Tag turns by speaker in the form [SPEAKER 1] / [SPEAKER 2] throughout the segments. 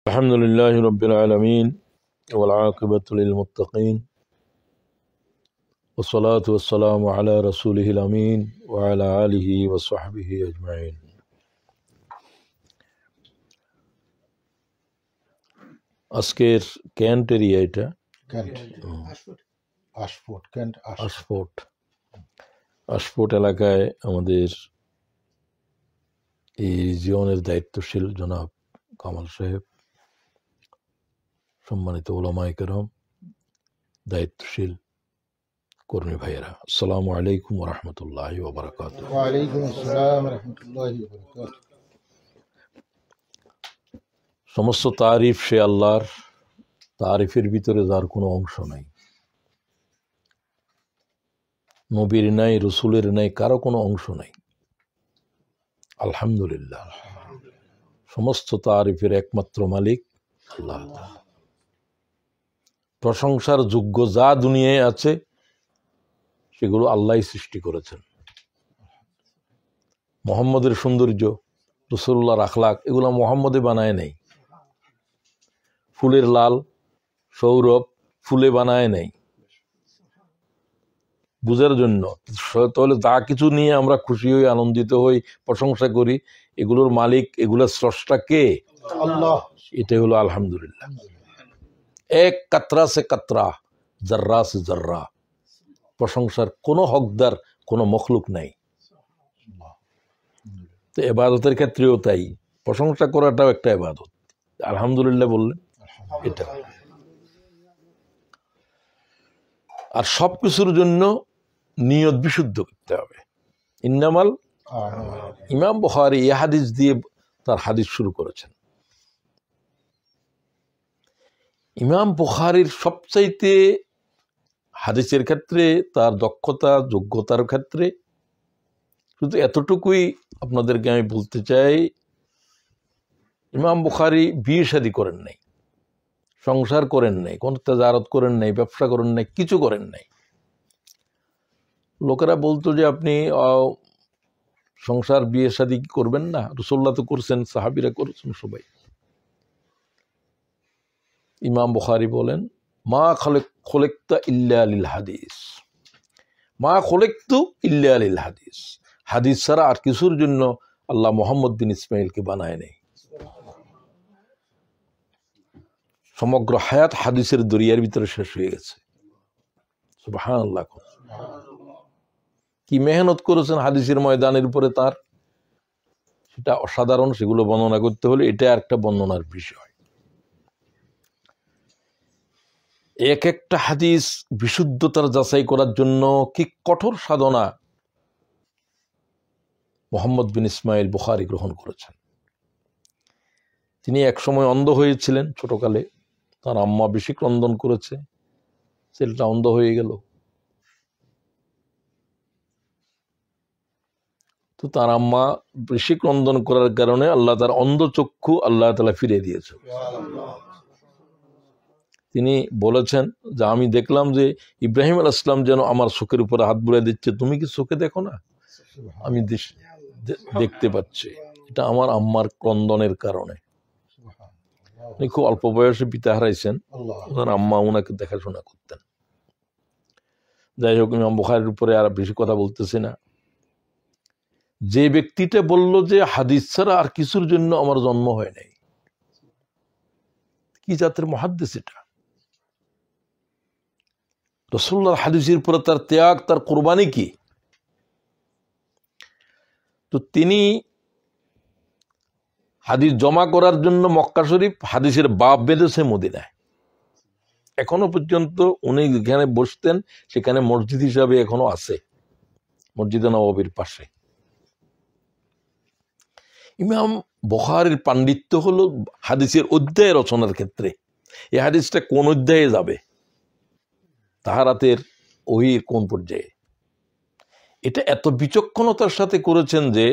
[SPEAKER 1] الحمد لله رب العالمين والعاقبة للمتقين والصلاة والسلام على رسوله الأمين وعلى آله وصحبه أجمعين আজকের can't area এটা আশফোর্ট এলাকায় আমাদের এই রিজিয়নের দায়িত্বশীল জনাব কামাল সাহেব, সম্মানিত উলামায়ে কেরাম, দায়িত্বশীল কর্মী ভাইয়েরা, আসসালামু আলাইকুম ওয়া রাহমাতুল্লাহি ওয়া বারাকাতুহু।
[SPEAKER 2] ওয়া আলাইকুম আসসালাম ওয়া রাহমাতুল্লাহি ওয়া বারাকাতুহু।
[SPEAKER 1] সমস্ত তারিফ সে আল্লাহর, তারিফের ভিতরে যার কোনো অংশ নাই, নবীর নাই, রসুলের নাই, কারো কোনো অংশ নাই। আলহামদুলিল্লাহ, সমস্ত তারিফের একমাত্র মালিক আল্লাহ। প্রশংসার যোগ্য যা দুনিয়ায় আছে সেগুলো আল্লাহই সৃষ্টি করেছেন। মুহাম্মদের সৌন্দর্য, রাসূলুল্লাহর আখলাক, এগুলো মুহাম্মদে বানায় নেই। ফুলের লাল সৌরভ ফুলে বানায় নেই বুঝার জন্য। তাহলে যা কিছু নিয়ে আমরা খুশি হই, আনন্দিত হই, প্রশংসা করি, এগুলোর মালিক, এগুলোর স্রষ্টা কে?
[SPEAKER 2] আল্লাহ।
[SPEAKER 1] এটাই হলো আলহামদুলিল্লাহ। এক কাতরা সে কাতরা, জাররা সে জাররা, প্রশংসার কোনো হকদার, কোনো মখলুক নাই। তো ইবাদতের ক্ষেত্রেও তাই, প্রশংসা করাটাও একটা ইবাদত। আলহামদুলিল্লাহ বললেন এটা। আর সবকিছুর জন্য নিয়ত বিশুদ্ধ করতে হবে। ইন্নামাল, ইমাম বুখারী এই হাদিস দিয়ে তার হাদিস শুরু করেছেন। ইমাম বুখারীর সবচাইতে হাদিসের ক্ষেত্রে তার দক্ষতা, যোগ্যতার ক্ষেত্রে শুধু এতটুকুই আপনাদেরকে আমি বলতে চাই, ইমাম বুখারী বিয়ে শাদী করেন নাই, সংসার করেন নাই, কোন তেজারত করেন নাই, ব্যবসা করেন নাই, কিছু করেন নাই। লোকেরা বলতো যে আপনি সংসার বিয়ে শাদী করবেন না, রাসূলুল্লাহ তো করছেন, সাহাবীরা করেছেন, সবাই। ইমাম বুখারী বলেন, মা খলিকতা ইল্লা লিল হাদিস, মা খলিকতু ইল্লা লিল হাদিস। হাদিস ছাড়া আর কিছুর জন্য আল্লাহ মুহাম্মদ বিন ইসমাইলকে বানায় নেই। সমগ্র হায়াত হাদিসের দরিয়ার ভিতরে শেষ হয়ে গেছে। সুবহানাল্লাহ, কি মেহনত করেছেন হাদিসের ময়দানের উপরে তার, সেটা অসাধারণ। সেগুলো বর্ণনা করতে হলে এটা একটা বর্ণনার বিষয়। এক একটা হাদিস বিশুদ্ধতার যাচাই করার জন্য কি কঠোর সাধনা মুহাম্মদ বিন ইসমাইল বুখারী গ্রহণ করেছেন। তিনি একসময় অন্ধ হয়েছিলেন ছোটকালে, তার আম্মা বেশি ক্রন্দন করেছে, ছেলেটা অন্ধ হয়ে গেল। তো তার আম্মা বেশি ক্রন্দন করার কারণে আল্লাহ তার অন্ধ চক্ষু আল্লাহ তাআলা ফিরে দিয়েছে। তিনি বলেছেন যে আমি দেখলাম যে ইব্রাহিম আলাইহিস সালাম যেন আমার চোখের উপরে হাত বুলিয়ে দিচ্ছে, তুমি কি চোখে দেখো না? আমি দেখতে পাচ্ছি। এটা আমার আম্মার ক্রন্দনের কারণে। উনি খুব অল্প বয়সে পিতা হারাইছেন, ওনার আম্মা ওনাকে দেখাশোনা করতেন। যাই হোক, ইমাম বুখারীর উপরে আর বেশি কথা বলতেছি না। যে ব্যক্তিটা বলল যে হাদিস ছাড়া আর কিছুর জন্য আমার জন্ম হয় নাই, কি জাতের মুহাদ্দিস এটা? রাসূলুল্লাহর হাদিসের উপরে তার ত্যাগ, তার কুরবানি কি? তো তিনি হাদিস জমা করার জন্য মক্কা শরীফ, হাদিসের বাব বেঁধেছে মদিনায়। এখনো পর্যন্ত উনি যেখানে বসতেন সেখানে মসজিদ হিসাবে এখনো আছে, মসজিদে নববীর পাশে। ইমাম বুখারীর পাণ্ডিত্য হলো হাদিসের অধ্যায় রচনার ক্ষেত্রে। এই হাদিসটা কোন অধ্যায়ে যাবে, তাহারাতের ওহির কোন পর্যায়ে, এটা এত বিচক্ষণতার সাথে করেছেন যে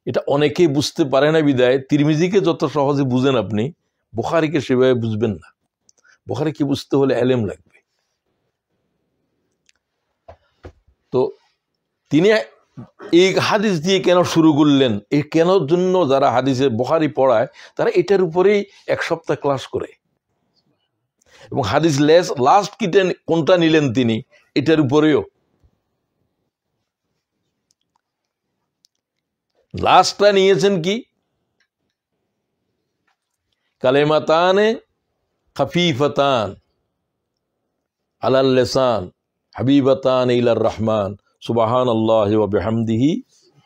[SPEAKER 1] এটা অনেকেই বুঝতে পারে না। বিদায় তিরমিজিকে যত সহজে বুঝেন আপনি, বুখারীকে সেভাবে বুঝবেন না। বুখারীকে বুঝতে হলে এলেম লাগবে। তো তিনি এই হাদিস দিয়ে কেন শুরু করলেন, এই কেন জন্য যারা হাদিসে বুখারী পড়ায় তারা এটার উপরেই এক সপ্তাহ ক্লাস করে, এবং হাদিস লাস্ট কোনটা নিলেন তিনি এটার উপরেও। লাস্টটা নিয়েছেন কি, কালেমাতানে খাফিফাতান আলাল লিসান হাবিবাতান ইলার রহমান সুবহানাল্লাহি ওয়া বিহামদিহি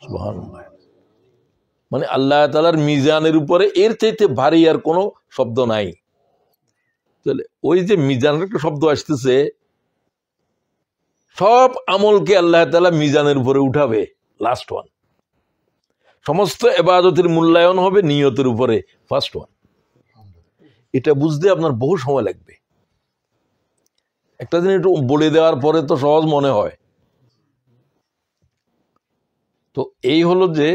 [SPEAKER 1] সুবহানাল্লাহ। মানে আল্লাহ তাআলার মিজানের উপরে এর চাইতে ভারী আর কোনো শব্দ নাই। তাহলে ওই যে মিজানের একটা শব্দ আসতেছে, সব আমলকে আল্লাহ তাআলা মিজানের উপরে উঠাবে, লাস্ট ওয়ান। সমস্ত ইবাদতের মূল্যায়ন হবে নিয়তের উপরে, ফার্স্ট ওয়ান। এটা বুঝতে আপনার বহু সময় লাগবে। একটা দিন একটু বলে দেওয়ার পরে তো সহজ মনে হয়। তো এই হলো যে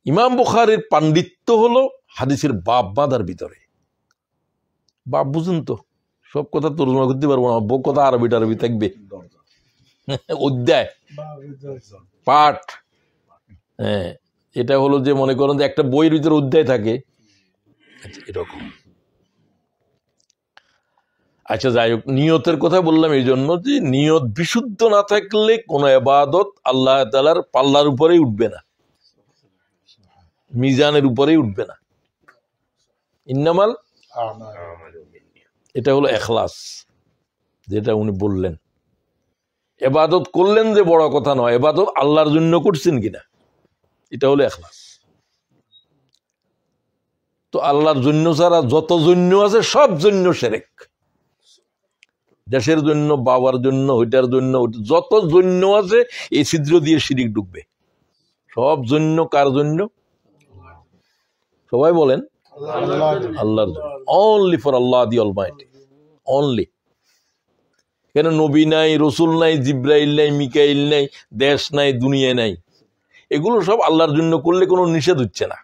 [SPEAKER 1] ইমাম বুখারীর পাণ্ডিত্য হলো হাদিসের বাব বাঁধার ভিতরে। বাব বুঝুন তো, সব কথা তর্জমা করতে পারবো না, বহু কথা আরবি টারবি থাকবে, অধ্যায় পাঠ। হ্যাঁ, এটা হলো যে মনে করেন যে একটা বইয়ের ভিতরে অধ্যায় থাকে, এরকম। আচ্ছা, যাই হোক, নিয়তের কথা বললাম এই জন্য যে নিয়ত বিশুদ্ধ না থাকলে কোনো ইবাদত আল্লাহ তাআলার পাল্লার উপরেই উঠবে না, মিজানের উপরেই উঠবে না। ইন্নামাল, এটা হলো ইখলাস, যেটা উনি বললেন। ইবাদত করলেন যে বড় কথা নয়, ইবাদত আল্লাহর জন্য করছেন কিনা, এটা হলো ইখলাস। তো আল্লাহর জন্য ছাড়া যত জন্য আছে সব জন্য শিরক। দেশের জন্য, বাবার জন্য, ওইটার জন্য, যত জন্য আছে এই ছিদ্র দিয়ে শিরিক ঢুকবে। সব জন্য কার জন্য? সবাই বলেন আল্লাহর জন্য। Only for Allah the Almighty, only. কেন নবী নাই, রসুল নাই, জিব্রাইল নাই, মিকাইল নাই, দেশ নাই, দুনিয়া নাই, এগুলো সব আল্লাহর জন্য করলে কোনো নিষেধ হচ্ছে না।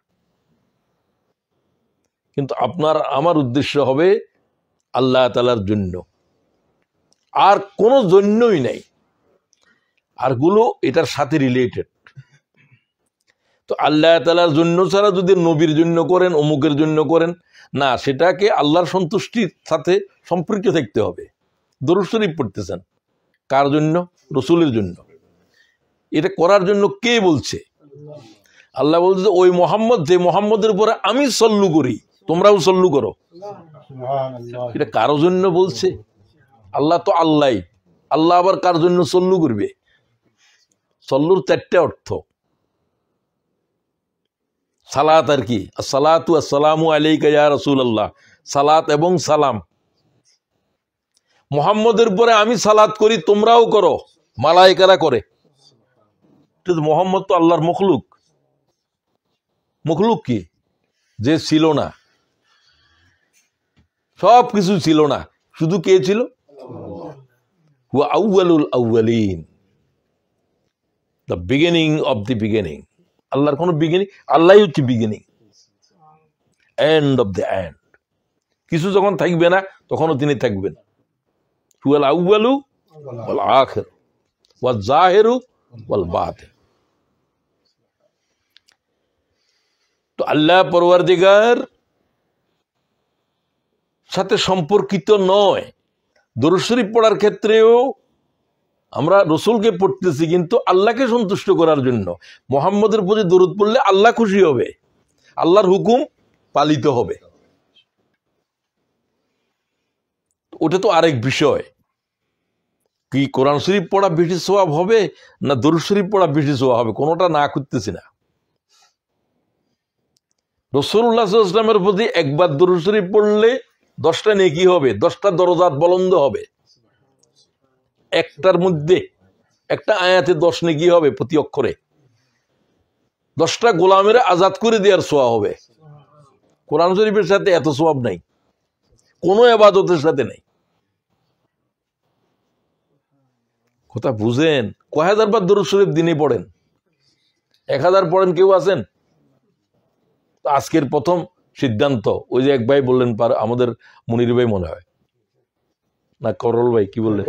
[SPEAKER 1] কিন্তু আপনার আমার উদ্দেশ্য হবে আল্লাহ তাআলার জন্য, আর কোনো জন্যই নাই। আরগুলো এটার সাথে রিলেটেড। তো আল্লাহ তাআলার জন্য ছাড়া যদি নবীর জন্য করেন, অমুকের জন্য করেন, না, সেটাকে আল্লাহর সন্তুষ্টির সাথে সম্পৃক্ত থাকতে হবে। দরুদ শরীফ পড়তেছেন কার জন্য? রসুলের জন্য। এটা করার জন্য কে বলছে? আল্লাহ বলছে ওই মোহাম্মদ, যে মোহাম্মদের উপরে আমি সল্লু করি, তোমরাও সল্লু করো। এটা কারো জন্য বলছে? আল্লাহ তো আল্লাহ, আল্লাহ আবার কার জন্য সল্লু করবে? সল্লুর চারটে অর্থ। সালাত আর কি, আসসালাতু আসসালামু আলাইকা ইয়া রাসূলুল্লাহ, সালাত এবং সালাম। মুহাম্মদের উপরে আমি সালাত করি, তোমরাও করো, মালায়েকারা করে। মুহাম্মদ তো আল্লাহর মখলুক। মখলুক কি? যে ছিল না, সব কিছু ছিল না, শুধু কে ছিল? হুয়া আউয়ালুল আউয়ালিন, the beginning of the beginning. আল্লাহর কোনো বিগিনিং, আল্লাহই হচ্ছে beginning, end of the end. কিছু যখন থাকবে না তখনও তিনি থাকবেন। হুয়াল আউয়ালু ওয়াল আখির ওয়াল জাহিরু ওয়াল বাতিন। তো আল্লাহ পরওয়ারদিগার সাথে সম্পর্কিত নয়। দরুদ শরীফ পড়ার ক্ষেত্রেও আমরা রসুলকে পড়তেছি কিন্তু আল্লাহকে সন্তুষ্ট করার জন্য। মুহাম্মদের প্রতি দরুদ পড়লে আল্লাহ খুশি হবে, আল্লাহর হুকুম পালিত হবে। ওটা তো আরেক বিষয়। কি কোরআন শরীফ পড়া বেশি সওয়াব হবে না দরুদ শরীফ পড়া বেশি সওয়াব হবে? কোনোটা না করতেছি না। রাসূলুল্লাহ সাল্লাল্লাহু আলাইহি ওয়াসাল্লামের প্রতি একবার দরুদ শরীফ পড়লে 10টা নেকি হবে, 10টা দরজাত বুলন্দ হবে। একটার মধ্যে একটা আয়াতে 10 নেকি হবে প্রতি অক্ষরে। 10টা গোলামের আজাদ করে দেওয়ার সওয়াব হবে। কোরআন শরীফের সাথে এত সওয়াব নাই, কোনো ইবাদতের সাথে নাই। কথা বুঝেন? কয় হাজার বার দরুদ শরীফ দিনে পড়েন? 1000 পড়েন কেউ আছেন? আজকের প্রথম সিদ্ধান্ত, ওই যে এক ভাই বললেন, আমাদের মনির ভাই মনে হয়, না করল ভাই কি বললেন?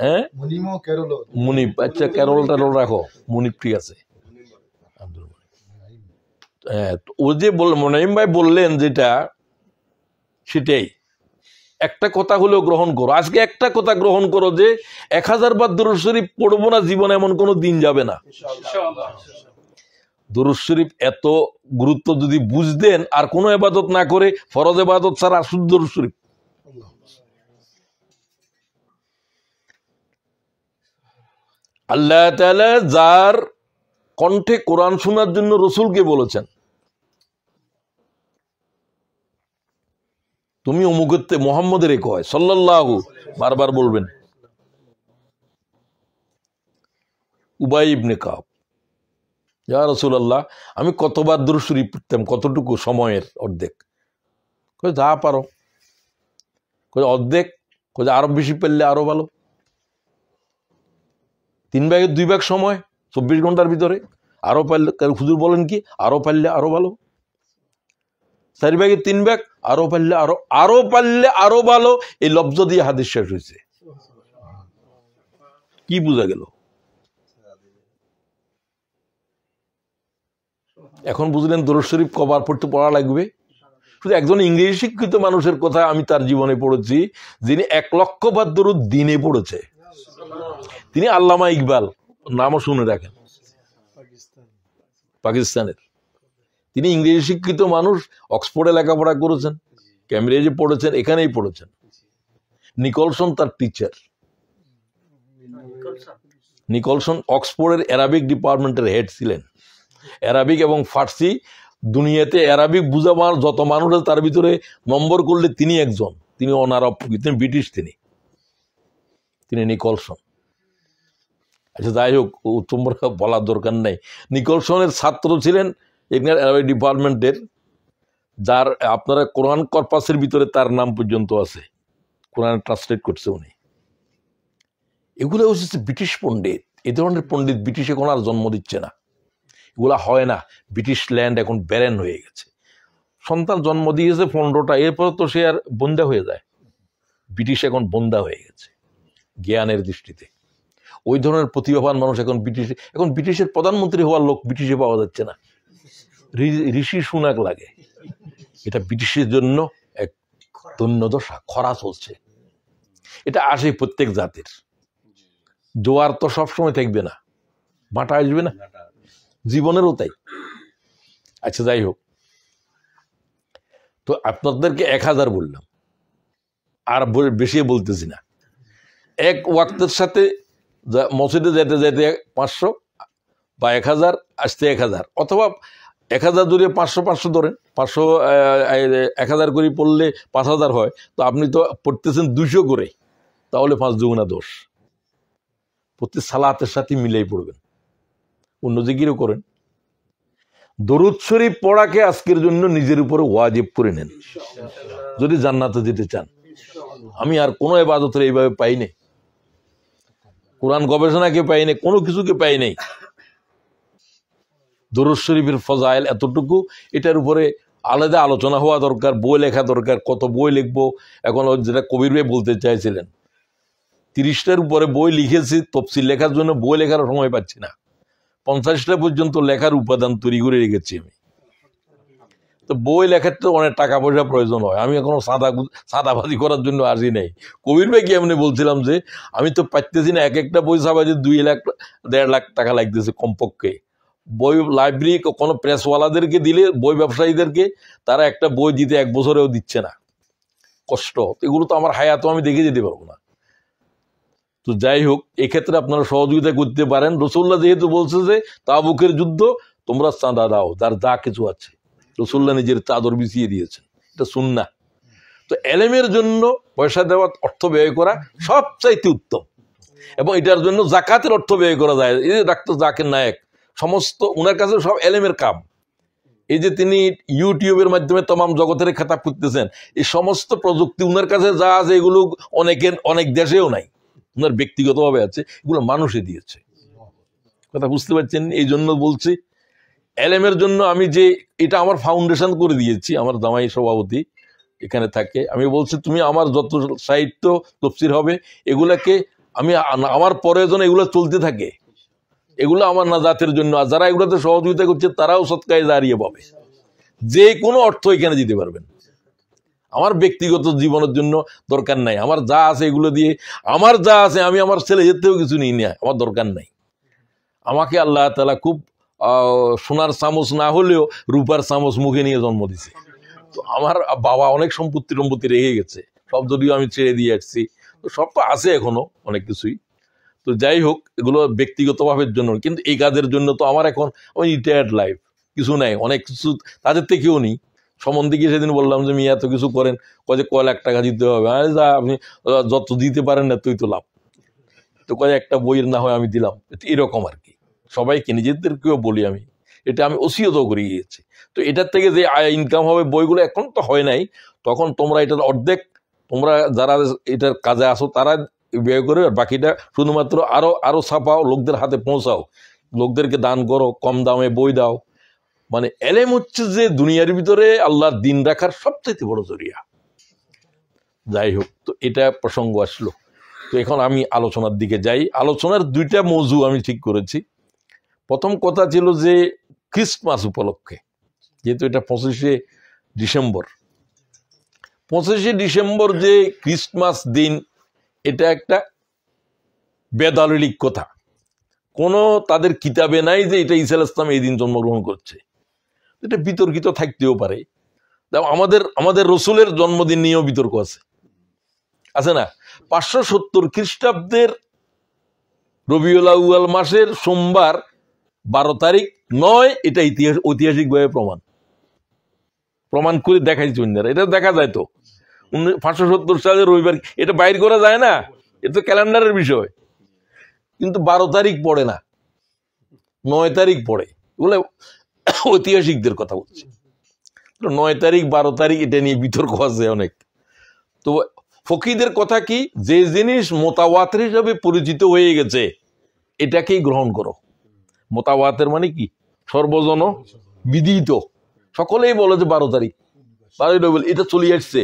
[SPEAKER 1] হ্যাঁ
[SPEAKER 2] মুনিমো কেরলো
[SPEAKER 1] মুনিপ, আচ্ছা ক্যারল ট্যারল রাখো, মুনিপ ঠিক আছে। আব্দুল মুনিপ। হ্যাঁ, ও যে মনিম ভাই বললেন যেটা, সেটাই একটা কথা হলেও গ্রহণ করো। আজকে একটা কথা গ্রহণ করো যে 1000 বার দুরূদ শরীফ পড়বো না, জীবনে এমন কোনো দিন যাবে না। দুরূদ শরীফ এত গুরুত্ব যদি বুঝতেন, আর কোনো ইবাদত না করে ফরজ ইবাদত ছাড়া শুদ্ধ দুরূদ শরীফ। আল্লাহ তাআলা যার কণ্ঠে কোরআন শোনার জন্য রসুলকে বলেছেন, তুমি অমুকতে মোহাম্মদের কয় সাল্লাল্লাহু, বারবার বলবেন। উবাই ইবনে কাব, ইয়া রাসূলুল্লাহ আমি কতবার দুরূদ শরীফ পড়তাম, কতটুকু সময়ের অর্ধেক। কই যা পারো, কই অর্ধেক, কই আরো বেশি পেলে আরো ভালো। 3 ভাগের 2 ভাগ সময় 24 ঘন্টার ভিতরে, আরো পারলে, হুজুর বলেন কি আরো পারলে আরো ভালো। 4 ভাগের 3 ভাগ, আরো পারলে আরো পারলে আরো ভালো। এই লফজ দিয়ে হাদিস শেষ হয়েছে। কি বোঝা গেল? এখন বুঝলেন দুরূদ শরীফ কবার পড়া লাগবে। শুধু একজন ইংরেজি শিক্ষিত মানুষের কথা আমি তার জীবনে পড়েছি, যিনি 1 লক্ষ বার দরুদ দিনে পড়েছে। তিনি আল্লামা ইকবাল, নামও শুনে রাখেন, পাকিস্তানের। তিনি ইংরেজি শিক্ষিত মানুষ, অক্সফোর্ডে লেখাপড়া করেছেন, ক্যামব্রিজে পড়েছেন, এখানেই পড়েছেন। নিকলসন তার টিচার। নিকলসন অক্সফোর্ডের অ্যারাবিক ডিপার্টমেন্টের হেড ছিলেন। অ্যারাবিক এবং ফার্সি, দুনিয়াতে অ্যারাবিক বুঝাবার যত মানুষ আছে তার ভিতরে নম্বর করলে তিনি একজন। তিনি অনার অফ, তিনি ব্রিটিশ, তিনি নিকলসন। আচ্ছা যাই হোক, তোমরা বলার দরকার নাই। নিকলসনের ছাত্র ছিলেন এখানে অ্যারাবিক ডিপার্টমেন্টের, যার আপনারা কোরআন কর্পাসের ভিতরে তার নাম পর্যন্ত আছে, কোরআন ট্রান্সলেট করছে উনি। এগুলো হচ্ছে ব্রিটিশ পণ্ডিত। এই ধরনের পণ্ডিত ব্রিটিশ এখন আর জন্ম দিচ্ছে না, এগুলা হয় না। ব্রিটিশ ল্যান্ড এখন ব্যারেন হয়ে গেছে। সন্তান জন্ম দিয়েছে 15টা, এরপর তো সে আর বন্ধা হয়ে যায়। ব্রিটিশ এখন বন্ধা হয়ে গেছে জ্ঞানের দৃষ্টিতে। ওই ধরনের প্রতিভাবান মানুষ এখন ব্রিটিশের প্রধানমন্ত্রী হওয়ার লোক ব্রিটিশে পাওয়া যাচ্ছে না। ঋষি সুনাক লাগে। এটা ব্রিটিশের জন্য এক দৈন্যদশা, খরা চলছে। এটা আসে প্রত্যেক জাতির। জোয়ার তো সবসময় থাকবে না, ভাটা আসবে না, জীবনেরও তাই। আচ্ছা যাই হোক, তো আপনাদেরকে 1000 বললাম, আর বেশি বলতেছি না। 1 ওয়াক্তের সাথে মসজিদে যেতে যেতে 500 বা 1000, আসতে 1000, অথবা 1000 দূরে 500 ধরেন, 500 1000 করে পড়লে 5000 হয়। তো আপনি তো পড়তেছেন 200 করে, তাহলে 5 দুগুণা 10। প্রতি সালাতের সাথে মিলেই পড়বেন, অন্য জিকিরও করেন। দরুদ শরীফ পড়াকে আজকের জন্য নিজের উপরে ওয়াজিব করে নেন যদি জান্নাতে যেতে চান। আমি আর কোনো ইবাদতের এইভাবে পাই নাই, কোরআন গবেষণাকে পাই নাই, কোনো কিছুকে পাই নাই। দরুদ শরীফের ফজাইল এতটুকু, এটার উপরে আলাদা আলোচনা হওয়া দরকার, বই লেখা দরকার। কত বই লিখবো? এখন যেটা কবির ভাই বলতে চাইছিলেন, 30টার উপরে বই লিখেছি, তফসিল লেখার জন্য বই লেখার সময় পাচ্ছি না। 50টা পর্যন্ত লেখার উপাদান তৈরি করে রেখেছি আমি। তো বই লেখার তো অনেক টাকা পয়সা প্রয়োজন হয়। আমি এখনো সাদাবাজি করার জন্য আসি নাই। কবির ভাই কি এমনি বলছিলাম যে আমি তো পাইতেছি না, একটা বই ছাপাইতে 2 লাখ 1.5 লাখ টাকা লাগতেছে কমপক্ষে। বই লাইব্রেরি কোনো প্রেসওয়ালাদেরকে দিলে, বই ব্যবসায়ীদেরকে, তারা একটা বই দিতে 1 বছরেও দিচ্ছে না, কষ্ট। এগুলো তো আমার হায়াতও আমি দেখে যেতে পারবো না। তো যাই হোক, এক্ষেত্রে আপনারা সহযোগিতা করতে পারেন। রাসূলুল্লাহ যেহেতু বলছে যে তাবুকের যুদ্ধ তোমরা চাঁদা দাও, যার যা কিছু আছে। রাসূলুল্লাহ নিজের চাদর বিছিয়ে দিয়েছেন, এটা সুন্নাহ। তো এলেমের জন্য পয়সা দেওয়া, অর্থ ব্যয় করা সবচাইতে উত্তম, এবং এটার জন্য জাকাতের অর্থ ব্যয় করা যায়। এই যে ডাক্তার জাকির নায়েক, সমস্ত ওনার কাছে সব এলেমের কাম। এই যে তিনি ইউটিউবের মাধ্যমে তমাম জগতের খেতাব করতেছেন, এই সমস্ত প্রযুক্তি উনার কাছে যা আছে, এগুলো অনেক দেশেও নাই, উনার ব্যক্তিগতভাবে আছে, এগুলো মানুষে দিয়েছে। কথা বুঝতে পারছেন? এই জন্য বলছি এলেমের জন্য আমি যে এটা আমার ফাউন্ডেশন করে দিয়েছি, আমার জামাই সভাপতি এখানে থাকে। আমি বলছি তুমি আমার যত সাহিত্য তফসির হবে এগুলাকে আমি আমার প্রয়োজন এগুলো চলতে থাকে, এগুলো আমার নাজাতের জন্য। আর যারা এগুলোতে সহযোগিতা করছে তারাও সৎকায় দাঁড়িয়ে পাবে, যে কোনো অর্থ এখানে দিতে পারবেন। আমার ব্যক্তিগত জীবনের জন্য দরকার নাই, আমার যা আছে এগুলো দিয়ে আমার যা আছে আমি আমার ছেলে যেতেও কিছু নিই না, আমার দরকার নাই। আমাকে আল্লাহ তাআলা খুব সোনার চামচ না হলেও রূপার চামচ মুখে নিয়ে জন্ম দিছে। তো আমার বাবা অনেক সম্পত্তি রেখে গেছে, সব যদিও আমি ছেড়ে দিয়ে আসছি, তো সব তো আছে এখনো অনেক কিছুই। তো যাই হোক, এগুলো ব্যক্তিগত ভাবের জন্য, কিন্তু এই কাজের জন্য তো আমার এখন রিটায়ার্ড লাইফ, কিছু নাই, অনেক কিছু তাদের থেকেও নেই। সম্বন্ধে গিয়ে সেদিন বললাম যে মিয়া এত কিছু করেন, কয়ে কয় লাখ টাকা দিতে হবে। যা আপনি যত দিতে পারেন না তুই তো লাভ, তো কয়ে একটা বইয়ের না হয় আমি দিলাম, এরকম আর কি। সবাইকে নিজেদেরকেও বলি আমি, এটা আমি ওসিয়তও করে গিয়েছি। তো এটার থেকে যে ইনকাম হবে বইগুলো এখন তো হয় নাই, তখন তোমরা এটার অর্ধেক, তোমরা যারা এটার কাজে আসো তারা ব্যয় করে, আর বাকিটা শুধুমাত্র আরো ছাপাও, লোকদের হাতে পৌঁছাও, লোকদেরকে দান করো, কম দামে বই দাও। মানে এলেম হচ্ছে যে দুনিয়ার ভিতরে আল্লাহর দিন রাখার সবচেয়ে বড় জরিয়া। যাই হোক, তো এটা প্রসঙ্গ আসলো। তো এখন আমি আলোচনার দিকে যাই। আলোচনার দুইটা মৌজু আমি ঠিক করেছি। প্রথম কথা ছিল যে ক্রিসমাস উপলক্ষে, যেহেতু এটা 25শে ডিসেম্বর, 25শে ডিসেম্বর যে ক্রিসমাস দিন, এটা একটা বেদালিক কথা। কোনো তাদের কিতাবে নাই যে এটা ঈসা আলাইহিস সালাম এই দিন জন্মগ্রহণ করছে। এটা বিতর্কিত থাকতেও পারে। আমাদের রসুলের জন্মদিন নিয়েও বিতর্ক আছে না? 570 খ্রিস্টাব্দের রবিউল আউয়াল মাসের সোমবার 12 তারিখ নয়, এটা ঐতিহাসিকভাবে প্রমাণ করে দেখাইছে অন্যরা। এটা দেখা যায় তো 570 সালের রবিবার, এটা বাইর করা যায় না, এটা তো ক্যালেন্ডারের বিষয়। কিন্তু 12 তারিখ পড়ে না, 9 তারিখ পড়ে, বলে ঐতিহাসিকদের কথা বলছে। 9 তারিখ 12 তারিখ এটা নিয়ে বিতর্ক আছে অনেক। তো ফকিদের কথা কি, যে জিনিস মোতাওয়াতির হিসাবে পরিচিত হয়ে গেছে এটাকেই গ্রহণ করো। মোতাওয়াতের মানে কি? সর্বজন বিদিত, সকলেই বলে যে 12 তারিখ 12 রবিউল, এটা চলে আসছে।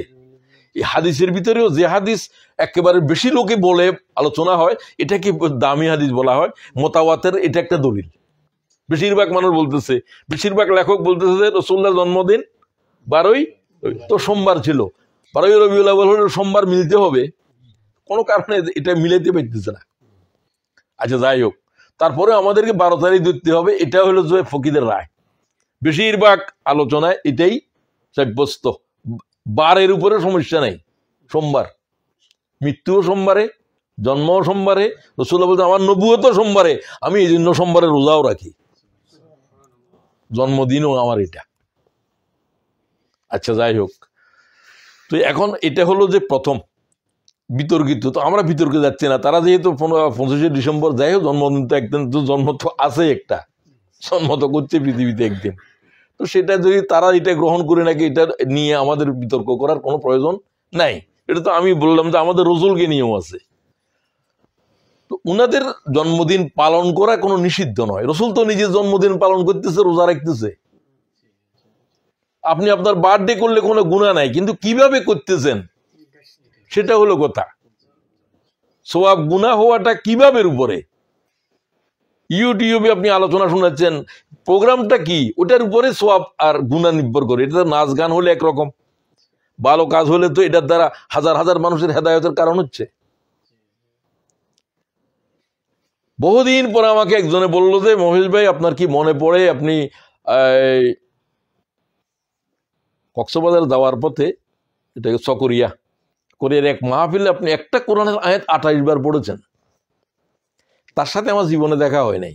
[SPEAKER 1] এই হাদিসের ভিতরেও যে হাদিস একেবারে বেশি লোকে বলে আলোচনা হয়, এটাকে দামি হাদিস বলা হয়। মোতাওয়াতের এটা একটা দলিল। বেশিরভাগ মানুষ বলতেছে, বেশিরভাগ লেখক বলতেছে যে রাসূলুল্লাহর জন্মদিন 12ই, তো সোমবার ছিল, 12ই রবিউল আউয়াল হলে সোমবার মিলতে হবে, কোনো কারণে এটা মিলাইতে পারতেছে না। আচ্ছা যাই হোক, তারপরে আমাদেরকে 12 তারিখ ধরতে হবে, এটা হলো যে ফকিদের রায়। বেশিরভাগ আলোচনায় এটাই সাব্যস্ত। বারের উপরে সমস্যা নাই, সোমবার, মৃত্যুও সোমবারে, জন্মও সোমবারে, রাসূলুল্লাহ বলতে আমার নবুয়তও সোমবারে, আমি এই জন্য সোমবারে রোজাও রাখি, জন্মদিনও আমার এটা। আচ্ছা যাই হোক, তো এখন এটা হলো যে প্রথম বিতর্কিত। তো আমরা বিতর্কে যাচ্ছি না, তারা যেহেতু 25শে ডিসেম্বর, যাই হোক জন্মদিন তো একদিন, তো জন্ম তো আছে, একটা জন্ম তো করছে পৃথিবীতে একদিন। তো সেটা যদি তারা এটা গ্রহণ করে নাকি, এটা নিয়ে আমাদের বিতর্ক করার কোনো প্রয়োজন নাই। এটা তো আমি বললাম যে আমাদের রসুলকে নিয়েও আছে। তো উনাদের জন্মদিন পালন করা কোনো নিষিদ্ধ নয়। রসুল তো নিজের জন্মদিন পালন করতেছে, রোজা রাখতেছে। আপনি আপনার বার্থডে করলে কোনো গুনাহ নাই, কিন্তু কিভাবে করতেছেন সেটা হলো কথা। সওয়াব গুনাহ হওয়াটা কিভাবে উপরে, ইউটিউবে আপনি আলোচনা শোনাচ্ছেন, প্রোগ্রামটা কি, ওটার উপরে সওয়াব আর গুনাহ নির্ভর করে। এটা নাচ গান হলে একরকম, ভালো কাজ হলে তো এটার দ্বারা হাজার হাজার মানুষের হেদায়েতের কারণ হচ্ছে। বহুদিন পরে আমাকে একজনে বললো যে মহেশ ভাই, আপনার কি মনে পড়ে আপনি কক্সবাজার যাওয়ার পথে, এটাকে চকরিয়া কোরিয়ার এক মাহফিলে আপনি একটা কোরআনের আয়াত 28 বার পড়েছেন। তার সাথে আমার জীবনে দেখা হয় নাই।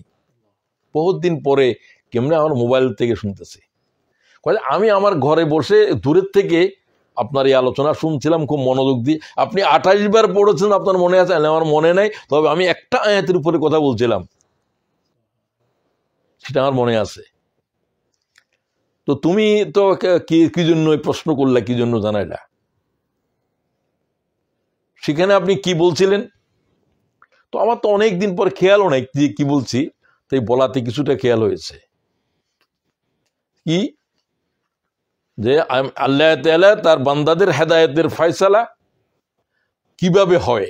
[SPEAKER 1] বহুত দিন পরে কেমনে আমার মোবাইল থেকে শুনতেছি। আমি আমার ঘরে বসে দূরের থেকে আপনার এই আলোচনা শুনছিলাম খুব মনোযোগ দিয়ে। আপনি 28 বার পড়েছেন, আপনার মনে আছে? আমার মনে নাই, তবে আমি একটা আয়াতের উপরে কথা বলছিলাম, সেটা আমার মনে আছে। তো তুমি তো কি জন্য প্রশ্ন করলে, কি জন্য জানাইলা? সেখানে আপনি কি বলছিলেন? তো আমার তো অনেক দিন পর খেয়ালও নাই যে কি বলছি, তাই বলাতে কিছুটা খেয়াল হয়েছে। কি যে আল্লাহ তাআলা তার বান্দাদের হেদায়েতের ফয়সালা কিভাবে হয়।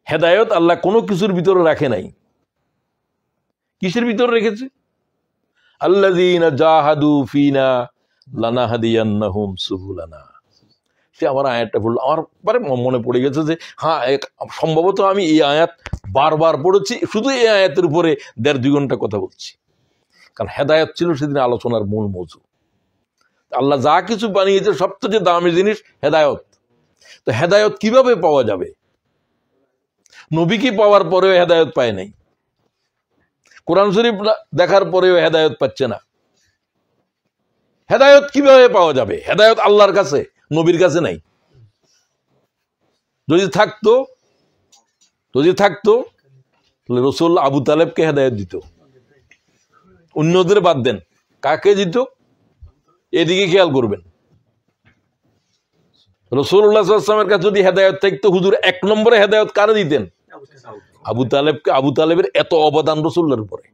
[SPEAKER 1] হেদায়েত আল্লাহ কোনো কিছুর ভিতরে রাখে নাই। কিসের ভিতরে রেখেছে? আল্লাযীনা জাহাদু ফিনা লানাহদিয়ান্নাহুম সুবুলানা। সে আমার আয়াতটা পড়লো, আমার পরে মনে পড়ে গেছে যে হ্যাঁ, সম্ভবত আমি এই আয়াত বারবার পড়েছি, শুধু এই আয়াতের উপরে 1.5-2 ঘন্টা কথা বলছি। কারণ হেদায়েত ছিল সেদিন আলোচনার মূল মৌজু। আল্লাহ যা কিছু বানিয়েছে সবচেয়ে দামি জিনিস হেদায়েত। তো হেদায়েত কিভাবে পাওয়া যাবে? নবীকে পাওয়ার পরেও হেদায়েত পায় নাই, কোরআন শরীফ দেখার পরেও হেদায়েত পাচ্ছে না। হেদায়েত কিভাবে পাওয়া যাবে? হেদায়েত আল্লাহর কাছে, নবীর কাছে নাই। যদি থাকতো তাহলে রাসূল আবু তালেবকে হেদায়েত দিত, অন্যদের বাদ দেন, কাকে দিত? এদিকে খেয়াল করবেন। রাসূলুল্লাহ সাল্লাল্লাহু আলাইহি ওয়াসাল্লামের কাছে যদি হেদায়েত থাকতো, হুজুর 1 নম্বরে হেদায়েত কারে দিতেন? আবু তালেবকে। আবু তালেবের এত অবদান রাসূলের উপরে।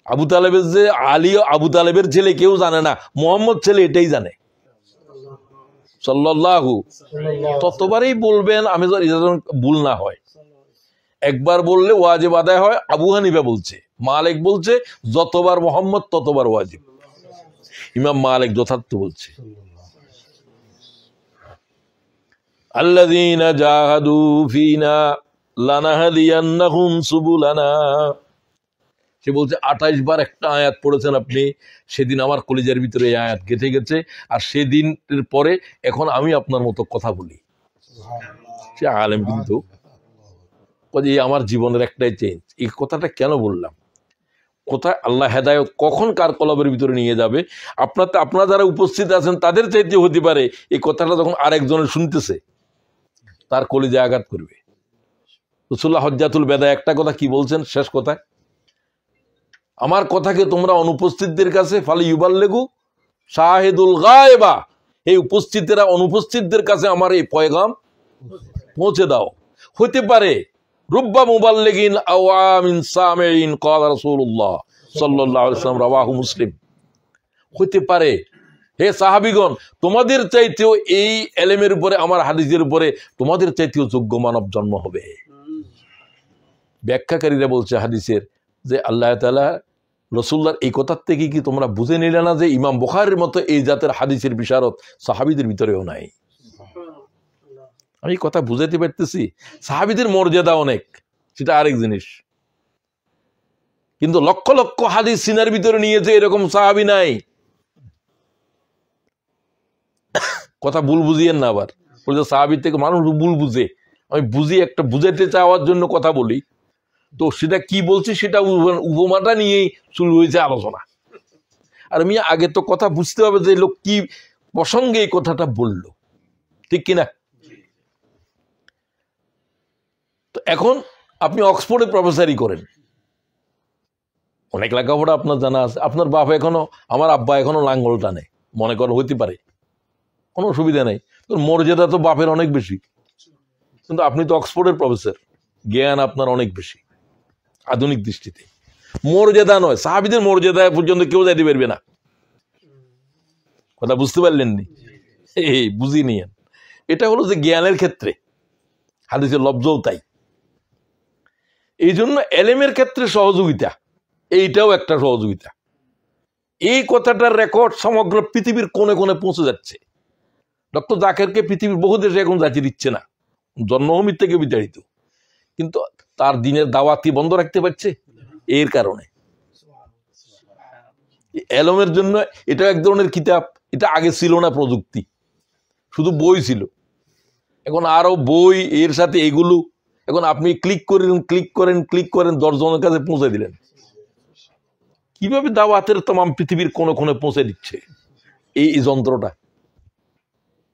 [SPEAKER 1] আবু তালেবের যে আলী আবু তালেবের ছেলে কেউ জানে না, মুহাম্মদ ছেলে এটাই জানে সাল্লাল্লাহু। ততবারই বলবেন, আমি যেন ভুল না হয়। একবার বললে ওয়াজিব আদায় হয়, আবু হানিফা বলছে, মালিক বলছে যতবার মুহাম্মদ ততবার ওয়াজিব। ইমাম মালিক যথার্থ বলছে। আল্লাযীনা জাহাদু ফিনা লানাহদিয়ান্নাহুম সুবুলানা। সে বলছে 28 বার একটা আয়াত পড়েছেন আপনি, সেদিন আমার কলিজার ভিতরে এই আয়াত গেঁথে গেছে, আর সেদিনের পরে এখন আমি আপনার মতো কথা বলি। সে আলেম, কিন্তু আমার জীবনের একটাই চেঞ্জ। এই কথাটা কেন বললাম? কোথায় আল্লাহ হেদায়েত কখন কার কলবের ভিতরে নিয়ে যাবে, আপনারা যারা উপস্থিত আছেন তাদের চাইতে হতে পারে এই কথাটা যখন আরেকজনের শুনতেছে তার কলিজায় আঘাত করবে। রাসূলুল্লাহ হজ্জাতুল বেদায় একটা কথা কি বলছেন শেষ কথায়? আমার কথাকে তোমরা অনুপস্থিতদের কাছে ফালি ইউবাল্লিগু শাহিদুল গায়বা, এই উপস্থিতরা অনুপস্থিতদের কাছে আমার এই পয়গাম পৌঁছে দাও। হতে পারে রুব্বা মুবাল্লিগিন আও আমিন সামিঈন ক্বালা রাসূলুল্লাহ সাল্লাল্লাহু আলাইহি ওয়াসাল্লাম, রাওয়াহু মুসলিম। হতে পারে হে সাহাবীগণ, তোমাদের চাইতেও এই ইলমের উপরে, আমার হাদিসের উপরে তোমাদের চাইতেও যোগ্য মানব জন্ম হবে। ব্যাখ্যাকারীরা বলছে হাদিসের যে আল্লাহ তাআলা রাসূলুল্লাহর এই কথার থেকে কি তোমরা বুঝে নিলে না যে ইমাম বুখারীর মতো এই জাতের হাদিসের বিশারত সাহাবীদের ভিতরেও নাই? আমি কথা বুঝাইতে পারতেছি? সাহাবীদের মর্যাদা অনেক, সেটা আরেক জিনিস, কিন্তু লক্ষ লক্ষ হাদিস সিনার ভিতরে নিয়েছে এরকম সাহাবী নাই। কথা ভুল বুঝিয়েন না আবার। বলছে সাহাবীর থেকে মানুষ ভুল বুঝে, আমি বুঝি একটা বুঝাইতে চাওয়ার জন্য কথা বলি, তো সেটা কি বলছি সেটা উপমাটা নিয়েই শুরু হয়েছে আলোচনা। আর আমি আগে তো কথা বুঝতে হবে যে লোক কি প্রসঙ্গে এই কথাটা বলল, ঠিক কিনা? তো এখন আপনি অক্সফোর্ডে প্রফেসরি করেন, অনেক লেখাপড়া আপনার জানা আছে, আপনার বাপ এখনো, আমার আব্বা এখনো লাঙ্গল টানে, মনে করেন হইতে পারে, কোনো অসুবিধা নেই। মর্যাদা তো বাপের অনেক বেশি, কিন্তু আপনি তো অক্সফোর্ডের প্রফেসর, জ্ঞান আপনার অনেক বেশি আধুনিক দৃষ্টিতে। মর্যাদা নয়, সাহাবীদের মর্যাদা পর্যন্ত কেউ যাইতে পারবে না। কথা বুঝতে পারলেন নি? এই বুঝি নিয়েন, এটা হলো যে জ্ঞানের ক্ষেত্রে হাদিসের লব্জও তাই। এই জন্য এলেমের ক্ষেত্রে সহযোগিতা, এইটাও একটা সহযোগিতা। এই কথাটার রেকর্ড সমগ্র পৃথিবীর কোণে কোণে পৌঁছে যাচ্ছে। ডক্টর জাকেরকে পৃথিবীর বহু দেশে এখন যাচ্ছে দিচ্ছে না, জন্মভূমির থেকে বিতাড়িত, কিন্তু তার দিনের দাওয়াতি বন্ধ রাখতে পারছে এর কারণে। এলমের জন্য এটা এক ধরনের কিতাব, এটা আগে ছিল না প্রযুক্তি, শুধু বই ছিল, এখন আরো বই, এর সাথে এগুলো, এখন আপনি ক্লিক করেন 10 জনের কাছে পৌঁছে দিলেন। কিভাবে দাওয়াতের तमाम পৃথিবীর কোণে কোণে পৌঁছে দিচ্ছে এই যন্ত্রটা,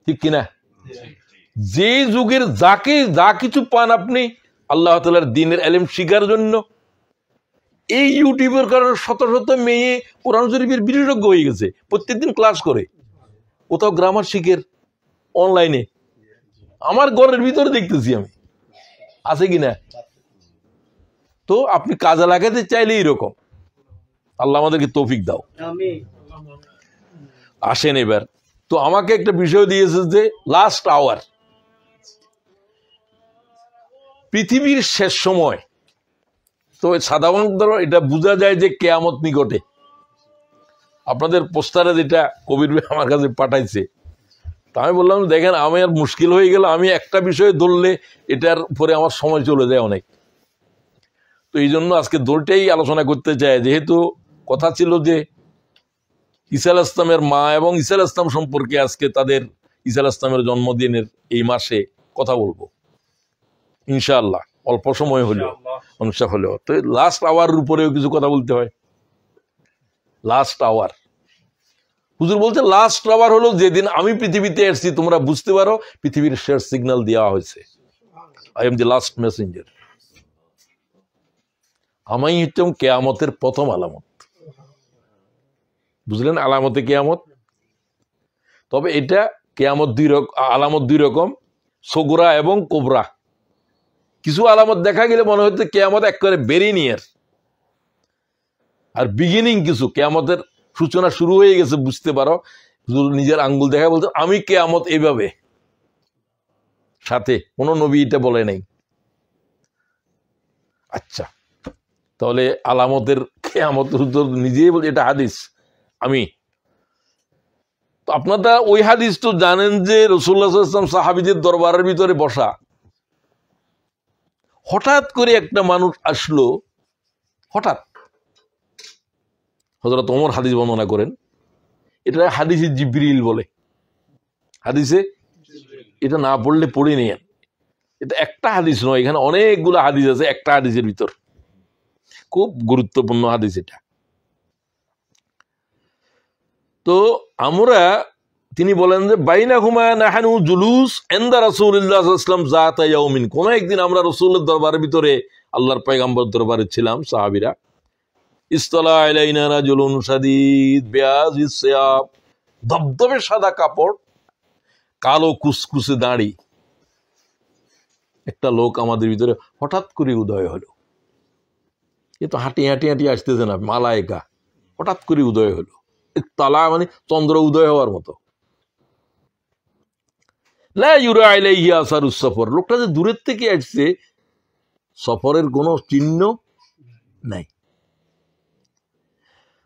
[SPEAKER 1] ঠিক কিনা? যে যুগের যাকে যা কিছু পান আপনি আল্লাহ তাআলার দ্বীনের ইলম শিখার জন্য, এই ইউটিউবের কারণে শত শত মেয়ে কোরআন শরীফের বিশেষজ্ঞ হয়ে গেছে, প্রত্যেকদিন ক্লাস করে, কোথাও গ্রামার শিখের অনলাইনে, আমার ঘরের ভিতরে দেখতেছি আমি, আছে কিনা? তো আপনি কাজে লাগাতে চাইলে এরকম আল্লাহ আমাদেরকে তৌফিক দাও। আসেন এবার, তো আমাকে একটা বিষয় দিয়েছে যে লাস্ট আওয়ার, পৃথিবীর শেষ সময়। তো সাধারণত এটা বোঝা যায় যে কেয়ামত নিকটে। আপনাদের পোস্টারে যেটা কবির ভাই আমার কাছে পাঠাইছে, তা আমি বললাম দেখেন আমি আর মুশকিল হয়ে গেল, আমি একটা বিষয়ে ধরলে এটার পরে আমার সময় চলে যায় অনেক। তো এই জন্য আজকে দৌড়টাই আলোচনা করতে চাই, যেহেতু কথা ছিল যে ঈসা আলাইহিস সালামের মা এবং ঈসা আলাইহিস সালাম সম্পর্কে আজকে তাদের ঈসা আলাইহিস সালামের জন্মদিনের এই মাসে কথা বলবো ইনশাআল্লাহ, অল্প সময় হলেও অনুষ্ঠান হলেও। তো লাস্ট আওয়ারের উপরেও কিছু কথা বলতে হয়। লাস্ট আওয়ার, হুজুর বলছে লাস্ট আওয়ার হলো যেদিন আমি পৃথিবীতে এসেছি, তোমরা বুঝতে পারো পৃথিবীর শেষ সিগন্যাল দেওয়া হয়েছে, I am the last Messenger. আমি হচ্ছে কেয়ামতের প্রথম আলামত। বুঝলেন, আলামতে কেয়ামত। তবে এটা কেয়ামত আলামত দুই রকম, সগরা এবং কোবরা। কিছু আলামত দেখা গেলে মনে হচ্ছে কেয়ামত একেবারে ভেরি নিয়ার, আর বিগিনিং কিছু কেয়ামতের সূচনা শুরু হয়ে গেছে বুঝতে পারো। নিজের আঙ্গুল দেখা বলতে আমি কেয়ামত এইভাবে, সাথে কোনো নবী এটা বলে নাই। আচ্ছা, তাহলে আলামতের কেয়ামত নিজেই বলছে এটা হাদিস। আমি তো আপনারা ওই হাদিস তো জানেন যে রাসূলুল্লাহ সাল্লাল্লাহু আলাইহি ওয়াসাল্লাম সাহাবীদের দরবারের ভিতরে বসা, হঠাৎ করে একটা মানুষ আসলো। হঠাৎ হযরত ওমর হাদিস বর্ণনা করেন, এটা হাদিসে জিবরিল বলে। হাদিসে এটা না পড়লে পড়ে নিয়েন, এটা একটা হাদিস নয়, এখানে অনেকগুলো হাদিস আছে একটা হাদিসের ভিতর, খুব গুরুত্বপূর্ণ হাদিস এটা। তো আমরা, তিনি বলেন যে বাইনাহুমা নাহানু জুলুস ইনদা রাসূলুল্লাহ সাল্লাল্লাহু আলাইহি ওয়াসাল্লাম যাতা ইয়াউমিন, কোন একদিন আমরা রাসূলের দরবারের ভিতরে, আল্লাহর পয়গম্বর দরবারে ছিলাম সাহাবীরা। ইসতালা আলাইনা রাজুলুন শাদীদ বিয়াযিস সিয়াব, দবদবে সাদা কাপড়, কালো কুসকুসে দাড়ি একটা লোক আমাদের ভিতরে হঠাৎ করে উদয় হলো। এ তো হাঁটি হাঁটি হাঁটি আসতেছে না, মালায়েকা, হঠাৎ করে উদয় হলো। তালা মানে চন্দ্র উদয় হওয়ার মতো। লা ইউরা আলাইহি আসারুস সফর, লোকটা যে দূরের থেকে আসছে, সফরের কোনো চিহ্ন নাই।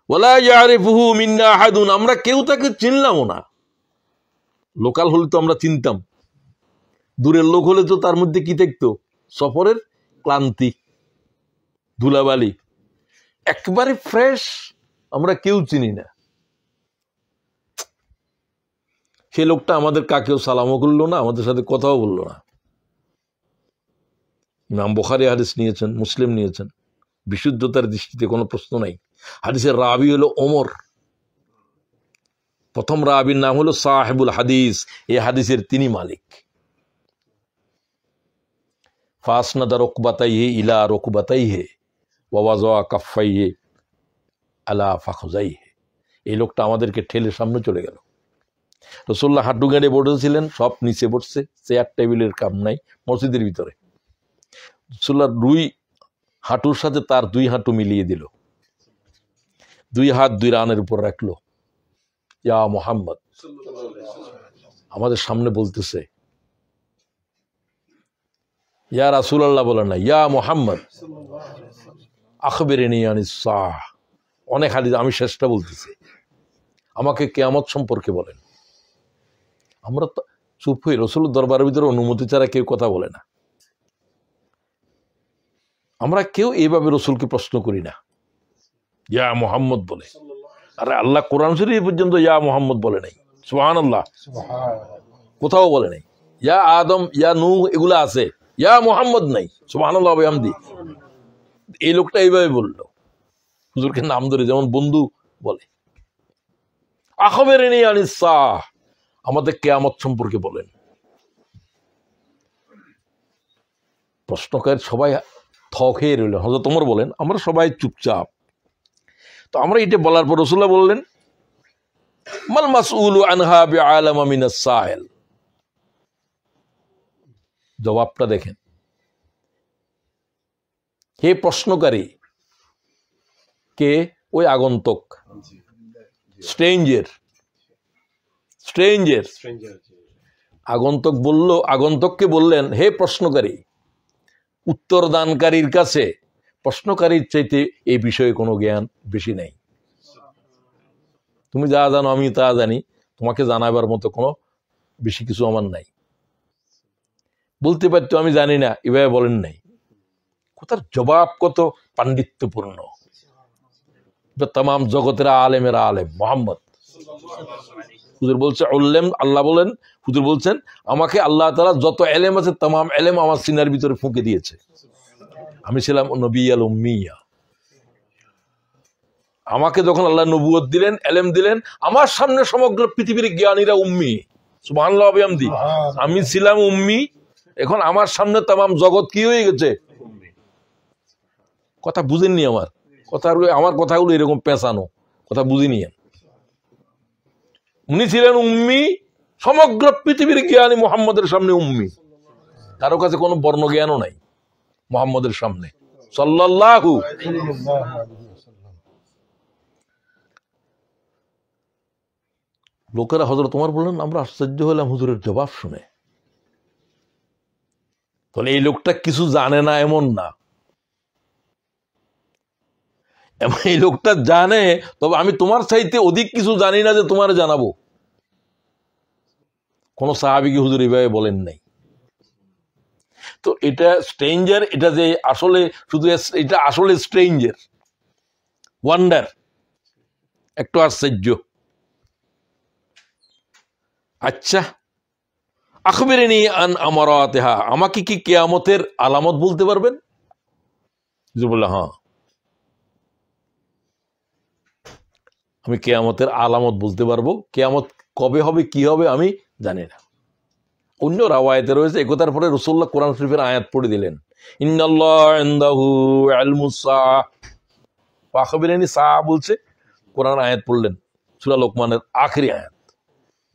[SPEAKER 1] ওয়ালা ইয়ারিফুহু মিন্না আহাদুন, আমরা কেউ তাকে চিনলামও না। লোকাল হলে তো আমরা চিনতাম, দূরের লোক হলে তো তার মধ্যে কি দেখতো, সফরের ক্লান্তি, ধুলাবালি, একবারে ফ্রেশ, আমরা কেউ চিনি না। সে লোকটা আমাদের কাকেও সালামও করলো না, আমাদের সাথে কথাও বললো না। ইমাম বুখারী হাদিস নিয়েছেন, মুসলিম নিয়েছেন, বিশুদ্ধতার দৃষ্টিতে কোনো প্রশ্ন নাই। হাদিসের রাবি হলো ওমর, প্রথম রাবির নাম হলো সাহেবুল হাদিস, এই হাদিসের তিনি মালিক। ফাসনাদা রুকবাতাইহি ইলা রুকবাতাইহি ওয়া ওয়াযা কাফাইহি আলা ফাখযাইহি, এই লোকটা আমাদেরকে ঠেলে সামনে চলে গেল। রাসূলুল্লাহ হাঁটু গেড়ে বসেছিলেন, সব নিচে বসছে, চেয়ার টেবিলের কাম নাই মসজিদের ভিতরে। রাসূলুল্লাহ দুই হাঁটুর সাথে তার দুই হাঁটু মিলিয়ে দিল, দুই হাত দুই রানের উপর রাখলো। ইয়া মুহাম্মদ, আমাদের সামনে বলতেছে, ইয়া রাসূলুল্লাহ বলে না, ইয়া মুহাম্মদ আখবিরনি আনিস সাহ। অনেক হাদিস, আমি শেষটা বলতেছি, আমাকে কিয়ামত সম্পর্কে বলেন। আমরা তো চুপ হই, রাসূলের দরবারের ভিতরে অনুমতি ছাড়া কেউ কথা বলে না। আমরা কেউ এইভাবে রাসূলকে প্রশ্ন করি না, ইয়া মুহাম্মদ বলে। আরে আল্লাহ কোরআন শরীফ পর্যন্ত ইয়া মুহাম্মদ বলে নাই, সুবহানাল্লাহ, কোথাও বলে নাই। ইয়া আদম, ইয়া নূহ এগুলা আছে, ইয়া মুহাম্মদ নাই, সুবহানাল্লাহ ওয়া বিহামদি। এই লোকটা এইভাবে বললো, হুজুরকে নাম ধরে, যেমন বন্ধু বলে। আখবিরনি আনিস সাহ, আমাদের কিয়ামত সম্পর্কে বলেন। প্রশ্নকারী সবাই থকে রইল। হযরত ওমর বলেন, আমরা সবাই চুপচাপ। তো আমরা এটা বলার পর রাসূলুল্লাহ বললেন, মাল মাসউলু আনহা বিআলামা মিনাস সাইল। জবাবটা দেখেন, হে প্রশ্নকারী, কে? ওই আগন্তক, স্ট্রেঞ্জের স্ট্রেঞ্জের আগন্তক বলল, আগন্তককে বললেন, হে প্রশ্নকারী, উত্তর দানকারীর কাছে প্রশ্নকারীর চাইতে এই বিষয়ে কোনো জ্ঞান বেশি নাই। তুমি যা জানো আমি তা জানি, তোমাকে জানাবার মতো কোনো বেশি কিছু আমার নাই। বলতে পারতো আমি জানি না, এভাবে বলেন নাই। কথার জবাব কত পাণ্ডিত্যপূর্ণ। তাম জগতের আলেমের আলেম মোহাম্মদ হুজুর বলছে, আল্লাহ বলেন, হুজুর বলছেন, আমাকে আল্লাহ তাআলা যত এলেম আছে তাম এলেম আমার সিনার ভিতরে ফুঁকে দিয়েছে। আমি ছিলাম নবিয়াল উম্মিয়া। আমাকে যখন আল্লাহ নবুয়ত দিলেন, এলেম দিলেন, আমার সামনে সমগ্র পৃথিবীর জ্ঞানীরা উম্মি। সুবহানাল্লাহ বিহামদি। আমি ছিলাম উম্মি, এখন আমার সামনে তাম জগৎ কি হয়ে গেছে? কথা বুঝেননি আমার কথাগুলো এরকম পেঁচানো, কথা বুঝিনি। উনি ছিলেন উম্মি, সমগ্র পৃথিবীর জ্ঞানী মুহাম্মদের সামনে উম্মি, কারো কাছে কোনো বর্ণ জ্ঞানও নাই মুহাম্মদের সামনে সাল্লাল্লাহু। লোকেরা হযরত ওমর বললেন, আমরা আশ্চর্য হলাম হুজুরের জবাব শুনে। তাহলে এই লোকটা কিছু জানে না এমন না, এই লোকটা জানে, তবে আমি তোমার চাইতে অধিক কিছু জানি না যে তোমার জানাবো। কোন সাহাবীকে হুজুর এইভাবে বলেন নাই। তো এটা স্ট্রেঞ্জার, এটা যে আসলে শুধু এটা আসলে স্ট্রেঞ্জার, ওয়ান্ডার, একটু আশ্চর্য। আচ্ছা, আখবিরনি আন আমারাতিহা, আমাকে কি কিয়ামতের আলামত বলতে পারবেন? হুজুর বললেন, হ্যাঁ, আমি কিয়ামতের আলামত বলতে পারবো। কিয়ামত কবে হবে, কি হবে আমি জানি না। অন্য রাওয়ায়াতে রয়েছে, একতার পরে রাসূলুল্লাহ কোরআন শরীফের আয়াত পড়ে দিলেন, ইন্নাল্লাহ ইনদাহু ইলমুস সাআহ, ফাখবিরনি সাআহ বলছে, কোরআন আয়াত পড়লেন, সূরা লোকমানের আখেরি আয়াত,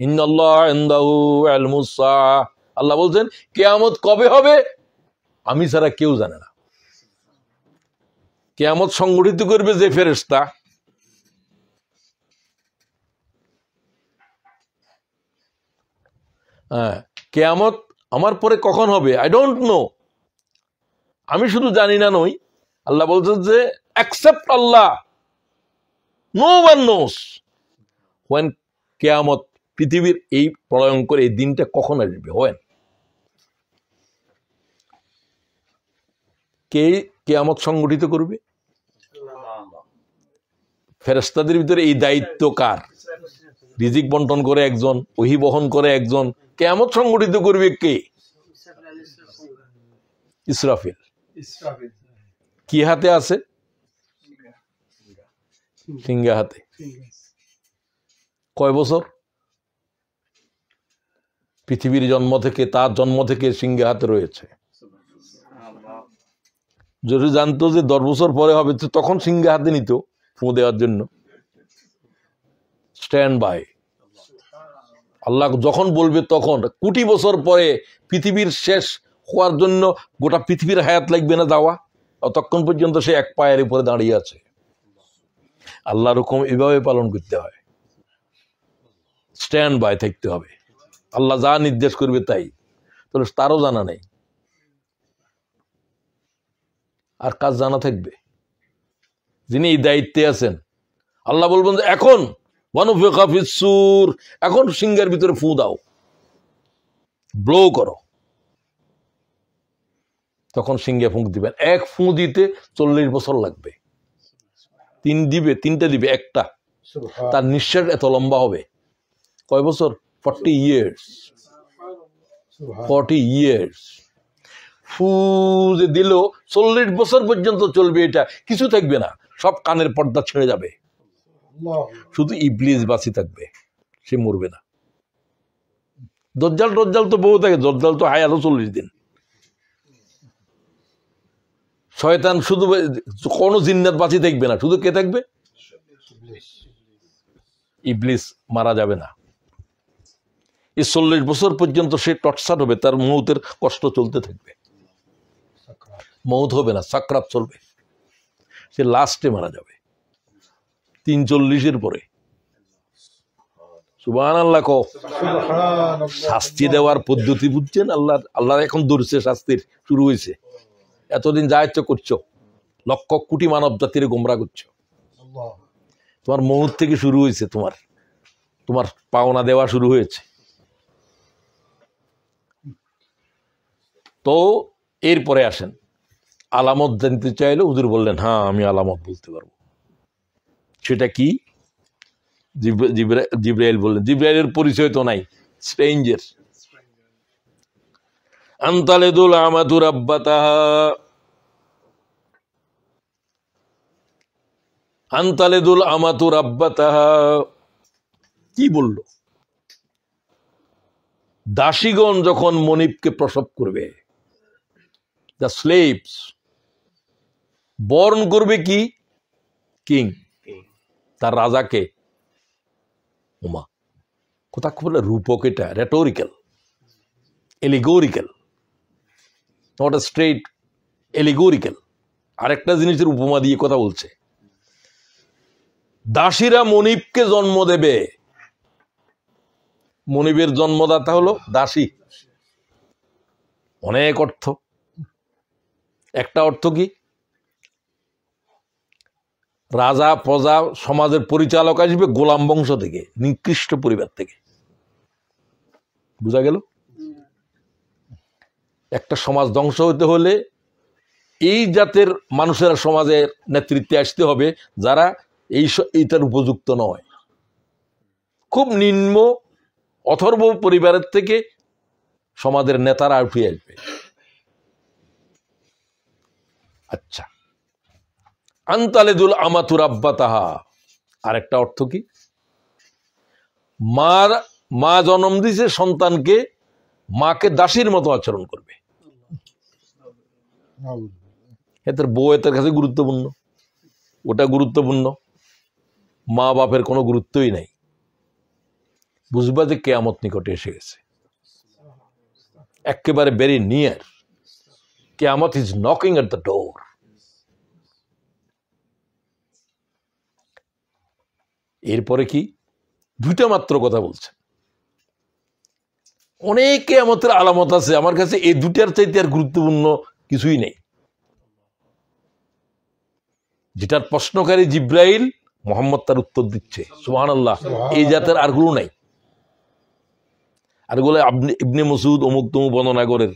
[SPEAKER 1] ইন্নাল্লাহ ইনদাহু ইলমুস সাআহ। আল্লাহ বলছেন কিয়ামত কবে হবে আমি ছাড়া কেউ জানে না। কিয়ামত সংগঠিত করবে যে ফেরেশতা, কিয়ামত আমার পরে কখন হবে আই ডোন্ট নো, আমি শুধু জানি না নই, আল্লাহ বলছেন যে accept Allah, no one knows when কিয়ামত, পৃথিবীর এই প্রলয়ঙ্কর এই দিনটা কখন আসবে, হোয়েন। কে কিয়ামত সংগঠিত করবে? ফেরেশতাদের ভিতরে এই দায়িত্ব কার? রিজিক বন্টন করে একজন, ওহী বহন করে একজন, কিয়ামত সংগঠিত করবে কে? ইসরাফিল। কি হাতে আছে? সিংহা হাতে। কয় বছর? পৃথিবীর জন্ম থেকে, তার জন্ম থেকে সিংহা হাতে রয়েছে। যদি জানতো যে 10 বছর পরে হবে, তো তখন সিংহা হাতে নিত ফু দেওয়ার জন্য। স্ট্যান্ড বাই, আল্লাহ যখন বলবে তখন। কোটি বছর পরে পৃথিবীর শেষ হওয়ার জন্য গোটা পৃথিবীর হায়াত লাগবে না যাওয়া, ততক্ষণ পর্যন্ত সে এক পায়ের উপরে দাঁড়িয়ে আছে। আল্লাহর হুকুম এভাবে পালন করতে হয়, স্ট্যান্ড বাই থাকতে হবে। আল্লাহ যা নির্দেশ করবে তাই, তাহলে তারও জানা নেই, আর কাজ জানা থাকবে যিনি এই দায়িত্বে আছেন। আল্লাহ বলবেন যে এখন ওয়ানুফিখা ফিস-সূর, এখন সিংহের ভিতরে ফু দাও, ব্লো করো। তখন সিংহে ফুঁক দিবেন। এক ফু দিতে 40 বছর লাগবে। তিনটা দিবে, একটা তার নিঃশ্বাস এত লম্বা হবে। কয় বছর? 40 ইয়ার্স। 40 ইয়ার্স ফু যে দিল, 40 বছর পর্যন্ত চলবে। এটা কিছু থাকবে না, সব কানের পর্দা ছেড়ে যাবে, শুধু ইবলিস বাঁচি থাকবে, সে মরবে না। দজ্জাল তো বহু থাকে, দজ্জাল তো হায় আরো 40 দিন। শয়তান শুধু, কোনো জিন্নাত বাঁচি থাকবে না, শুধু কে থাকবে? ইবলিস মারা যাবে না। এই 40 বছর পর্যন্ত সে টর্চার হবে, তার মৌতের কষ্ট চলতে থাকবে। মৌত হবে না, সাকরাত চলবে, সে লাস্টে মারা যাবে। 3:40 পরে। সুবহানাল্লাহ কও।
[SPEAKER 2] সুবহানাল্লাহ।
[SPEAKER 1] শাস্তি দেওয়ার পদ্ধতি বুঝছেন? আল্লাহ এখন ধরছে, শাস্তির শুরু হয়েছে। এতদিন যা ইচ্ছা করছো, লক্ষ কোটি মানব জাতির গোমরা করছো।
[SPEAKER 2] আল্লাহ।
[SPEAKER 1] তোমার মৌত থেকে শুরু হয়েছে, তোমার পাওনা দেওয়া শুরু হয়েছে। তো এরপরে আসেন, আলামত জানতে চাইলে হুজুর বললেন, হ্যাঁ আমি আলামত বলতে পারবো। সেটা কি? জিবরাইল বললেন। জিবরাইলের পরিচয় তো নাই, স্ট্রেঞ্জার। আনতালিদুল আমাতু রাব্বাতাহা, আনতালিদুল আমাতু রাব্বাতাহা। কি বলল? দাসীগণ যখন মনিবকে প্রসব করবে, দ্য স্লেভস বর্ণ করবে কি? কিং, তার রাজাকে। উমা কথা বলে রূপক, এটা রেটোরিক্যাল, এলিগোরিক্যাল, নট আ স্ট্রেট, এলিগোরিক্যাল। আরেকটা জিনিসের উপমা দিয়ে কথা বলছে। দাসীরা মনিবকে জন্ম দেবে। মনিবের জন্মদাতা হলো দাসী। অনেক অর্থ। একটা অর্থ কি? রাজা প্রজা সমাজের পরিচালক আসবে গোলাম বংশ থেকে, নিকৃষ্ট পরিবার থেকে। বুঝা গেল? একটা সমাজ ধ্বংস হতে হলে এই জাতের মানুষেরা সমাজের নেতৃত্বে আসতে হবে, যারা এইটার উপযুক্ত নয়। খুব নিম্ন অথর্ব পরিবারের থেকে সমাজের নেতারা উঠে আসবে। আচ্ছা, আনতালিদুল আমাতু রাব্বাতাহা। আরেকটা অর্থ কি? মা জন্ম দিছে সন্তানকে, মাকে দাসীর মতো আচরণ করবে। এদের বউ এদের কাছে গুরুত্বপূর্ণ, ওটা গুরুত্বপূর্ণ, মা বাপের কোনো গুরুত্বই নাই। বুঝবা যে কিয়ামত নিকটে এসে গেছে, একেবারে ভেরি নিয়ার। কিয়ামত is knocking at the door. এরপরে কি? দুইটা মাত্র কথা বলছে। অনেক কিয়ামতের আলামত আছে, আমার কাছে এই দুটার চাইতে আর গুরুত্বপূর্ণ কিছুই নেই। যেটার প্রশ্নকারী জিব্রাইল, মোহাম্মদ তার উত্তর দিচ্ছে। সুবহানাল্লাহ। এই জাতের আর গুলো নাই। আর গুলো ইবনে মাসউদ অমুক তমুক বর্ণনা করেন।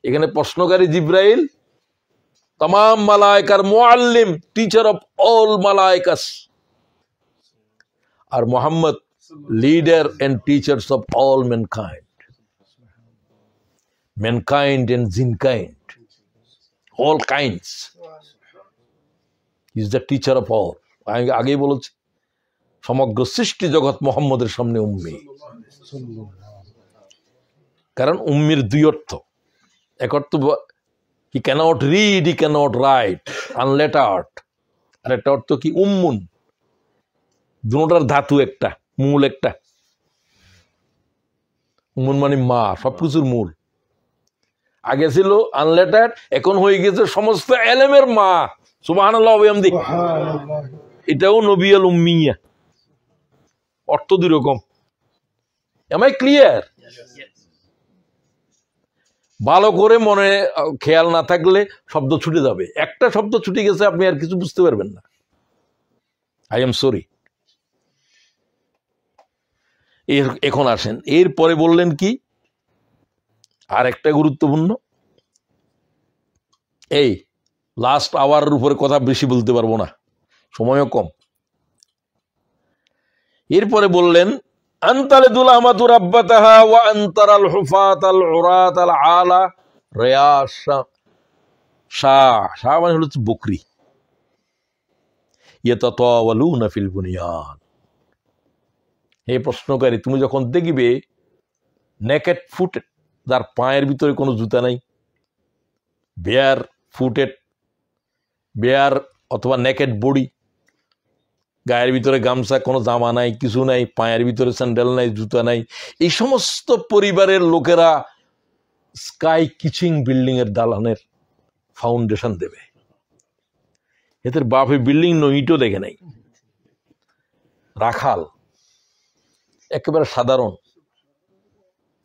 [SPEAKER 1] এখানে প্রশ্নকারী জিব্রাইল, তামাম মালায়েকার মুআল্লিম, টিচার অফ অল মালায়েকাস। আর Muhammad, leader and teachers of all mankind and jinnkind, all kinds. Is the teacher of all. আমি আগেই বলেছি, সমগ্র সৃষ্টি জগৎ মোহাম্মদের সামনে উম্মি। কারণ উম্মির দুই অর্থ। এক অর্থ, হি ক্যানট রিড, হি ক্যানট রাইট, আনলেটার্ড। আর একটা অর্থ কি? উম্মুন। দুটার ধাতু একটা, মূল একটা। উম্মুন মানে মা, সবকিছুর মূল। আগে ছিল আনলেটার্ড, এখন হয়ে গেছে সমস্ত এলেমের মা। সুবহানাল্লাহ ওয়া বিহামদিহি। এটাও নবিয়াল উম্মিয়া, অর্থ দুই রকম। Am I clear? ভালো করে মনে খেয়াল না থাকলে শব্দ ছুটে যাবে। একটা শব্দ ছুটে গেছে, আপনি আর কিছু বুঝতে পারবেন না। I am sorry. এখন আসেন, এরপরে বললেন কি? আর একটা গুরুত্বপূর্ণ, এই লাস্ট আওয়ারের উপরে কথা বেশি বলতে পারবো না, সময়ও কম। এরপরে বললেন, আনতালিদুল আমাতু রাব্বাতাহা ওয়া আনতারাল হুফাতাল উরাতাল আলা রিয়াশা। শাহ মানে হলো বকরি। ইয়াতাতাওয়ালুনা ফিল বুনিয়ান। হে প্রশ্নকারী, তুমি যখন দেখবে নেকেড ফুটেড, যার পায়ের ভিতরে কোনো জুতা নাই, বেয়ার ফুটেড, বেয়ার অথবা নেকেড বডি, গায়ের ভিতরে গামছা, কোনো জামা নাই, কিছু নাই, পায়ের ভিতরে স্যান্ডেল নাই, জুতা নাই, এই সমস্ত পরিবারের লোকেরা স্কাই কিচিং বিল্ডিং এর দালানের ফাউন্ডেশন দেবে। এদের বাপে বিল্ডিং নয়, ইটও দেখে নাই। রাখাল, একেবারে সাধারণ,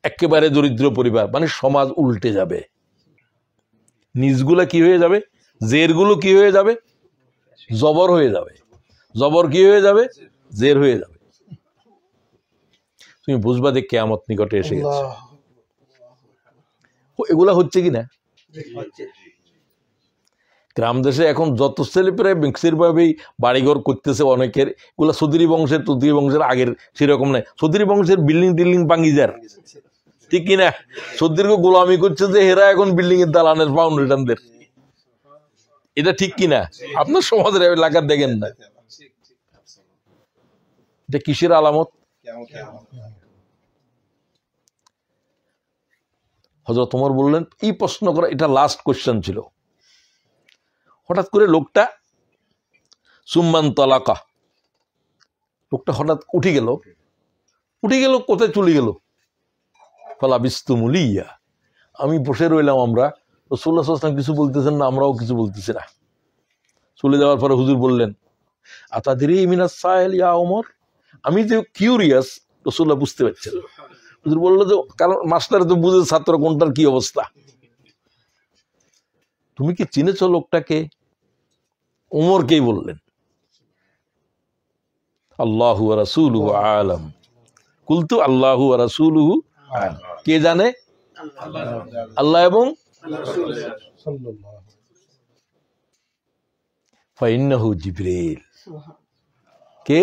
[SPEAKER 1] একেবারে দরিদ্র পরিবার, মানে সমাজ উল্টে যাবে। নিজগুলা কি হয়ে যাবে, জেরগুলো কি হয়ে যাবে, জবর হয়ে যাবে। জবর কি হয়ে যাবে, জের হয়ে যাবে। তুমি বুঝবা যে কিয়ামত নিকটে এসে গেছে। এগুলা হচ্ছে কিনা গ্রাম দেশে এখন যত ছেলে প্রায় বেশির ভাবেই বাড়িঘর করতেছে অনেকের, এগুলা চৌধুরী বংশের আগের সেরকম নাই। চৌধুরী বংশের বিল্ডিং ভাঙি যার, ঠিক কিনা? চৌধুরীকে গোলামি করছে যে হেরা এখন বিল্ডিং এর দালানের ফাউন্ডেশনদের, এটা ঠিক কিনা? আপনার সমাজের এলাকার দেখেন না, এটা কিসের আলামত? হযরত ওমর বললেন, এই প্রশ্ন করা এটা লাস্ট কোশ্চেন ছিল। হঠাৎ করে লোকটা সুম্মান তালাকা, লোকটা হঠাৎ উঠে গেল। কোথায় চলে গেল? ফালা বিস্তুমুলিয়া, আমি বসে রইলাম। আমরা রাসূলুল্লাহ সাল্লাল্লাহু আলাইহি ওয়াসাল্লাম কিছু বলতেছেন না, আমরাও কিছু বলতেছি না। চলে যাওয়ার পরে হুজুর বললেন, আতাদরি মিনাস সাইল ইয়া ওমর, আমি যে কিউরিয়াস, রাসূলুল্লাহ বুঝতে পারছেন। হুজুর বললো যে, কারণ মাস্টার তো বুঝে ছাত্র কোনটার কি অবস্থা। তুমি কি চিনেছ লোকটাকে? ওমরকেই বললেন। আল্লাহু ওয়া রাসূলুহু আলাম। কুলতু আল্লাহু ওয়া রাসূলুহু আলাম। কে জানে? আল্লাহ এবং ফাইন্নাহু জিবরিল। কে?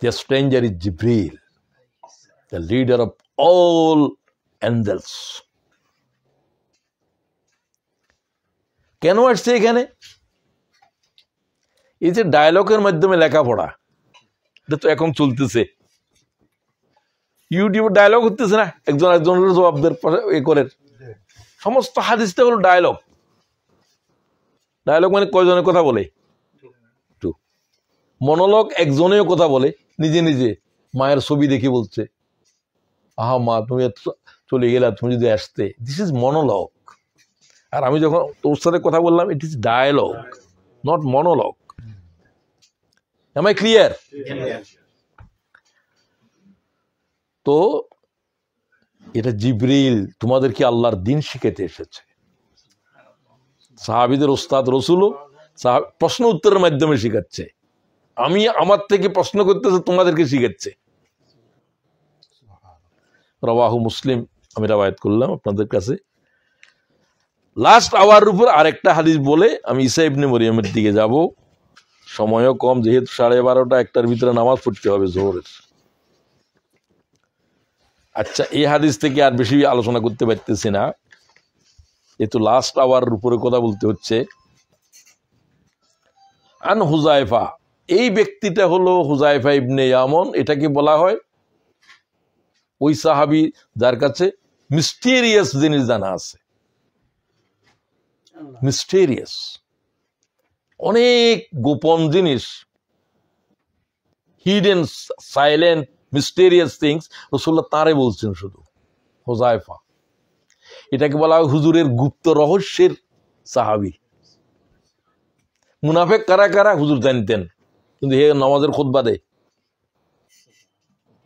[SPEAKER 1] The stranger is Jibril, the leader of all angels. কেন আসছে এখানে? এই যে ডায়লগের মাধ্যমে লেখাপড়া, এটা তো এখন চলতেছে। ইউটিউবে ডায়লগ হতেছে না, একজনের জবাবদের এ করে। সমস্ত হাদিসটা হলো ডায়লগ। ডায়লগ মানে কয়জনের কথা বলে? মনোলগ একজনেও কথা বলে নিজে নিজে, মায়ের ছবি দেখে বলছে, আহা মা তুমি চলে গেলা, তুমি যদি আসতে। This is monologue. আর আমি যখন তোর সাথে কথা বললাম, it is dialogue, not monologue. Am I clear? তো এটা জিবরিল তোমাদেরকে আল্লাহর দিন শিখাতে এসেছে। সাহাবীদের ওস্তাদ রাসূলও প্রশ্ন উত্তরের মাধ্যমে শিখাচ্ছে। আমি আমার থেকে প্রশ্ন করতেছে, তোমাদেরকে শিখাচ্ছে। রাওয়াহু মুসলিম, আমি রাওয়ায়াত করলাম আপনাদের কাছে। লাস্ট আওয়ার উপর আরেকটা হাদিস বলে আমি ঈসা ইবনে মরিয়মের দিকে যাব। সময়ও কম, যেহেতু 12:30 একটার ভিতরে নামাজ পড়তে হবে জোহরের। আচ্ছা, এই হাদিস থেকে আর বেশি আলোচনা করতে পারতেছি না, এতো লাস্ট আওয়ার উপরে কথা বলতে হচ্ছে। আন হুযায়ফা, এই ব্যক্তিটা হলো হুযায়ফা ইবনে ইয়ামান। এটাকে বলা হয় ওই সাহাবী যার কাছে মিস্টেরিয়াস জিনিস জানা আছে। মিস্টেরিয়াস, অনেক গোপন জিনিস, হিডেন সাইলেন্ট মিস্টেরিয়াস থিংস রাসূলুল্লাহ তারে বলছেন শুধু, হুযায়ফা। এটাকে বলা হয় হুজুরের গুপ্ত রহস্যের সাহাবী। মুনাফিক কারা কারা হুজুর জানতেন, কিন্তু হে নামাজের খুতবা দেয়,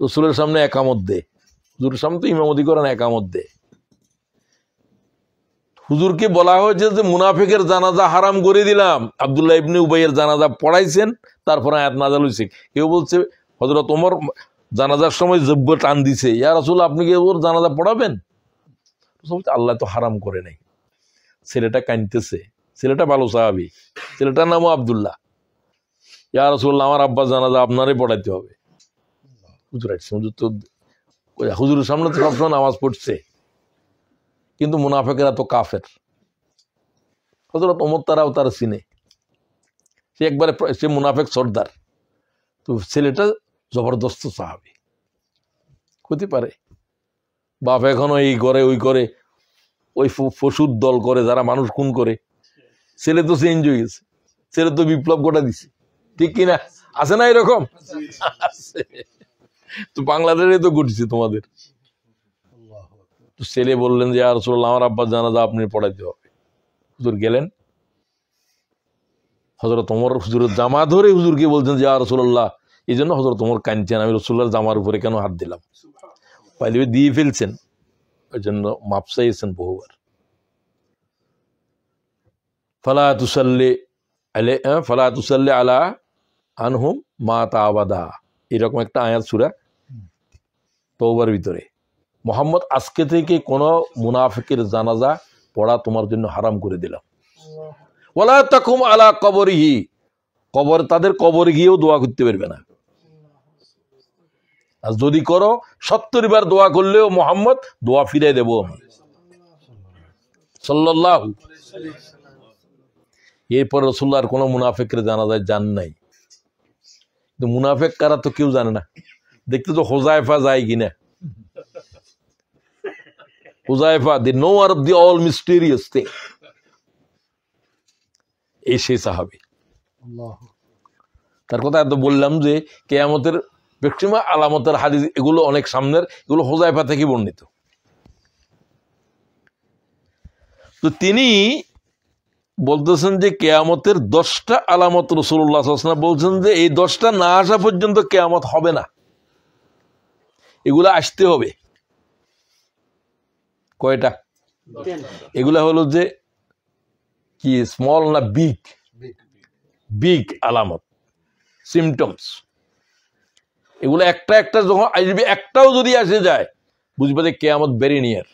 [SPEAKER 1] রাসূলের সামনে একামত দেয়, হুজুরের সামনে তো ইমামতি করেন, একামত দেয়। হুজুরকে বলা হয়েছে যে মুনাফিকের জানাজা হারাম করে দিলাম। আব্দুল্লাহ ইবনে উবাইয়ের জানাজা পড়াইছেন, তারপরে আয়াত নাযাল হইছে। কেউ বলছে হযরত ওমর জানাজার সময় জব্ব টান দিছে, ইয়া রাসূল আপনি কি ওর জানাজা পড়াবেন? আল্লাহ তো হারাম করে নাই। ছেলেটা কাঁদতেছে, ছেলেটা ভালো সাহাবী, ছেলেটার নামও আব্দুল্লাহ। ইয়া রাসূলুল্লাহ আমার আব্বা জানাজা আপনারই পড়াইতে হবে। হুজুর তো হুজুরের সামনে তো সবসময় নামাজ পড়ছে, কিন্তু মুনাফিকেরা তো কাফের। হযরত ওমর তারাও তার চিনে, সে একবারে সে মুনাফিক সর্দার। তো ছেলেটা জবরদস্ত সাহাবী হতে পারে। বাপ এখনো এই করে ওই করে, ওই পশুর দল করে যারা মানুষ খুন করে। ছেলে তো চেঞ্জ হয়ে গেছে, ছেলে তো বিপ্লব ঘটা দিছে, ঠিক কিনা? আছে না এরকম? তো বাংলাদেশে তো ঘটছে তোমাদের। তো ছেলে বললেন যে ইয়া রাসূলুল্লাহ আমার আব্বার জানাজা আপনি পড়াইতে হবে। হুজুর গেলেন, হযরত ওমর হুজুরের জামা ধরে হুজুরকে বলছেন যে ইয়া রাসূলুল্লাহ, এই জন্য হযরত ওমর কাঁদছেন, আমি রাসূলুল্লাহর জামার উপরে কেন হাত দিলাম, পাইলে দিয়ে ফেলছেন, ওই জন্য মাপ চাইছেন বহুবার। ফালা তুসাল্লি আলা আনহুম মাতা আবাদা, এরকম একটা আয়াত সূরা তওবার ভিতরে। মুহাম্মদ, আজকে থেকে কোন মুনাফিকের জানাজা পড়া তোমার জন্য হারাম করে দিলাম। ওয়ালা তাকুম আলা কবরিহি, কবর, তাদের কবরে গিয়েও দোয়া করতে পারবে না। আর যদি করো 70 বার দোয়া করলেও মুহাম্মদ দোয়া ফিরাই দেব আমি সাল্লাল্লাহু। এরপর রাসূলুল্লাহর কোন মুনাফিকের জানাজায় যান নাই। কিন্তু মুনাফিক কারা তো কেউ জানে না। দেখতে তো হুযায়ফা যায় কিনা, Huzaifa, the knower of the all mysterious thing, এই সেই সাহাবী। তার কথা এত বললাম যে কিয়ামতের ম্যাক্সিমাম আলামতের হাদিস এগুলো অনেক সামনের, এগুলো হুযায়ফা থেকে বর্ণিত। তো তিনি বলতেছেন যে কিয়ামতের 10টা আলামত রাসূলুল্লাহ সাল্লাল্লাহু আলাইহি ওয়াসাল্লাম বলছেন যে এই 10টা না আসা পর্যন্ত কিয়ামত হবে না, এগুলা আসতে হবে। কয়টা? এগুলা হলো যে কি, স্মল না বিগ? বিগ আলামত, সিমটমস। এগুলো একটা একটা যখন আসবে, একটাও যদি আসে যায় বুঝবে যে কিয়ামত ভেরি নিয়ার।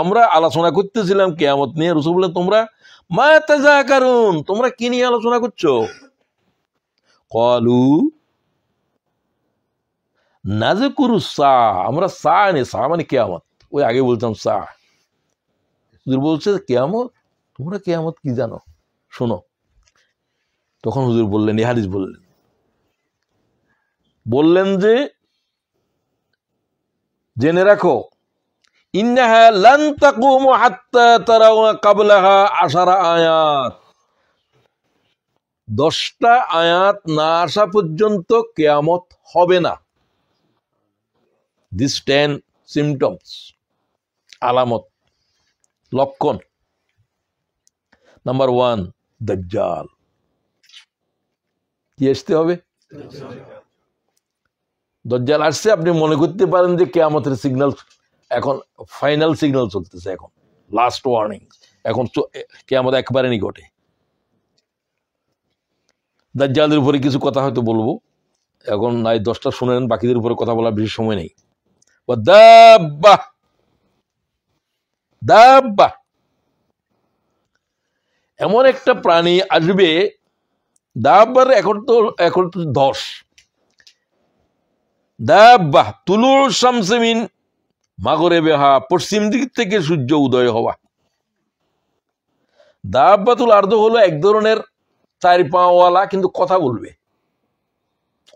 [SPEAKER 1] আমরা আলোচনা করতেছিলাম কিয়ামত নিয়ে। রাসূল বললেন, তোমরা মা তাযাকারুন, তোমরা কি নিয়ে আলোচনা করছো? ক্বালু নাযকুরু সা, আমরা সা নে, সা মানে কিয়ামত, ওই আগে বলতাম সা। হুজুর বলছে কিয়ামত, তোমরা কিয়ামত কি জানো, শোনো। তখন হুজুর বললেন, এই হাদিস বললেন যে জেনে রাখো, ইন্নাহা লান তাকুমু হাত্তা তারাউ ক্বাবলাহা 10 আয়াত, 10টা আয়াত না আসা পর্যন্ত কিয়ামত হবে না। দিস 10 সিমটমস, আলামত, লক্ষণ। নাম্বার 1, দাজ্জাল। কি আসতে হবে? দাজ্জাল আসছে, আপনি মনে করতে পারেন যে কিয়ামতের সিগন্যাল, এখন ফাইনাল সিগন্যাল চলতেছে, এখন লাস্ট ওয়ার্নিং, এখন কিয়ামত একবারে নিকটে। দাজ্জালের উপরে কিছু কথা হয়তো বলবো, এখন নাই 10টা শুনেন, বাকিদের উপরে কথা বলার বেশি সময় নেই। দাব্বা, দাব্বা এমন একটা প্রাণী আসবে, দাব্বার এখন তো 10। দাব্বা তুলুল শামসি মিন মাগরিবিহা, পশ্চিম দিক থেকে সূর্য উদয় হওয়া। দাব্বাতুল আরদ হলো এক ধরনের 4 পাওয়ালা কিন্তু কথা বলবে,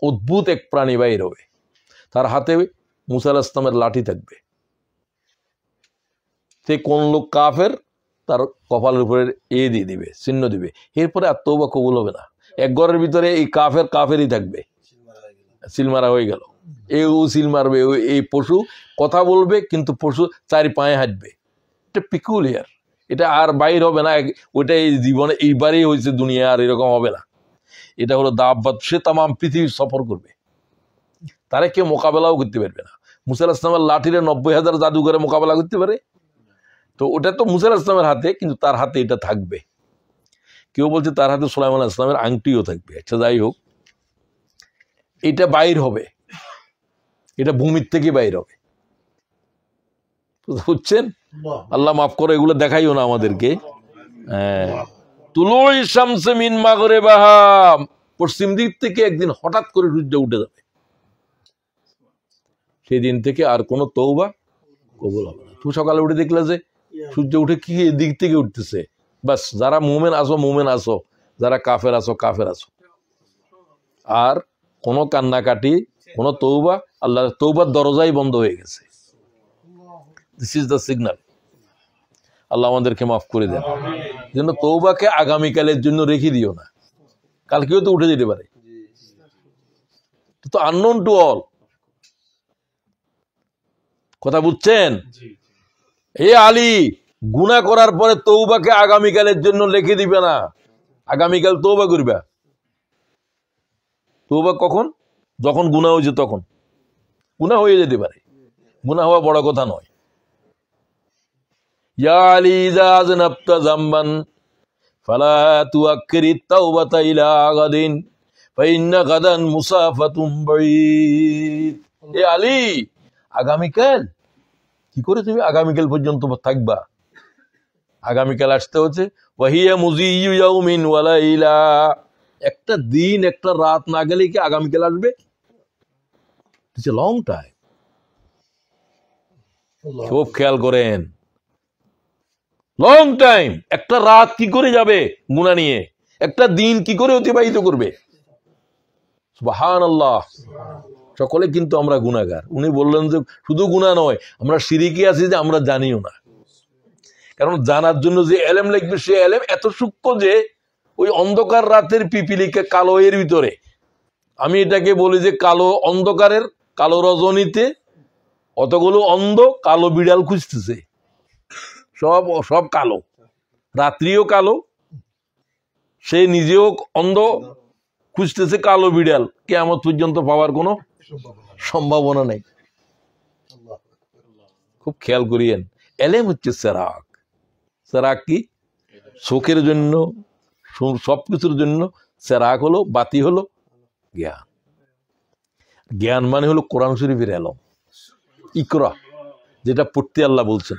[SPEAKER 1] অদ্ভুত এক প্রাণী বাইর হবে। তার হাতে মুসা আলাইহিস সালামের লাঠি থাকবে। সে কোন লোক কাফের, তার কপালের উপরে দিয়ে দিবে, চিহ্ন দিবে। এরপরে আর তওবা কবুল হবে না। এক ঘরের ভিতরে এই কাফেরই থাকবে, সিলমারা হয়ে গেল। ও সিল মারবে, এই পশু কথা বলবে কিন্তু পশু 4 পায়ে হাঁটবে। এটা পিকুলিয়ার, এটা আর বাইর হবে না। ওইটা এই জীবনে এইবারেই হয়েছে, দুনিয়া আর এরকম হবে না। এটা হলো দাব্বাত, সে তামাম পৃথিবী সফর করবে, তারা কেউ মোকাবেলাও করতে পারবে না। মুসা আলাইহিস সালামের লাঠিরে 90,000 জাদুঘরে মোকাবেলা করতে পারে, তো ওটা তো মুসা আলাইহিস সালামের হাতে, কিন্তু তার হাতে এটা থাকবে। কেউ বলছে তার হাতে সুলাইমান আলাইহিস সালামের আংটিও থাকবে। আচ্ছা, যাই হোক, এটা বাইর হবে, এটা ভূমির থেকে বাইর হবে, বুঝছেন? আল্লাহ মাফ করো, এগুলো দেখাইও না আমাদেরকে। তুলুই শামসি মিন মাগরিবিহা, পশ্চিম দিক থেকে একদিন হঠাৎ করে সূর্য উঠে যাবে। সেই দিন থেকে আর কোনো তওবা কবুল হবে না। তুমি সকালে উঠে দেখলে যে সূর্য উঠে কি দিক থেকে উঠতেছে, বাস যারা মুমিন আসো, যারা কাফের আসো। আর কোনো কান্নাকাটি, কোনো তওবা, আল্লাহর তওবার দরজাই বন্ধ হয়ে গেছে। This is the signal. Allah আমাদেরকে মাফ করে দেন। জন্য তওবাকে আগামীকালের জন্য রেখে দিও না, কালকেও তো উঠে যেতে পারে, তো আননোন টু অল। কথা বুঝছেন? এ আলী, গুনাহ করার পরে তওবাকে আগামীকালের জন্য লিখে দিবে না। আগামীকাল তওবা করবে। তওবা কখন? যখন গুনাহ হয়েছে তখন। গুনাহ হয়ে যেতে পারে, গুনাহ হওয়া বড় কথা নয়। ইয়া আলী ইযা আযনাবতা যামবান ফালা তুআক্কিরিত তাওবাতা ইলা গাদিন ফাইন্না গাদান মুসাফাতুম বাঈদ। এ আলী, আগামীকাল কি করে তুমি আগামীকাল পর্যন্ত থাকবা? আগামীকাল আসতে হচ্ছে ওয়াহিয়া মুজিয়ু ইয়াউমিন ওয়া লাইলা, একটা দিন একটা রাত না গেলে কি আগামীকাল আসবে? It's a long time. খুব খেয়াল করেন, লং টাইম। একটা রাত কি করে যাবে গুনাহ নিয়ে? একটা দিন কি করে অতিবাহিত করবে? সুবহানাল্লাহ। সকলে কিন্তু আমরা গুনাহগার। উনি বললেন যে শুধু গুনাহ নয়, আমরা শিরিকে আছি যে আমরা জানিও না। কারণ জানার জন্য যে এলেম লাগবে, সে এলেম এত সূক্ষ্ম যে ওই অন্ধকার রাতের পিপিলিকে কালো এর ভিতরে, আমি এটাকে বলি যে কালো অন্ধকারের কালো রজনীতে অতগুলো অন্ধ কালো বিড়াল খুঁজতেছে, সব সব কালো, রাত্রিও কালো, সে নিজেও অন্ধ, খুঁজতেছে কালো বিড়াল। কিয়ামত পর্যন্ত পাওয়ার কোনো সম্ভাবনা নেই। খুব খেয়াল করিয়েন, এলেম হচ্ছে সেরাক। সেরাক কি? চোখের জন্য, সবকিছুর জন্য সেরাক হলো, বাতি হলো জ্ঞান। জ্ঞান মানে হলো কোরআন শরীফের এলম, ইকরা, যেটা পড়তে আল্লাহ বলছেন।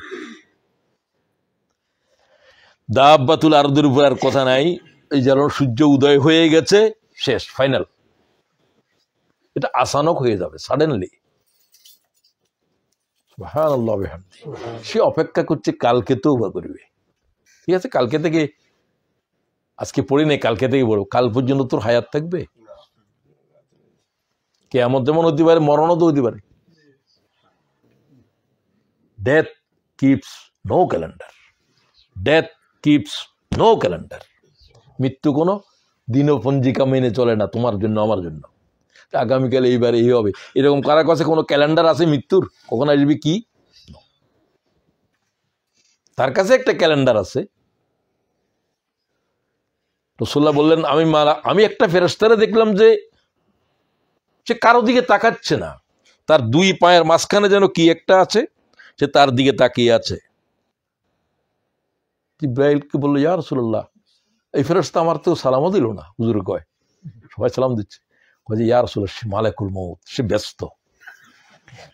[SPEAKER 1] দাব্বাতুল আরদের উপর আর কথা নাই। এই যেন সূর্য উদয় হয়ে গেছে, শেষ, ফাইনাল। এটা আচানক হয়ে যাবে, সাডেনলি। সুবহানাল্লাহ বিহামদি। সে অপেক্ষা করছে কালকে তওবা করবে। ঠিক আছে, কালকে থেকে, আজকে পড়ি নেই, কালকে থেকে পড়ো। কাল পর্যন্ত তোর হায়াত থাকবে? কিয়ামত যেমন হতে পারে, মরণও তো হতে পারে। Death keeps no calendar, death keeps no calendar. মৃত্যু কোনো দিনপঞ্জিকা মেনে চলে না, তোমার জন্য আমার জন্য। আগামীকাল এইবার এই হবে, এরকম কারো কাছে কোনো ক্যালেন্ডার আছে মৃত্যুর? কখন আসবে কি? তার কাছে একটা ক্যালেন্ডার আছে। রাসূলুল্লাহ বললেন, আমি একটা ফেরেশতারে দেখলাম যে সে কারো দিকে তাকাচ্ছে না, তার দুই পায়ের মাঝখানে যেন কি একটা আছে, সে তার দিকে তাকিয়ে আছে। জিবরাইলকে বললো, ইয়া রাসূলুল্লাহ, এই ফেরেশতা আমার তো সালামও দিল না। হুজুর কয়, সবাই সালাম দিচ্ছে। কয় যে ইয়া রাসূলুল্লাহ, সে মালাকুল মউত, সে ব্যস্ত,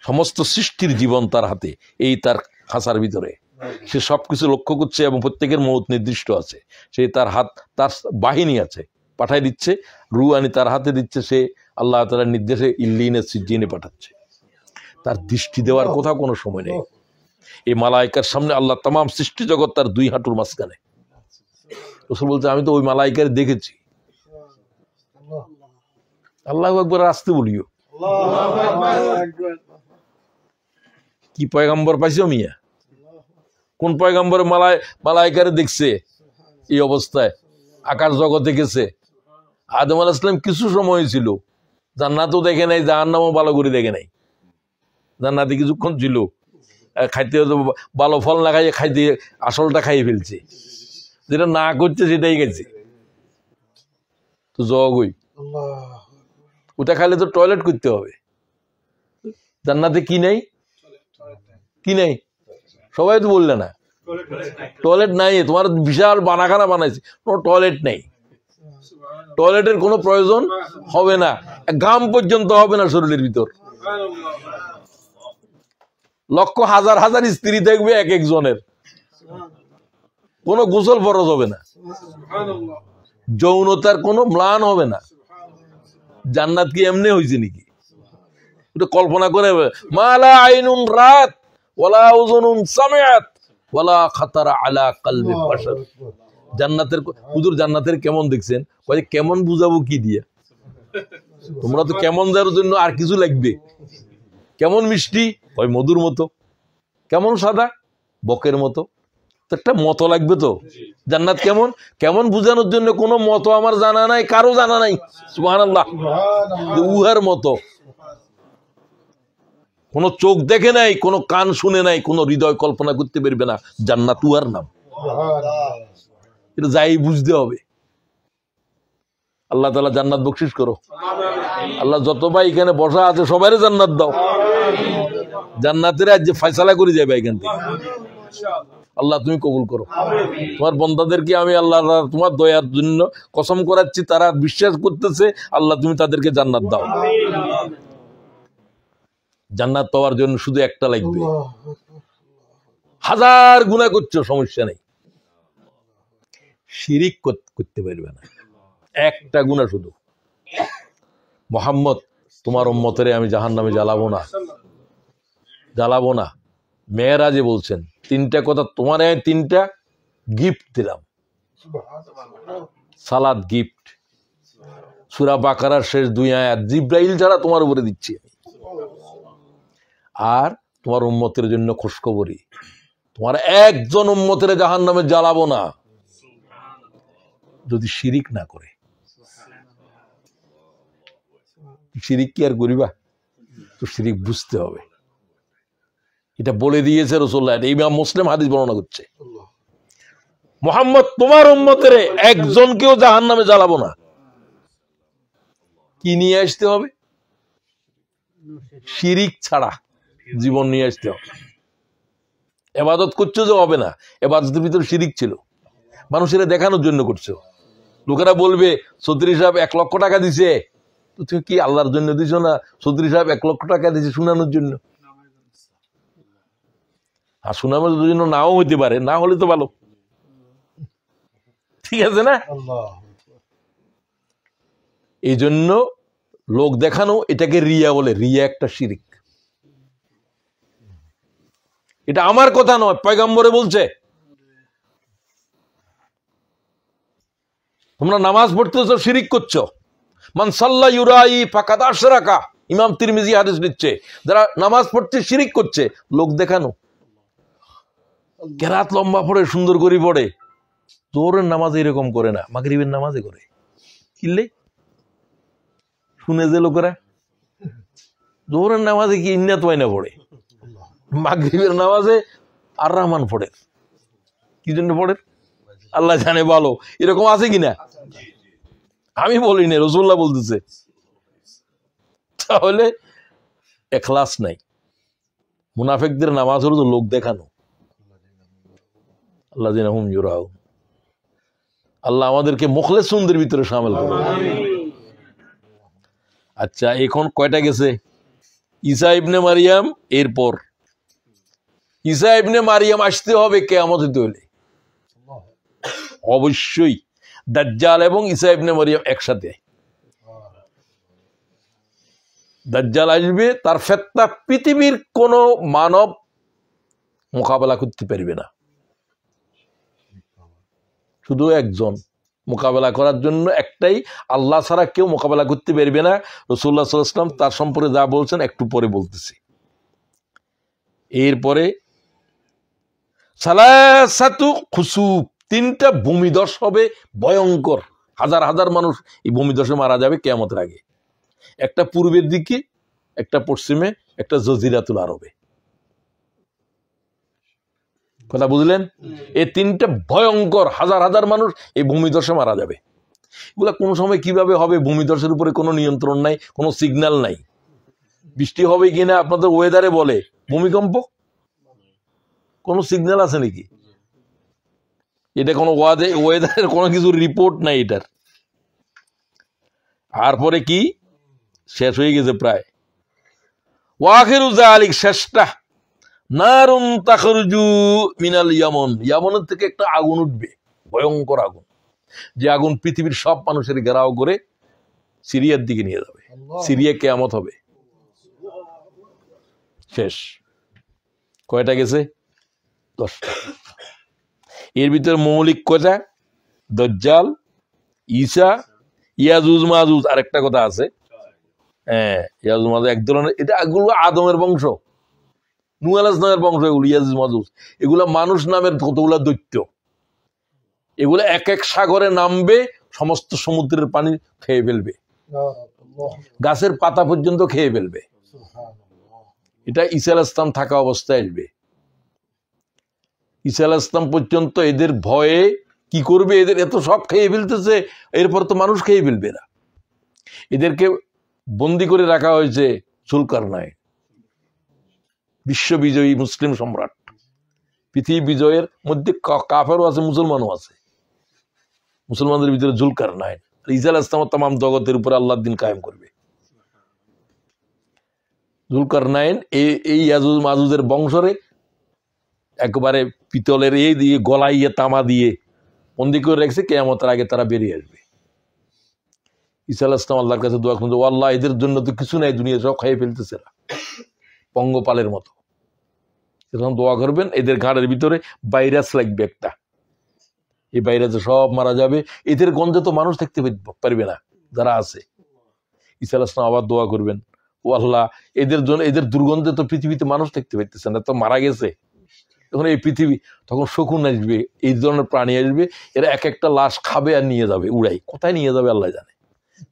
[SPEAKER 1] সমস্ত সৃষ্টির জীবন তার হাতে, এই তার খাঁচার ভিতরে, সে সবকিছু লক্ষ্য করছে এবং প্রত্যেকের মউত নির্দিষ্ট আছে। সে তার হাত, তার বাহিনী আছে, পাঠাই দিচ্ছে, রূহ আনি তার হাতে দিচ্ছে, সে আল্লাহ তাআলার নির্দেশে ইল্লিনে সিজ্জিনে পাঠাচ্ছে। তার দৃষ্টি দেওয়ার কোথাও কোনো সময় নেই। এই মালাইকার সামনে আল্লাহ তামাম সৃষ্টি জগৎ তার দুই হাঁটুর মাঝখানে। রাসূল বলছে, আমি তো ওই মালাইকার দেখেছি। আল্লাহু আকবার আসতে বলিও। কি পয়গম্বর পাইছো মিয়া? কোন পয়গম্বর মালাইকারে দেখছে এই অবস্থায়? আকাশ জগতে গেছে। আদম আলাইহিস সালাম কিছু সময় ছিল, জান্নাতও দেখে নাই, জাহান্নামও ভালো করে দেখে নাই। জান্নাতে কিছুক্ষণ ছিল, খাইতে ভালো ফল না খাইয়ে খাইতে আসলটা খাইয়ে ফেলছে, যেটা না করছে সেটাই গেছে। তো জগই ওটা খাইলে তো টয়লেট করতে হবে। জান্নাতে কি নেই? কি নেই? সবাই তো বললে না, টয়লেট নাই। তোমার বিশাল বানাখানা বানাইছে, কোনো টয়লেট নেই। টয়লেটের কোনো প্রয়োজন হবে না, ঘাম পর্যন্ত হবে না শরীরের ভিতর। লক্ষ হাজার হাজার স্ত্রী দেখবে এক একজনের, কোনো গোসল ফরজ হবে না, যৌনতার কোনো ম্লান হবে না। জান্নাত কি এমনি হয়েছে নাকি? এটা কল্পনা করে, মালা আইনুন রাত ওয়ালা উযুনুন সামিআত ওয়ালা খাতারা আলা কলবি বাশার। জান্নাতের, হুজুর জান্নাতের কেমন দেখছেন? কয় কেমন বুঝাবো কি দিয়া? তোমরা তো কেমন যার জন্য আর কিছু লাগবে। কেমন মিষ্টি? কয় মধুর মতো। কেমন সাদা? বকের মতো। একটা মতো লাগবে তো। জান্নাত কেমন, কেমন বুঝানোর জন্য কোনো মতো আমার জানা নাই, কারো জানা নাই। সুবহানাল্লাহ। উহার মতো কোনো চোখ দেখে নাই, কোনো কান শুনে নাই, কোনো হৃদয় কল্পনা করতে পারবে না জান্নাত উহার নাম। এটা যাই বুঝতে হবে। আল্লাহ তাআলা জান্নাত বকশিশ করো। আল্লাহ যত ভাই এখানে বসা আছে সবাই জান্নাত দাও। জান্নাতের আজ যে ফয়সালা করে যাবে এখান থেকে। আল্লাহ তুমি কবুল করো। তোমার বন্দাদেরকে আমি আল্লাহ তোমার দয়ার জন্য কসম করাচ্ছি, তারা বিশ্বাস করতেছে, আল্লাহ তুমি তাদেরকে জান্নাত দাও। জান্নাত পাওয়ার জন্য শুধু একটা লাগবে, হাজার গুনাহ করছো সমস্যা নেই, শিরিক করতে পারবে না, একটা গুনাহ শুধু। মুহাম্মদ তোমার উম্মতেরে আমি জাহান্নামে জ্বালাবো না। মেয়েরাজে বলছেন তিনটা কথা, তোমার তিনটা গিফট দিলাম। সালাত গিফট, সূরা বাকারার শেষ 2 আয়াত জিব্রাইল ছাড়া তোমার উপরে দিচ্ছি। আর তোমার উম্মতের জন্য খুশখবরি, তোমার একজন উম্মতের জাহান্নামে জ্বালাবো না যদি শিরিক না করে। শিরিক কি আর করিবা? তো শিরিক বুঝতে হবে। এটা বলে দিয়েছে রাসূলুল্লাহ, এই ইমাম মুসলিম হাদিস বর্ণনা করছে। মুহাম্মদ তোমার উম্মতের একজনকেও জাহান্নামে জ্বালাবো না। কি নিয়ে আসতে হবে? শিরিক ছাড়া জীবন নিয়ে আসতে হবে। ইবাদত করছো যে হবে না, ইবাদতের ভিতরে শিরিক ছিল, মানুষেরা দেখানোর জন্য করছো। লোকেরা বলবে চৌধুরী সাহেব 1 লক্ষ টাকা দিছে, তো তুমি কি আল্লাহর জন্য দিছো না? চৌধুরী সাহেব 1 লক্ষ টাকা দিছে শোনানোর জন্য। আর শোনানোর জন্য নাও হইতে পারে, না হলে তো ভালো, ঠিক আছে না? এই জন্য লোক দেখানো, এটাকে রিয়া বলে। রিয়া একটা শিরিক। এটা আমার কথা নয়, পয়গম্বরে বলছে। তোমরা নামাজ পড়তেছো, শিরিক করছো। মান সাল্লা ইউরাই ফাকাদ আশরাকা, ইমাম তিরমিজি হাদিস দিচ্ছে। যারা নামাজ পড়ছে শিরিক করছে, লোক দেখানো। কেরাত লম্বা পড়ে, সুন্দর করে পড়ে, জোহরের নামাজে এরকম করে না, মাগরিবের নামাজে করে। কিনলে শুনে যে লোকেরা জোহরের নামাজে কি ইন্নাত ওয়াইনা পড়ে, মাগরিবের নামাজে আর রহমান পড়ে। কি জন্য পড়ে আল্লাহ জানে ভালো। এরকম আছে কিনা? আমি বলি না, রাসূলুল্লাহ বলতেছে। তাহলে ইখলাস নাই। মুনাফিকদের নামাজ হলো লোক দেখানো। আল্লাযিনা হুম ইউরাউন। আল্লাহ আমাদেরকে মুখলিসুনদের ভিতরে শামিল করুন। আচ্ছা, এখন কয়টা গেছে? ঈসা ইবনে মারিয়াম, এরপর ঈসা ইবনে মারিয়াম আসতে হবে কিয়ামত হতে হলে। অবশ্যই দাজ্জাল এবং ঈসা ইবনে মারিয়াম একসাথে। দাজ্জাল আসবে, তার ফিতনা পৃথিবীর কোন মানব মোকাবেলা করতে পারবে না। শুধু একজন মোকাবেলা করার জন্য, একটাই, আল্লাহ ছাড়া কেউ মোকাবেলা করতে পারবে না। রাসূলুল্লাহ সাল্লাল্লাহু আলাইহি ওয়াসাল্লাম তার সম্পর্কে যা বলছেন একটু পরে বলতেছি। এরপরে সালাসাতু খুসুফ, 3টা ভূমিধস হবে ভয়ঙ্কর। হাজার হাজার মানুষ এই ভূমিধসে মারা যাবে কিয়ামতের আগে। একটা পূর্বের দিকে, একটা পশ্চিমে, একটা জজিরাতুল আরবে। কথা বুঝলেন? এই 3টা ভয়ঙ্কর, হাজার হাজার মানুষ এই ভূমিধসে মারা যাবে। এগুলা কোন সময় কিভাবে হবে, ভূমিধসের উপরে কোনো নিয়ন্ত্রণ নাই, কোনো সিগন্যাল নাই। বৃষ্টি হবে কিনা আপনাদের ওয়েদারে বলে, ভূমিকম্প কোনো সিগন্যাল আছে নাকি? এটা কোনো ওয়েদারের কোনো কিছু রিপোর্ট নাই এটার। তারপরে কি শেষ হয়ে গেছে প্রায়। ওয়াখিরু যালিক, শেষটা, নারুন তাখরুজু মিনাল ইয়ামন, ইয়ামনের থেকে একটা আগুন উঠবে, ভয়ঙ্কর আগুন, যে আগুন পৃথিবীর সব মানুষের ঘেরাও করে সিরিয়ার দিকে নিয়ে যাবে। সিরিয়া কিয়ামত হবে। শেষ। কয়টা গেছে? 10টা। এর ভিতরে মৌলিক কয়টা? দাজ্জাল, ঈসা, ইয়াজুজ মাজুজ। আরেকটা কথা আছে, হ্যাঁ, ইয়াজুজ মাজুজ এক ধরনের, এটা এগুলো আদমের বংশ, নূহ আলাইহিস সালামের বংশ। এগুলো ইয়াজুজ মাজুজ, এগুলা মানুষ নামের কতগুলা দৈত্য। এগুলো এক এক সাগরে নামবে, সমস্ত সমুদ্রের পানি খেয়ে ফেলবে, গাছের পাতা পর্যন্ত খেয়ে ফেলবে। এটা ঈসা আলাইহিস সালাম থাকা অবস্থায় আসবে। ঈসা আলাইহিস সালাম পর্যন্ত এদের ভয়ে কি করবে, এদের এত সব খেয়ে ফেলতেছে, এরপর তো মানুষ খেয়ে ফেলবে না। এদেরকে বন্দি করে রাখা হয়েছে জুলকারনাইন, বিশ্ববিজয়ী মুসলিম সম্রাট। পৃথিবী বিজয়ের মধ্যে কাফেরও আছে, মুসলমানও আছে। মুসলমানদের ভিতরে জুলকারনাইন। ঈসা আলাইহিস সালাম তামাম জগতের উপরে আল্লাহর দিন কায়েম করবে। জুলকারনাইন এই ইয়াজুজ মাজুজের বংশরে একবারে পিতলের এই দিয়ে গলাইয়ে তামা দিয়ে বন্দি করে রেখেছে, কিয়ামতের আগে তারা বেরিয়ে আসবে। ঈসা আলাইহিস সালাম আল্লাহর কাছে দোয়া করলেন, ও আল্লাহ, এদের জন্য তো কিছু নাই, দুনিয়া সব খাইয়ে ফেলতেছে না, পঙ্গপালের মতো। যখন দোয়া করবেন, এদের ঘাড়ের ভিতরে ভাইরাস লাগবে একটা, এই ভাইরাসে সব মারা যাবে। এদের গন্ধে তো মানুষ দেখতে পারবে না যারা আছে। ঈসা আলাইহিস সালাম আবার দোয়া করবেন, ও আল্লাহ, এদের জন্য, এদের দুর্গন্ধে তো পৃথিবীতে মানুষ দেখতে পাইতেছে না, তো মারা গেছে। তখন এই পৃথিবী, তখন শকুন আসবে, এই ধরনের প্রাণী আসবে, এরা এক একটা লাশ খাবে আর নিয়ে যাবে উড়াই, কোথায় নিয়ে যাবে আল্লাহ জানে।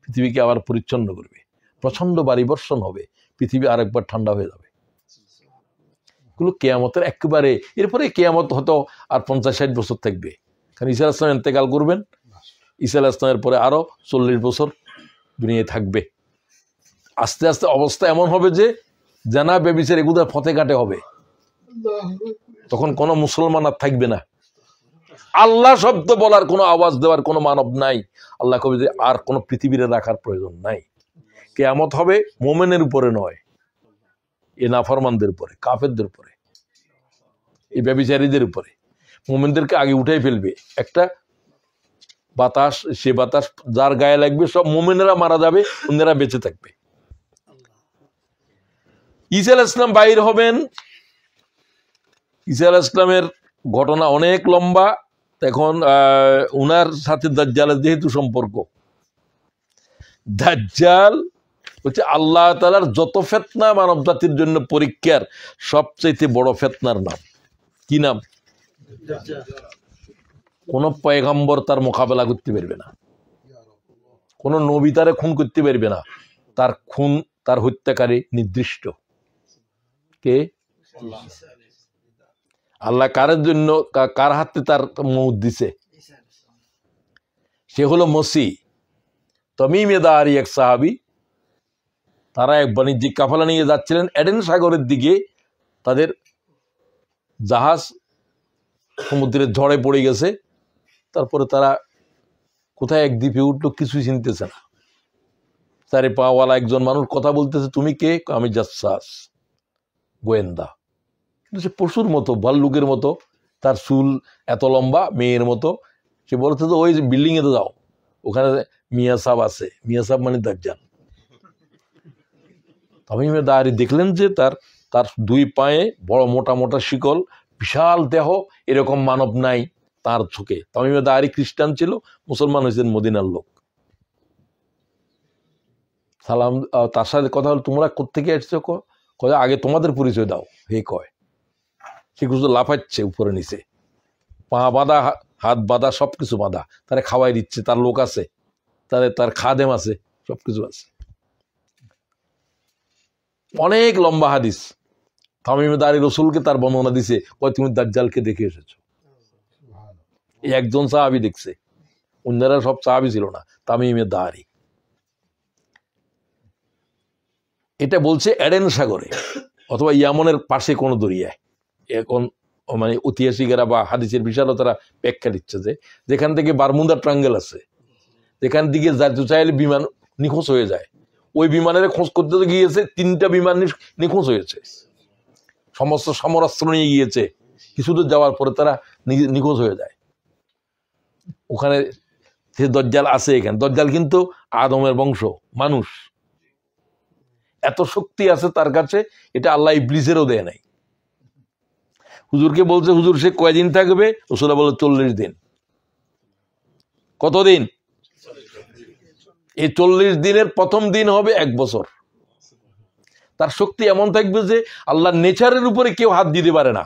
[SPEAKER 1] পৃথিবীকে আবার পরিচ্ছন্ন করবে, প্রচন্ড বাড়ি বর্ষণ হবে, পৃথিবী আরেকবার ঠান্ডা হয়ে যাবে। এগুলো কিয়ামতের একেবারে, এরপরে কিয়ামত হয়তো আর 50-60 বছর থাকবে, কারণ ঈসা আলাইহিস সালাম ইন্তেকাল করবেন। ঈসা আলাইহিস সালামের পরে আরো 40 বছর দুনিয়ায় থাকবে। আস্তে আস্তে অবস্থা এমন হবে যে জানা বেবিচার এগুলো ফতে কাটে হবে, তখন কোনো মুসলমান আর থাকবে না। আল্লাহ শব্দ বলার কোনো আওয়াজ দেওয়ার কোনো মানব নাই। আল্লাহ কবে যে আর কোনো পৃথিবীতে রাখার প্রয়োজন নাই। কিয়ামত হবে মোমেনের উপরে নয়, এ নাফরমানদের উপরে, কাফেরদের উপরে, এই ব্যভিচারীদের উপরে। মোমেনদেরকে আগে উঠাই ফেলবে একটা বাতাস, সে বাতাস যার গায়ে লাগবে সব মোমেনেরা মারা যাবে, অন্যরা বেঁচে থাকবে। ঈসা আলাইহিস সালাম বাইর হবেন। ঈসা আলাইহিস সালামের ঘটনা অনেক লম্বা। এখন উনার সাথে দাজ্জালের যেহেতু সম্পর্ক, দাজ্জাল হচ্ছে আল্লাহ তাআলার যত ফিতনা মানব জাতির জন্য পরীক্ষার সবচাইতে বড় ফিতনার নাম। কি নাম? কোন পয়গম্বর তার মোকাবেলা করতে পারবে না, কোন নবী তারে খুন করতে পারবে না। তার খুন, তার হত্যাকারী নির্দিষ্ট। কে? আল্লাহ কারের জন্য, কার হাতে তার মউত দিছে? সে হলো মসিহ। তামিমে দারি এক সাহাবী, তারা এক বাণিজ্যিক কাফেলা নিয়ে যাচ্ছিলেন এডেন সাগরের দিকে। তাদের জাহাজ সমুদ্রের ঝড়ে পড়ে গেছে। তারপরে তারা কোথায় এক দ্বীপে উঠলো, কিছুই চিনতেছে না। চারে পাওয়ালা একজন মানুষ কথা বলতেছে, তুমি কে? আমি জাসসাস, গোয়েন্দা। কিন্তু সে পশুর মতো, ভাল্লুকের মতো, তার চুল এত লম্বা, মেয়ের মতো। সে বলতে, তো ওই বিল্ডিং এ তো যাও, ওখানে মিয়া সাহেব আছে। মিয়া সাহেব মানে দাজ্জাল। তামিমে দারি দেখলেন যে তার দুই পায়ে বড় মোটা মোটা শিকল, বিশাল দেহ, এরকম মানব নাই তার চোখে। তামিমে দারি খ্রিস্টান ছিল, মুসলমান হয়েছেন মদিনার লোক। সালাম, তার সাথে কথা হল, তোমরা কোত্থেকে এসছো? কয় আগে তোমাদের পরিচয় দাও। হে কয়, সে কিছু লাফাচ্ছে উপরে নিচে, পা বাঁধা, হাত বাঁধা, সবকিছু বাঁধা। তারা খাওয়াই দিচ্ছে, তার লোক আছে, তার খাদেম আছে, সবকিছু আছে। অনেক লম্বা হাদিস। তামিমে দারি রসুলকে তার বর্ণনা দিছে, কয় তুমি দাজ্জালকে দেখে এসেছো। এই একজন সাহাবী দেখছে, অন্যরা সব সাহাবী ছিল না। তামিমে দারি এটা বলছে এডেন সাগরে অথবা ইয়ামনের পাশে কোনো দরিয়ায়। এখন মানে ঐতিহাসিকেরা বা হাদিসের বিশালতারা ব্যাখ্যা দিচ্ছে যে যেখান থেকে বারমুদা ট্রাঙ্গেল আছে, যেখান থেকে চাইলে বিমান নিখোঁজ হয়ে যায়, ওই বিমানের খোঁজ করতে গিয়েছে 3টা বিমান নিখোঁজ হয়েছে। সমস্ত সমরাস্ত্র নিয়ে গিয়েছে, কিছুদূর যাওয়ার পরে তারা নিখোঁজ হয়ে যায়। ওখানে সে দাজ্জাল আছে। এখানে দাজ্জাল কিন্তু আদমের বংশ, মানুষ। এত শক্তি আছে তার কাছে, এটা আল্লাহ ইবলিসেরও দেয় নাই। হুজুরকে বলছে, হুজুর সে কয়দিন থাকবে? রাসূলুল্লাহ বলে 40 দিন। কতদিন? এই 40 দিনের প্রথম দিন হবে 1 বছর। তার শক্তি এমন থাকবে যে আল্লাহর নেচারের উপরে কেউ হাত দিতে পারে না।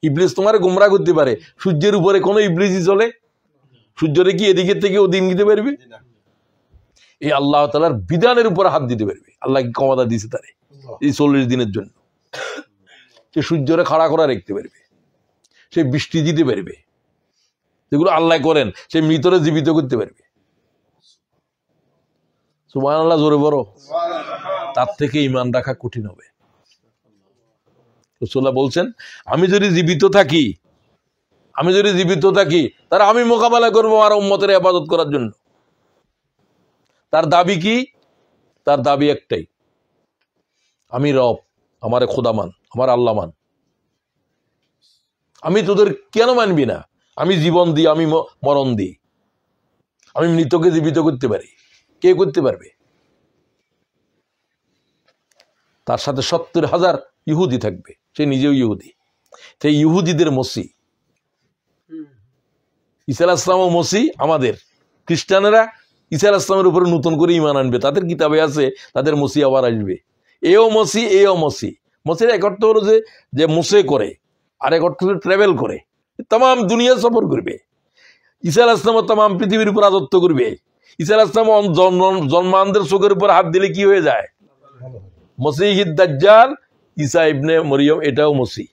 [SPEAKER 1] ইবলিস তোমার গোমরা করতে পারে, সূর্যের উপরে কোনো ইবলিসই চলে? সূর্যরে কি এদিকে থেকে ও দিন দিতে পারবে? এই আল্লাহ তাআলার বিধানের উপর হাত দিতে পারবে। আল্লাহ কি ক্ষমতা দিয়েছে তারে এই 40 দিনের জন্য। সে সূর্যরে খাড়া করা রাখতে পারবে, সে বৃষ্টি দিতে পারবে, যেগুলো আল্লাহ করেন সে মৃতরে জীবিত করতে পারবে। সুবহানাল্লাহ, জোরে বড়। তার থেকে ঈমান রাখা কঠিন হবে। রাসূলুল্লাহ বলছেন, আমি যদি জীবিত থাকি তারা আমি মোকাবেলা করবো আর উম্মতের ইবাদত করার জন্য। তার দাবি কি? তার দাবি একটাই, আমি রব, আমারে খোদা মান, আমার আল্লাহ মান। আমি তোদের কেন মানবি না? আমি জীবন দিই, আমি মরণ দিই, আমি মৃতকে জীবিত করতে পারি। কে করতে পারবে? তার সাথে 70,000 ইহুদি থাকবে, সে নিজেও ইহুদি। সেই ইহুদিদের মসি ঈসা আলাইহিস সালাম ও মসি আমাদের। খ্রিস্টানেরা ঈসা আলাইহিস সালামের উপরে নতুন করে ঈমান আনবে, তাদের কিতাবে আছে তাদের মসি আবার আসবে। এও মসি। মসির এক অর্থ হলো যে মুসে করে, আর এক অর্থ হলো ট্রাভেল করে, তাম দুনিয়া সফর করবে। ঈসা আলাইহিস সালাম তাম পৃথিবীর উপর রাজত্ব করবে। ঈসা আলাইহিস সালাম জন্মানদের চোখের উপর হাত দিলে কি হয়ে যায়? মসিহিদ দাজ্জাল, ঈসা ইবনে মরিয়ম, এটাও মসি,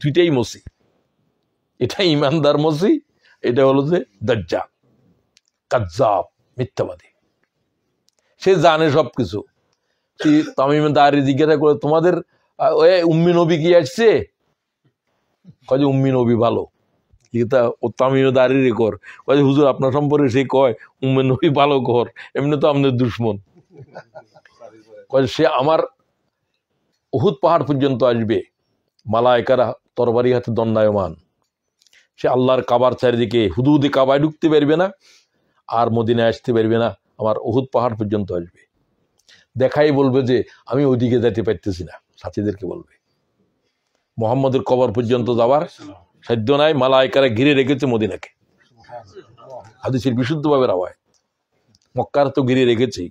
[SPEAKER 1] দুইটাই মসি। এটা ইমানদার মসি, এটা হলো যে দাজ্জাল, কাজ্জাব, মিথ্যাবাদী। সে জানে সবকিছু। তামিম দাঁড়িয়ে জিজ্ঞাসা করে, তোমাদের উম্মি নবী কি আসছে? কয় যে উম্মি নবী ভালো। এটা ও তামিম দাঁড়িয়ে রেকর কয় যে হুজুর আপনার সম্পর্কে সে কয় উম্মি নবী ভালো কর, এমনি তো আপনার দুশ্মন। কয় সে আমার উহুদ পাহাড় পর্যন্ত আসবে, মালায়েকারা তরবারি হাতে দণ্ডায়মান। সে আল্লাহর কাবার চারিদিকে হুদুদে কাবায় ঢুকতে পারবে না, আর মদিনায় আসতে পারবে না, আমার উহুদ পাহাড় পর্যন্ত আসবে। দেখাই বলবে যে আমি ওইদিকে যেতে পারতেছি না, সাথীদেরকে বলবে মুহাম্মদের কবর পর্যন্ত যাওয়ার সাধ্য নাই, মালায়েকারা ঘিরে রেখেছে মদিনাকে। হাদিসের বিশুদ্ধভাবে রাওয়ায়, মক্কার তো ঘিরে রেখেছেই।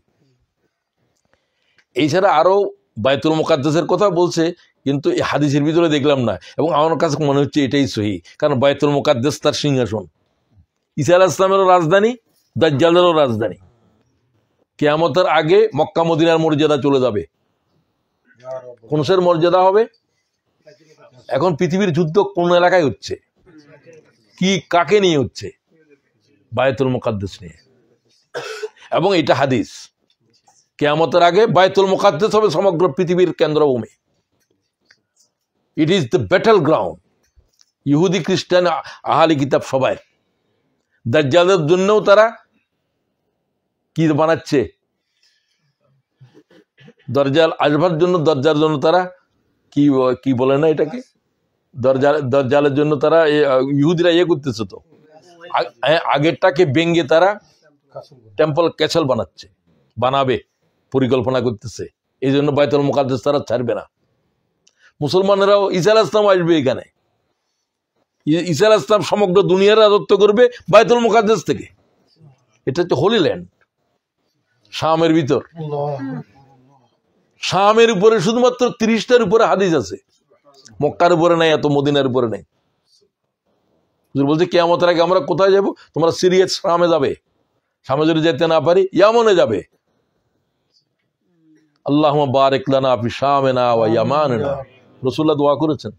[SPEAKER 1] এছাড়া আরো বাইতুল মুকাদ্দাসের কথা বলছে, কিন্তু এই হাদিসের ভিতরে দেখলাম না, এবং আমার কাছে মনে হচ্ছে এটাই সহি, কারণ বাইতুল মুকাদ্দাস তার সিংহাসন। ঈসা আলাইহিস সালামেরও রাজধানী, দাজ্জালেরও রাজধানী। কিয়ামতের আগে মক্কা মদিনার মর্যাদা চলে যাবে। কোনসের মর্যাদা হবে? এখন পৃথিবীর যুদ্ধ কোন এলাকায় হচ্ছে, কি কাকে নিয়ে হচ্ছে? বাইতুল মুকাদ্দাস নিয়ে। এবং এটা হাদিস, কিয়ামতের আগে বাইতুল মুকাদ্দাস হবে সমগ্র পৃথিবীর কেন্দ্রভূমি। It is the battle ground. ইহুদি, খ্রিস্টান, আহলি কিতাব সবাই। দাজ্জালের জন্যও তারা কি বানাচ্ছে? দরজাল আসবার জন্য, দরজার জন্য তারা কি বলে না এটাকে, দরজালের জন্য তারা ইহুদিরা করতেছে তো, আগেরটাকে ভেঙে তারা টেম্পল ক্যাসেল বানাবে, পরিকল্পনা করতেছে। এই জন্য বাইতুল মুকাদ্দাস তারা ছাড়বে না। মুসলমানেরাও ঈসা আলাইহিস সালাম আসবে এখানে, ঈসা আলাইহিস সালাম সমগ্র দুনিয়ার রাজত্ব করবে বাইতুল মুকাদ্দাস থেকে। এটা হচ্ছে হোলি ল্যান্ড, শামের ভিতর। শামের উপরে শুধুমাত্র 30টার উপরে হাদিস আছে, মক্কার উপরে নাই, এত মদিনার উপরে নাই। বলছে কিয়ামতের আগে আমরা কোথায় যাব? তোমরা সিরিয়া শামে যাবে, শামে যদি যেতে না পারি ইয়ামনে যাবে। আল্লাহুম্মা বারিক লানা ফি শামিনা ওয়া ইয়ামানিনা। রাসূলুল্লাহ দোয়া করেছেন,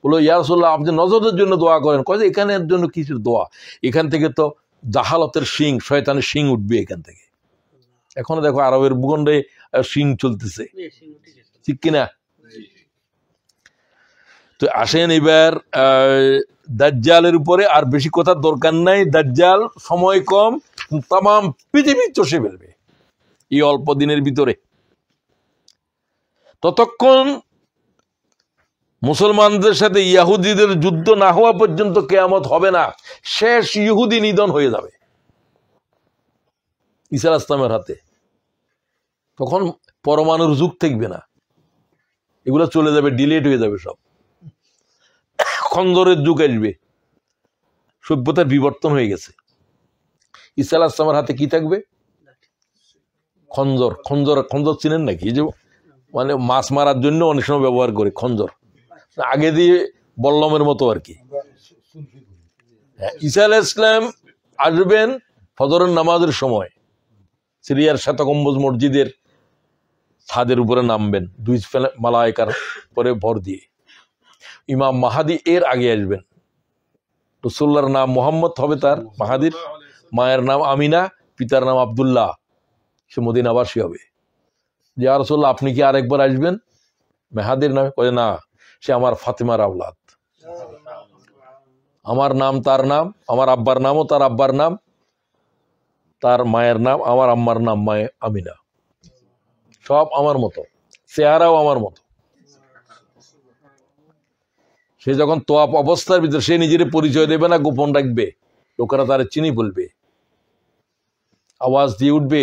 [SPEAKER 1] বলো ইয়া রাসূলুল্লাহ আপনি নজরের জন্য দোয়া করেন। কয় যে এখানের জন্য কিসের দোয়া? এখান থেকে তো জাহালতের শিং, শয়তানের শিং উঠবে এখান থেকে। এখনো দেখো আরবের ভূখণ্ডে শিং চলতেছে, ঠিক কিনা? তো আসেন এবার দাজ্জালের উপরে আর বেশি কথার দরকার নাই। দাজ্জাল সময় কম, তাম পৃথিবী চষে ফেলবে এই অল্প দিনের ভিতরে। ততক্ষণ মুসলমানদের সাথে ইহুদিদের যুদ্ধ না হওয়া পর্যন্ত কিয়ামত হবে না। শেষ ইহুদি নিধন হয়ে যাবে ঈসা আলাইহিস সালামের হাতে। তখন পরমাণুর যুগ থাকবে না, এগুলো চলে যাবে, ডিলেট হয়ে যাবে সব। খঞ্জরের যুগ আসবে, সভ্যতার বিবর্তন হয়ে গেছে। ঈসা আলাইহিস সালামের হাতে কি থাকবে? খঞ্জর। খঞ্জর চিনেন নাকি? যে মানে মাছ মারার জন্য অনেক সময় ব্যবহার করে খঞ্জর, আগে দিয়ে বল্লমের মতো আর কি। ঈসা আলাইহিস সালাম আসবেন ফজরের নামাজের সময়, সিরিয়ার শ্বেত গম্বুজ মসজিদের ছাদের উপরে নামবেন 2 মালায়েকার পরে ভর দিয়ে। ইমাম মাহাদি এর আগে আসবেন। রাসূলুল্লাহর নাম মুহাম্মদ হবে তার, মাহাদির মায়ের নাম আমিনা, পিতার নাম আব্দুল্লাহ। সে মদিনাবাসী হবে। যে ইয়া রাসূলুল্লাহ আপনি কি আরেকবার আসবেন মেহাদির নামে? কয়ে না, সে আমার ফাতিমার আওলাদ, আমার নাম তার নাম, আমার আব্বার নামও তার আব্বার নাম, তার মায়ের নাম আমার আম্মার নাম মায়ে আমিনা, সব আমার মতো, চেহারাও আমার মতো। সে যখন তোয়াপ অবস্থার ভিতরে, সে নিজের পরিচয় দেবে না, গোপন রাখবে, লোকেরা তার চিনি বলবে, আওয়াজ দিয়ে উঠবে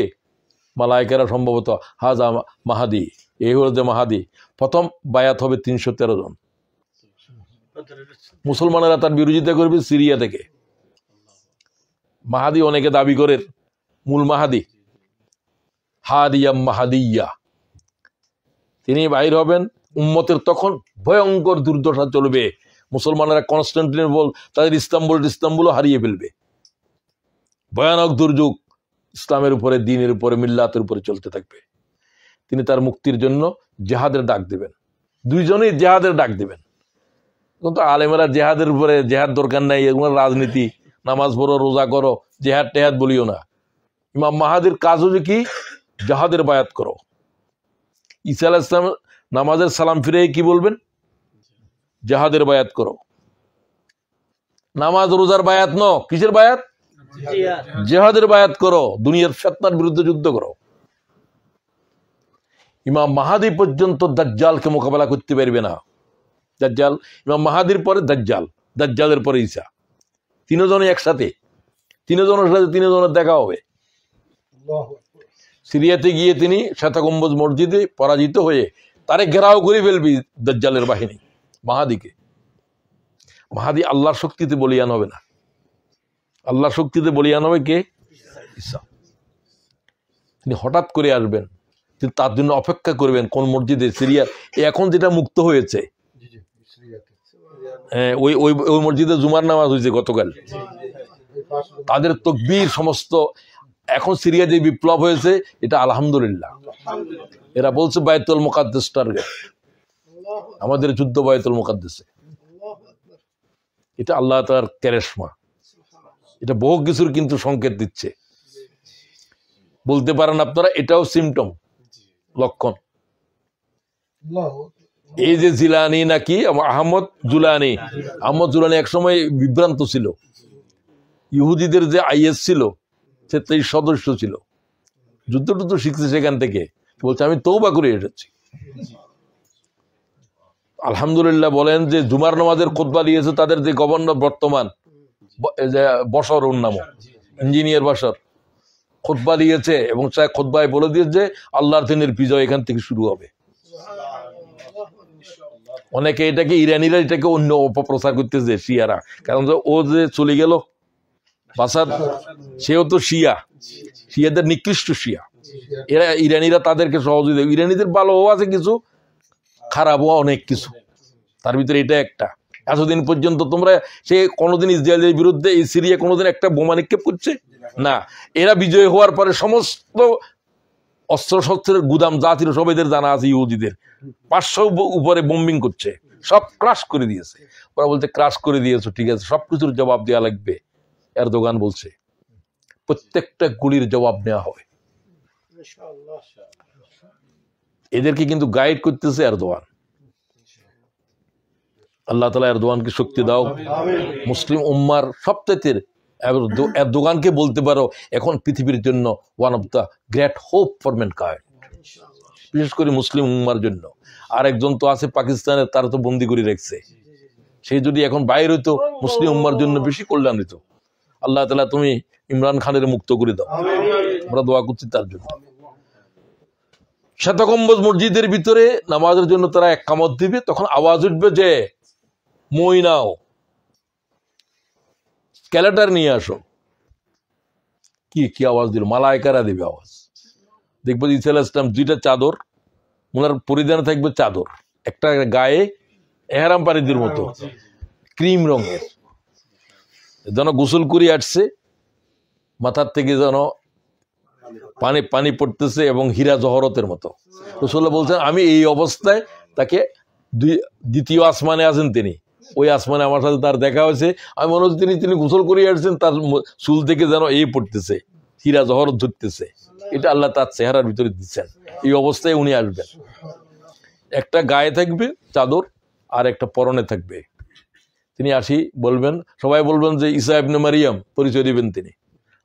[SPEAKER 1] মালায়েকারা সম্ভবত হাজা মাহাদি, এই হলো যে মাহাদি। প্রথম বায়াত হবে 313 জন। মুসলমানেরা তার বিরোধিতা করবে সিরিয়া থেকে। মাহাদি অনেকে দাবি করে মূল মাহাদি, হাদিয়াম মাহাদিয়া, তিনি বাইর হবেন। উম্মতের তখন ভয়ঙ্কর দুর্দশা চলবে। মুসলমানেরা কনস্টান্টিনোপল, তাদের ইস্তাম্বুলও হারিয়ে ফেলবে। ভয়ানক দুর্যোগ ইসলামের উপরে, দ্বীনের উপরে, মিল্লাতের উপরে চলতে থাকবে। তিনি তার মুক্তির জন্য জেহাদের ডাক দেবেন। দুইজনেই জেহাদের ডাক দেবেন। কিন্তু আলেমেরা জেহাদের উপরে, জেহাদ দরকার নাই, এগুলো রাজনীতি, নামাজ পড়ো, রোজা করো, জেহাদ টেহাদ বলিও না। ইমাম মাহাদির কাজ হচ্ছে কি? জেহাদের বায়াত করো। ঈসা আলাইহিস সালাম নামাজের সালাম ফিরে কি বলবেন? জেহাদের বায়াত করো। নামাজ রোজার বায়াত ন, কিসের বায়াত? জেহাদের বায়াত করো, দুনিয়ার ফিতনার বিরুদ্ধে যুদ্ধ করো। ইমাম মাহাদি পর্যন্ত দাজ্জালকে মোকাবেলা করতে পারবে না। দাজ্জাল, ইমাম মাহাদির পরে দাজ্জাল, দাজ্জালের পরে ঈসা, তিনজনই একসাথে, তিনজনের সাথে তিনজনের দেখা হবে। সিরিয়াতে গিয়ে তিনি শ্বেতগম্বুজ মসজিদে পরাজিত হয়ে তারে ঘেরাও করে ফেলবি দাজ্জালের বাহিনী মাহাদিকে। মাহাদি আল্লাহর শক্তিতে বলিয়ান হবে না। আল্লাহর শক্তিতে বলিয়ান হবে কে? ঈসা। তিনি হঠাৎ করে আসবেন, তিনি তার জন্য অপেক্ষা করবেন কোন মসজিদে? সিরিয়ার এখন যেটা মুক্ত হয়েছে, ওই ওই ওই মসজিদে জুমার নামাজ হয়েছে গতকাল। তাদের তাকবীর সমস্ত, এখন সিরিয়া যে বিপ্লব হয়েছে এটা আলহামদুলিল্লাহ। এরা বলছে বায়তুল মুকাদ্দাস টার্গেট, আমাদের যুদ্ধ বায়তুল মুকাদ্দাসে। এটা আল্লাহ তাআলার কেরেশমা। এটা বহু কিছুর কিন্তু সংকেত দিচ্ছে। বলতে পারেন আপনারা এটাও সিমটম, লক্ষণ। এই যে জিলানি নাকি আহমদ জুলানি, আহমদ জুলানি একসময় বিভ্রান্ত ছিল। ইহুদিদের যে আইএস ছিল সে 23 সদস্য ছিল, যুদ্ধ টুদ্ধ শিখছে সেখান থেকে। বলছে আমি তওবা করে এসেছি। আলহামদুলিল্লাহ বলেন যে জুমার নামাজের খুতবা দিয়েছে তাদের যে গভর্নর বর্তমান বশর, ওর নাম ইঞ্জিনিয়ার বশর, খুতবা দিয়েছে এবং সে খুতবায় বলে দিয়েছে আল্লাহর দিনের বিজয় এখান থেকে শুরু হবে। অনেকে এটাকে, ইরানিরা এটাকে অন্য অপপ্রচার করতেছে, শিয়ারা। কারণ ও যে চলে গেল বাসাদ, সেও তো শিয়া, শিয়াদের নিকৃষ্ট শিয়া। এরা ইরানিরা তাদেরকে সহযোগিতা, ইরানিদের ভালোও আছে কিছু, খারাপও অনেক কিছু, তার ভিতরে এটা একটা। এতদিন পর্যন্ত তোমরা, সে কোনোদিন ইসরায়েলের বিরুদ্ধে এই সিরিয়া কোনোদিন একটা বোমা নিক্ষেপ করছে না। এরা বিজয় হওয়ার পরে সমস্ত অস্ত্র শস্ত্রের গুদাম জাতির সব এদের জানা আছে। ইহুদিদের 500 উপরে বোম্বিং করছে, সব ক্রাশ করে দিয়েছে। ওরা বলছে ক্রাশ করে দিয়েছো, ঠিক আছে, সবকিছুর জবাব দেওয়া লাগবে। এরদোগান বলছে প্রত্যেকটা গুলির জবাব নেওয়া হবে। এদেরকে কিন্তু গাইড করতেছে এরদোয়ান। আল্লাহ তাআলা এরদোয়ানকে শক্তি দাও। মুসলিম উম্মার সবচাইতে এরদোগানকে বলতে পারো এখন পৃথিবীর জন্য one of the great hope for mankind, বিশেষ করে মুসলিম উম্মার জন্য। আর একজন তো আছে পাকিস্তানের, তারা তো বন্দি করে রাখছে। সেই যদি এখন বাইর হইতো মুসলিম উম্মার জন্য বেশি কল্যাণ হইতো। আল্লাহ তাআলা তুমি ইমরান খানের মুক্ত করে দাও, আমরা দোয়া করছি তার জন্য। শ্বেতগম্বুজ মসজিদের ভিতরে নামাজের জন্য তারা এক কামত দিবে, তখন আওয়াজ উঠবে যে মই নাও, ক্যালেন্ডার নিয়ে আসো। কি কি আওয়াজ দিল? মালায়েকারা দিবে আওয়াজ। দেখবো ঈসা আলাইহিস সালাম 2টা চাদর, ওনার পরিধানে থাকবে চাদর, একটা গায়ে এহরাম পারিদের মতো ক্রিম রঙের, যেন গোসল করে আসছে, মাথার থেকে যেন পানি পানি পড়তেছে এবং হীরা জহরতের মতো। রাসূলুল্লাহ বলছেন আমি এই অবস্থায় তাকে দ্বিতীয় আসমানে আছেন তিনি, ওই আসমানে আমার সাথে তার দেখা হয়েছে। আমি মনে হচ্ছে তিনি গোসল করিয়ে আসছেন, তার চুল থেকে যেন এই পড়তেছে, হীরা জহরত ধরতেছে। এটা আল্লাহ তার চেহারার ভিতরে দিচ্ছেন। এই অবস্থায় উনি আসবেন, একটা গায়ে থাকবে চাদর আর একটা পরনে থাকবে। তিনি আসি বলবেন, সবাই বলবেন যে ঈসা ইবনে মারিয়াম, পরিচয় দিবেন তিনি,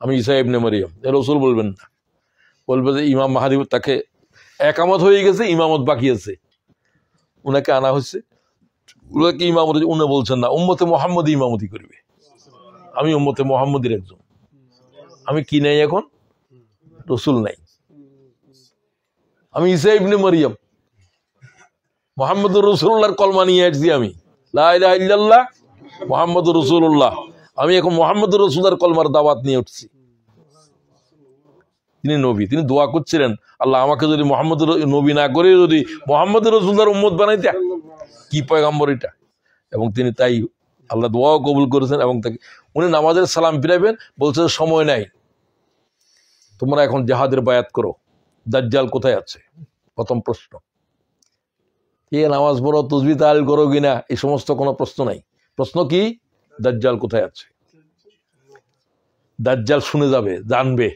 [SPEAKER 1] আমি ঈসা ইবনে মারিয়াম। রাসূল বলবেন না, বলবে যে ইমাম মাহদী, তাকে একামত হয়ে গেছে, ইমামত বাকি আছে, উনাকে আনা হয়েছে, উনাকে ইমামত, উনি বলছেন না, উম্মতে মুহাম্মদী ইমামতি করবে, আমি উম্মতে মুহাম্মদীর একজন। আমি কি নাই এখন? রাসূল নাই, আমি ঈসা ইবনে মারিয়াম, মুহাম্মদুর রাসূলুল্লাহর কলমা নিয়ে আসছি আমি, লা ইলাহা ইল্লাল্লাহ মুহাম্মদুর রাসূলুল্লাহ। আমি এখন মুহাম্মদুর রাসূলের কলমার দাওয়াত নিয়ে উঠছি। তিনি নবী, তিনি দোয়া করছিলেন, আল্লাহ আমাকে যদি মুহাম্মদুর নবী না করে যদি মুহাম্মদুর রাসূলুল্লাহর উম্মত বানাইতে, কি পয়গম্বর এটা। এবং তিনি তাই আল্লাহ দোয়াও কবুল করেছেন। এবং তাকে উনি নামাজের সালাম ফিরাইবেন, বলছে সময় নাই, তোমরা এখন জিহাদের বায়াত করো, দাজ্জাল কোথায় আছে? প্রথম প্রশ্ন। কে নামাজ পড়ো, তাসবিহ তাহলিল করো কিনা, এই সমস্ত কোনো প্রশ্ন নাই। প্রশ্ন কি? দাজ্জাল কোথায় আছে? দাজ্জাল শুনে যাবে, জানবে,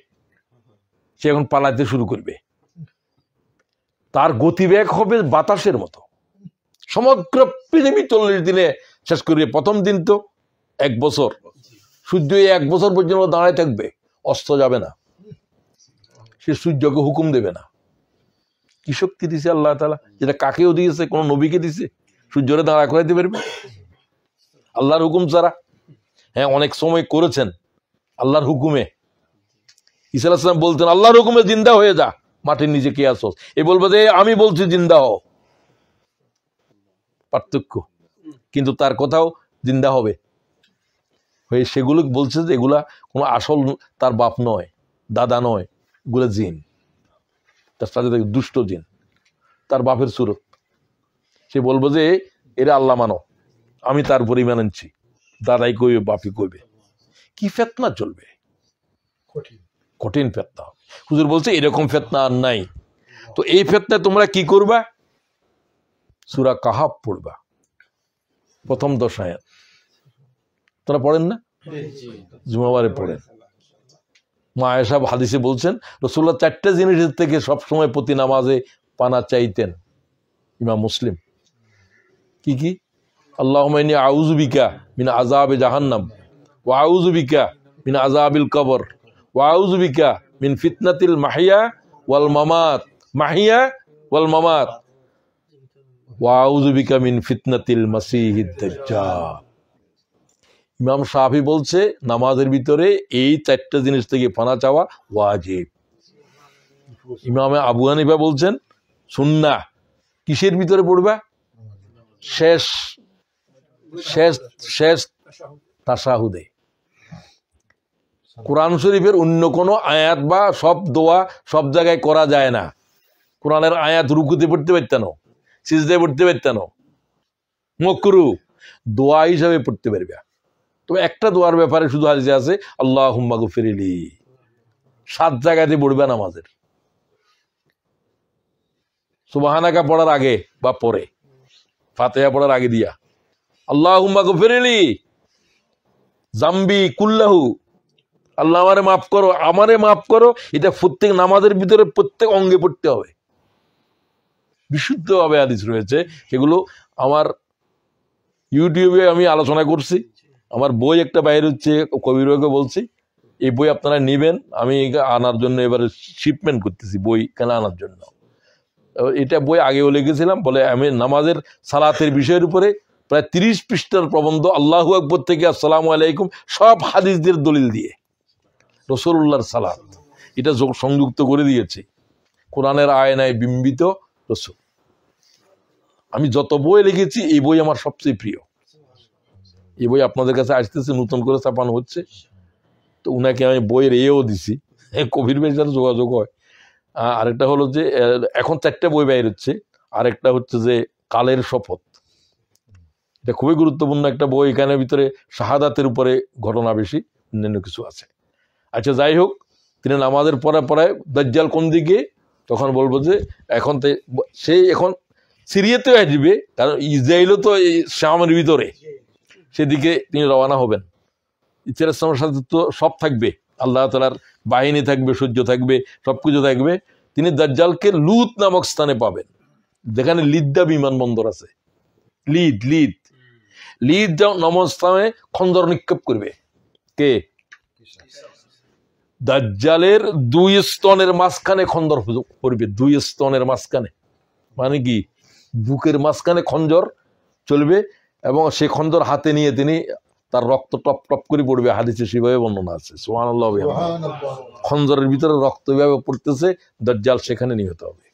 [SPEAKER 1] সে এখন পালাতে শুরু করবে। তার গতিবেগ হবে বাতাসের মতো। সমগ্র পৃথিবী 40 দিনে শেষ করবে। প্রথম দিন তো 1 বছর, সূর্য 1 বছর পর্যন্ত দাঁড়ায় থাকবে, অস্ত যাবে না, সে সূর্যকে হুকুম দেবে না। কি শক্তি দিছে আল্লাহ তাআলা, যেটা কাকেও দিয়েছে, কোন নবীকে দিছে? সূর্যরে দাঁড়া করাইতে পারবে আল্লাহর হুকুম ছাড়া? হ্যাঁ, অনেক সময় করেছেন আল্লাহর হুকুমে। ঈসা আলাইহিস সালাম বলতেন আল্লাহর হুকুমে জিন্দা হয়ে যা, মাটির নিচে কে আসছ? এ বলবে যে আমি বলছি জিন্দা হও। পার্থক্য। কিন্তু তার কথাও জিন্দা হবে হয়ে সেগুলো বলছে যে এগুলা কোনো আসল তার বাপ নয়, দাদা নয়, এগুলো জিন, তার সাথে দুষ্ট জিন, তার বাপের সুরত। সে বলবো যে এরা আল্লাহ মানো, আমি তার পরিমাণ আনছি, দাদাই কইবে, বাপি কইবে। কি ফেতনা চলবে, কঠিন ফেতনা। হুজুর বলছে এরকম ফেতনা আর নাই। তো এই ফেতনায় তোমরা কি করবা? সূরা কাহাফ পড়বা, প্রথম 10 আয়াত। তোমরা পড়েন না? জুমাবারে পড়েন। মা আয়েশা হাদিসে বলছেন রাসূলুল্লাহ 4টা জিনিসের থেকে সবসময় প্রতি নামাজে পানা চাইতেন। ইমাম মুসলিম। কি কি? আল্লাহুম্মা ইন্নী আউযু বিকা মিন আযাবি জাহান্নাম ওয়া আউযু বিকা মিন আযাবিল কবর ওয়া আউযু বিকা মিন ফিতনাতিল মাহিয়া ওয়াল মামাত, মাহিয়া ওয়াল মামাত ওয়া আউযু বিকা মিন ফিতনাতিল মাসিহিদ দাজ্জাল। ইমাম শাফি বলছে নামাজের ভিতরে এই 4টা জিনিস থেকে পানা চাওয়া ওয়াজিব। ইমাম আবু হানিফা বলছেন সুন্নাহ। কিসের ভিতরে পড়বা? শেষ শেষ শেষ তাশাহুদে। কোরআন শরীফের অন্য কোনো আয়াত বা সব দোয়া সব জায়গায় করা যায় না। কোরআনের আয়াত রুকুতে পড়তে পারতেন, সিজদায় পড়তে পারতেন, মাকরুহ, দোয়া হিসাবে পড়তে পারবে। তবে একটা দোয়ার ব্যাপারে শুধু হাদিসে আছে আল্লাহুম্মা গফিরলি, 7 জায়গাতে পড়বে নামাজের। সুবহানাকা পড়ার আগে বা পরে, ফাতিহা পড়ার আগে দিয়া আল্লাহুম্মা গফিরলি জামবি কুল্লাহু, আল্লাহ আমারে মাফ করো, আমারে মাফ করো। এটা প্রত্যেক নামাজের ভিতরে প্রত্যেক অঙ্গে পড়তে হবে। বিশুদ্ধভাবে হাদিস রয়েছে, সেগুলো আমার ইউটিউবে আমি আলোচনা করছি। আমার বই একটা বাইরে হচ্ছে, কবিরকে বলছি এই বই আপনারা নেবেন। আমি আনার জন্য এবারে শিপমেন্ট করতেছি বই কেন আনার জন্য। এটা বই আগেও লিখেছিলাম, বলে আমি নামাজের সালাতের বিষয়ের উপরে প্রায় 30 পৃষ্ঠার প্রবন্ধ, আল্লাহু আকবার থেকে আসসালামু আলাইকুম, সব হাদিসদের দলিল দিয়ে রাসূলুল্লাহর সালাত এটা সংযুক্ত করে দিয়েছি। কোরআনের আয়নায় বিম্বিত রাসূল। আমি যত বই লিখেছি এই বই আমার সবচেয়ে প্রিয়। এই বই আপনাদের কাছে আসতেছে, নতুন করে ছাপানো হচ্ছে। তো উনাকে আমি বইয়ের এও দিছি, কবির ভাইয়ের সাথে যোগাযোগ হয়। আরেকটা হলো যে এখন 4টা বই বাইর হচ্ছে। আরেকটা হচ্ছে যে কালের শপথ, এটা খুবই গুরুত্বপূর্ণ একটা বই। এখানের ভিতরে শাহাদাতের উপরে ঘটনা বেশি, অন্যান্য কিছু আছে। আচ্ছা, যাই হোক, তিনি নামাজের পরে পরে দাজ্জাল কোন দিকে, তখন বলবো যে এখন সে এখন সিরিয়াতে আসবে, কারণ ইসরায়েলও তো এই শামের ভিতরে, সেদিকে তিনি রওনা হবেন। ঈসা আলাইহিস সালামের সাথে তো সব থাকবে, আল্লাহ তাআলার বাহিনী থাকবে, সূর্য থাকবে, সবকিছু থাকবে। তিনি দাজ্জালকে লুত নামক স্থানে পাবেন, যেখানে লিদ্দা বিমানবন্দর আছে। লিদ নামক স্থানে খন্দর নিক্ষেপ করবে কে? দাজ্জালের 2 স্তনের মাঝখানে খন্দর করবে, 2 স্তনের মাঝখানে, মানে কি বুকের মাঝখানে খঞ্জর চলবে, এবং সে খঞ্জর হাতে নিয়ে তিনি তার রক্ত টপ টপ করে পড়বে। হাদিসে সেভাবে বর্ণনা আছে। সুবহানাল্লাহ। খঞ্জরের ভিতরে রক্ত এভাবে পড়তেছে, দাজ্জাল সেখানে নিহত হবে।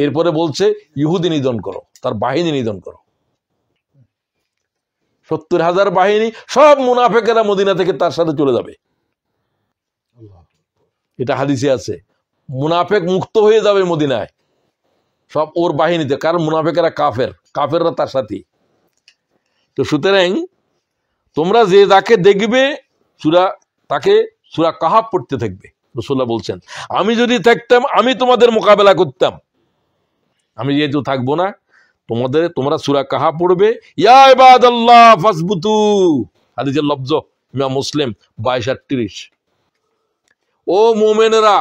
[SPEAKER 1] এরপরে বলছে ইহুদি নিধন করো, তার বাহিনী নিধন করো। 70,000 বাহিনী, সব মুনাফেকেরা মদিনা থেকে তার সাথে চলে যাবে, এটা হাদিসে আছে। মুনাফেক মুক্ত হয়ে যাবে মদিনায়, সব ওর বাহিনীতে, কারণ মুনাফেকেরা কাফেররা তার সাথী। তো সুতরাং তোমরা যে যাকে দেখবে তাকে সূরা কাহাফ পড়তে থাকবে। রাসূলুল্লাহ বলছেন, আমি যদি থাকতাম আমি তোমাদের মোকাবেলা করতাম, আমি যেহেতু থাকবো না, তোমরা সূরা কাহাফ পড়বে। ইয়া ইবাদাল্লাহ ফাসবুতু, হাদিসের লফজ ইমাম মুসলিম 22-38। ও মুমিনেরা,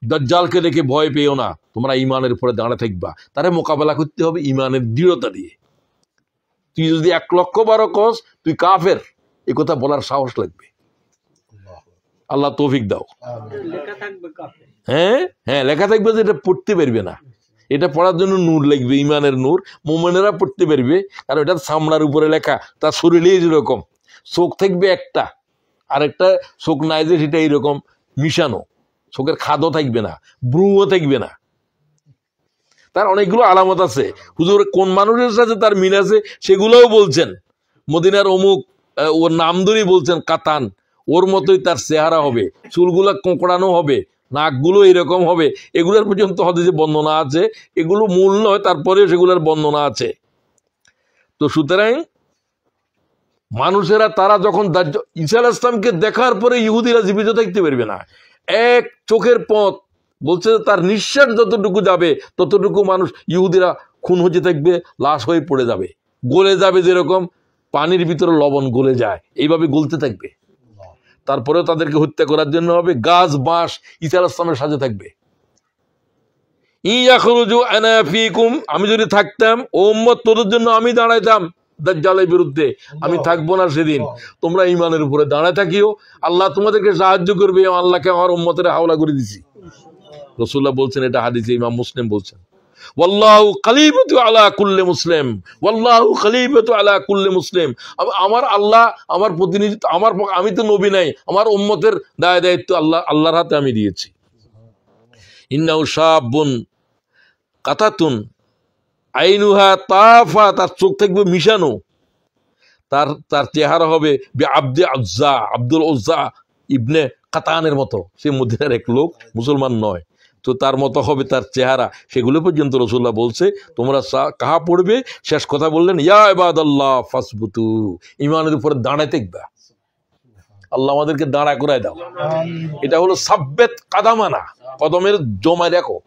[SPEAKER 1] দাজ্জালকে দেখে ভয় পেও না, তোমরা ইমানের উপরে দাঁড়া থাকবা। তারে মোকাবেলা করতে হবে ইমানের দৃঢ়তা দিয়ে। তুই যদি 1 লক্ষ বারো কস তুই কাফের, এই কথা বলার সাহস লাগবে। আল্লাহ তৌফিক দাও। হ্যাঁ হ্যাঁ, লেখা থাকবে যে এটা পড়তে পারবে না, এটা পড়ার জন্য নূর লাগবে, ইমানের নূর। মুমিনেরা পড়তে পারবে, কারণ এটা চামড়ার উপরে লেখা, তার শরীরে যেরকম চোখ থাকবে একটা, আরেকটা চোখ নাই যে সেটা এইরকম মিশানো, চোখের খাদও থাকবে না, ব্রুও থাকবে না। তার অনেকগুলো আলামত আছে। হুজুর কোন মানুষের সাথে তার মিল আছে সেগুলোও বলছেন। মদিনার অমুক, ওর নাম ধরেই বলছেন কাতান, ওর মতোই তার চেহারা হবে, চুলগুলো কোঁকড়ানো হবে, নাকগুলো এরকম হবে, এগুলোর পর্যন্ত হাদিসে বর্ণনা আছে। এগুলো মূল নয়, তারপরেও সেগুলোর বর্ণনা আছে। তো সুতরাং মানুষেরা তারা যখন ঈসা আলাইহিস সালামকে দেখার পরে ইহুদিরা জীবিত থাকতে পারবে না। এক চোখের পথ বলছে, তার নিঃশ্বাস যতটুকু যাবে ততটুকু মানুষ ইহুদিরা খুন হতে থাকবে, লাশ হয়ে পড়ে যাবে, গলে যাবে, যেরকম পানির ভিতরে লবণ গলে যায়, এইভাবে গলতে থাকবে। তারপরেও তাদেরকে হত্যা করার জন্য হবে গাছ বাঁশ ঈসা আলাইহিস সালামের সাথে থাকবে। ইয়াখরুজু আনা ফিকুম, আমি যদি থাকতাম ও উম্মত তোদের জন্য আমি দাঁড়াইতাম দাজ্জালের বিরুদ্ধে, আমি থাকবো না সেদিন। তোমরা ঈমানের উপরে দাঁড়ায় থাকিও, আল্লাহ তোমাদেরকে সাহায্য করবে। আল্লাহকে আমার উম্মতের হাওলা করে দিছি। রাসূলুল্লাহ বলছেন, এটা হাদিসে ইমাম মুসলিম বলছেন, ওয়াল্লাহু খলিফাতু আলা কুল্লি মুসলিম, ওয়াল্লাহু খলিফাতু আলা কুল্লি মুসলিম। আমার আল্লাহ, আমার প্রতিনিধিত্ব, আমি তো নবী নাই, আমার উম্মতের দায়িত্ব আল্লাহর হাতে আমি দিয়েছি। ইন্নাহু শাবুন কাতাতুন আইনুহা তাফা, তার চোখ থাকবে মিশানো, তার চেহারা হবে আব্দুল উজ্জা ইবনে কাতানের মতো। সে মদিনার এক লোক, মুসলমান নয়, তো তার মতো হবে তার চেহারা। সেগুলো পর্যন্ত রাসূলুল্লাহ বলছে তোমরা কাহা পড়বে। শেষ কথা বললেন, ইয়া ইবাদাল্লাহ ফাসবুতু, ইমানের উপরে দাঁড়ায় থাকবা। আল্লাহ আমাদেরকে দাঁড়া করায় দাও। এটা হলো সাব্বেত কাদামানা, কদমের জমায় রাখো,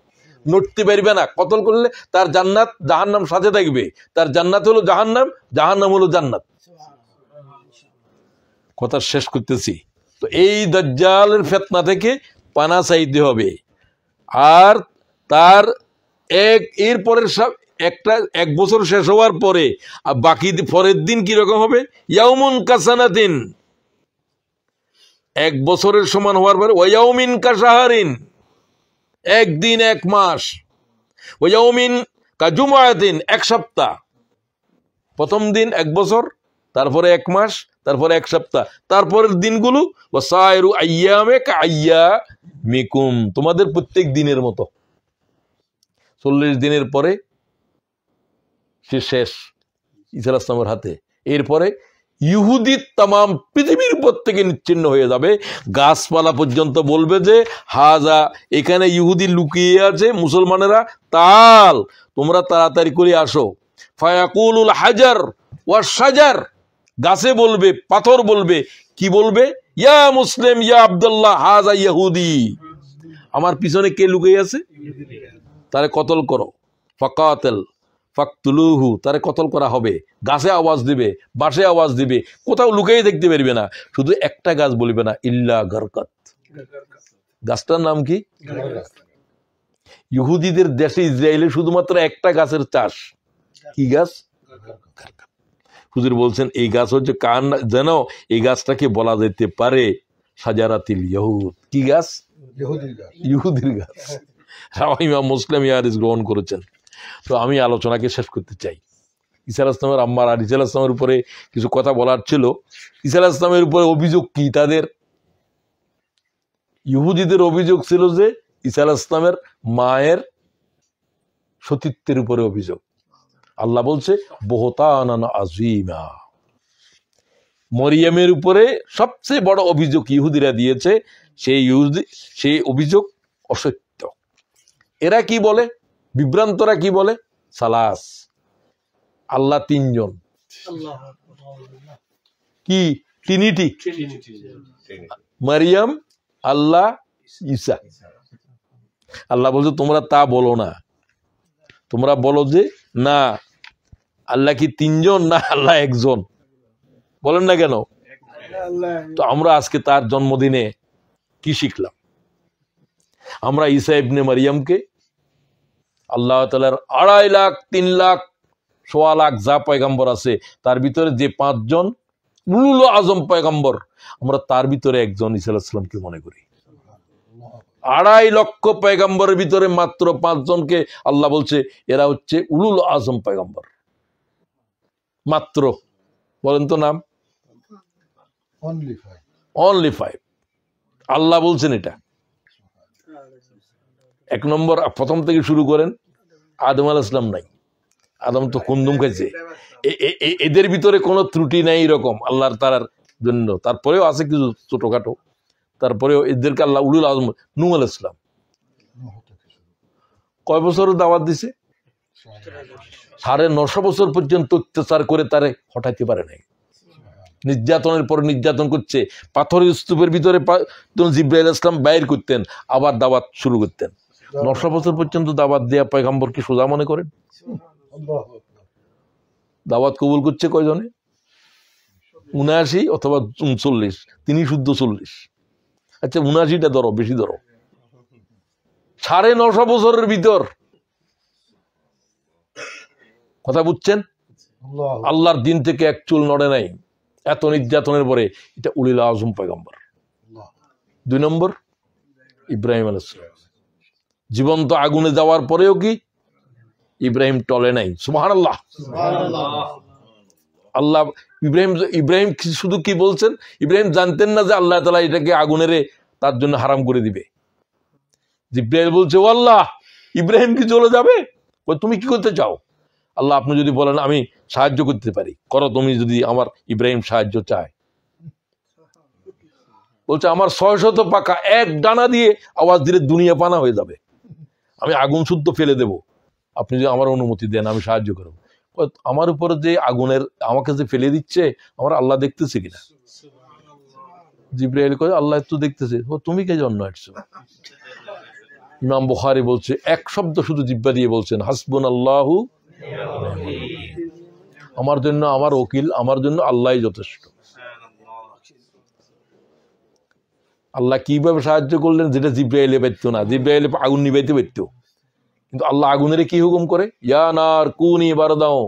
[SPEAKER 1] নড়তে পারবে না। কতল করলে তার জান্নাত জাহান্নাম সাথে থাকবে, তার জান্নাত হলো জাহান্নাম, জাহান্নাম হলো জান্নাত। কথা শেষ করতেছি। তো এই দাজ্জালের ফিতনা থেকে পানা চাইতে হবে। আর তার এরপরের সব এক বছর শেষ হওয়ার পরে বাকি পরের দিন কিরকম হবে? ইয়াউমুন কাসানাতিন, 1 বছরের সমান হওয়ার পরে ওয়াউমিন কাশাহারিন, 1 দিন 1 মাস, ওয়াউমিন কাজুমাতিন, 1 সপ্তাহ। প্রথম দিন 1 বছর, তারপরে 1 মাস, তারপরে 1 সপ্তাহ, তারপরের দিনগুলো ওয়াসাইরু আইয়ামে কাআইয়ামিকুম, তোমাদের প্রত্যেক দিনের মতো। 40 দিনের পরে সে শেষ ঈসা আলাইহিস সালামের হাতে। এরপরে ইহুদি তামাম পৃথিবীর উপর থেকে নিচ্ছিন্ন হয়ে যাবে। গাছপালা পর্যন্ত বলবে যে হাজা, এখানে ইহুদি লুকিয়ে আছে, মুসলমানেরা তাল, তোমরা তাড়াতাড়ি করে আসো। ফায়াকুলুল হাজার ওয়া শাজার, গাছে বলবে, পাথর বলবে, কি বলবে? ইয়া মুসলিম ইয়া আব্দুল্লাহ হাজা ইহুদি, আমার পিছনে কে লুকিয়ে আছে, তারে কতল করো। ফাকাতেল ফাকতুলুহু, তারে কতল করা হবে। গাছে আওয়াজ দিবে, বাঁশে আওয়াজ দিবে, কোথাও লুকিয়ে দেখতে পারবে না। শুধু একটা গাছ বলবে না, ইল্লা গারকাত। গাছটার নাম কি? ইহুদিদের দেশে ইসরায়েলে শুধুমাত্র একটা গাছের চাষ। কি গাছ? হুজুর বলছেন এই গাছ হচ্ছে কান, যেন এই গাছটাকে বলা যেতে পারে সাজারাতিল ইহুদ। কি গাছ? ইহুদির গাছ। ইমাম মুসলিম ইয়ারিস গ্রহণ করেছেন। তো আমি আলোচনাকে শেষ করতে চাই। ঈসা আলাইহিস সালামের আম্মার আর ঈসা আলাইহিস সালামের উপরে কিছু কথা বলার ছিল। ঈসা আলাইহিস সালামের উপরে অভিযোগ কি? তাদের ইহুদিদের অভিযোগ ছিল যে ঈসা আলাইহিস সালামের মায়ের সতীত্বের উপরে অভিযোগ। আল্লাহ বলছে বহতানান আযীমা, মরিয়মের উপরে সবচেয়ে বড় অভিযোগ ইহুদিরা দিয়েছে। সেই অভিযোগ অসত্য। এরা কি বলে, বিভ্রান্তরা কি বলে? সালাস, আল্লাহ তিনজন। কি? ট্রিনিটি। মারিয়াম, আল্লাহ, ঈসা। আল্লাহ বলছে তোমরা তা বলো না, তোমরা বলো যে না আল্লাহ কি তিনজন, না আল্লাহ একজন। বলেন না কেন? তো আমরা আজকে তার জন্মদিনে কি শিখলাম? আমরা ঈসা ইবনে মারিয়ামকে আল্লাহ তাআলার 2.5 লাখ 3 লাখ 1.25 লাখ যা পয়গম্বর আছে তার ভিতরে যে 5 জন উলুল আজম পয়গম্বর, আমরা তার ভিতরে একজন ঈসা আলাইহিস সালামকে মনে করি। 2.5 লক্ষ পয়গম্বরের ভিতরে মাত্র 5 জনকে আল্লাহ বলছে এরা হচ্ছে উলুল আজম পয়গম্বর। মাত্র বলেন তো নাম? অনলি 5। আল্লাহ বলছেন এটা। 1 নম্বর, প্রথম থেকে শুরু করেন, আদম আলাইহিস সালাম নাই। আদম তো কুন্দুম খাইছে। এদের ভিতরে কোনো ত্রুটি নাই এরকম আল্লাহর তার জন্য। তারপরেও আছে কিছু ছোটখাটো, তারপরেও এদেরকে আল্লাহ উলুল আজম। নূহ আলাইহিস সালাম কয় বছর দাওয়াত দিছে? 950 বছর পর্যন্ত অত্যাচার করে তারে হটাইতে পারে নাই। নির্যাতনের পর নির্যাতন করছে। পাথরের স্তূপের ভিতরে জিবরাইল আলাইহিস সালাম বাইর করতেন, আবার দাওয়াত শুরু করতেন। 900 বছর পর্যন্ত দাওয়াত দেয়া পয়গম্বরকে সোজা মনে করেন? দাওয়াত কবুল করছে কয়জনে? 79 অথবা 39। তিনি শুদ্ধ 40। আচ্ছা 79টা ধরো, বেশি ধরো। 950 বছরের ভিতর, কথা বুঝছেন? আল্লাহর দিন থেকে এক চুল নড়ে নাই। এত নির্যাতনের পরে এটা উলিল আজম পয়গম্বর। 2 নম্বর, ইব্রাহিম আলাইহিস সালাম জীবন্ত আগুনে যাওয়ার পরেও কি ইব্রাহিম টলে নাই? সুবহানাল্লাহ। আল্লাহ ইব্রাহিম শুধু কি বলছেন? ইব্রাহিম জানতেন না যে আল্লাহ তাআলা এটাকে আগুনের তার জন্য হারাম করে দিবে। জিবরাইল বলছে ও আল্লাহ, ইব্রাহিম কি জ্বলে যাবে? তুমি কি করতে চাও? আল্লাহ আপনি যদি বলেন আমি সাহায্য করতে পারি, করো। তুমি যদি আমার ইব্রাহিম সাহায্য চায়, বলছে আমার 600 পাকা এক ডানা দিয়ে আওয়াজ দিলে দুনিয়া পানা হয়ে যাবে, আমি আগুন শুদ্ধ ফেলে দেব, আপনি যদি আমার অনুমতি দেন আমি সাহায্য করব। আমার উপরে যে আগুনের আমাকে যে ফেলে দিচ্ছে, আমার আল্লাহ দেখতেছে কিনা? জিবরাইল কয় আল্লাহ তো দেখতেছে। ও তুমি কে জন্য আসছো? ইমাম বুখারী বলছে এক শব্দ শুধু জিহ্বা দিয়ে বলছেন হাসবুনাল্লাহু, আমার জন্য আমার ওকিল, আমার জন্য আল্লাহই যথেষ্ট। আল্লাহ কিভাবে সাহায্য করলেন যেটা জিবরাইলে পারত না। জিবরাইলে আগুন নিবাইতে পারত, কিন্তু আল্লাহ আগুনের কি হুকুম করে? ইয়া নার কুনি বারদাও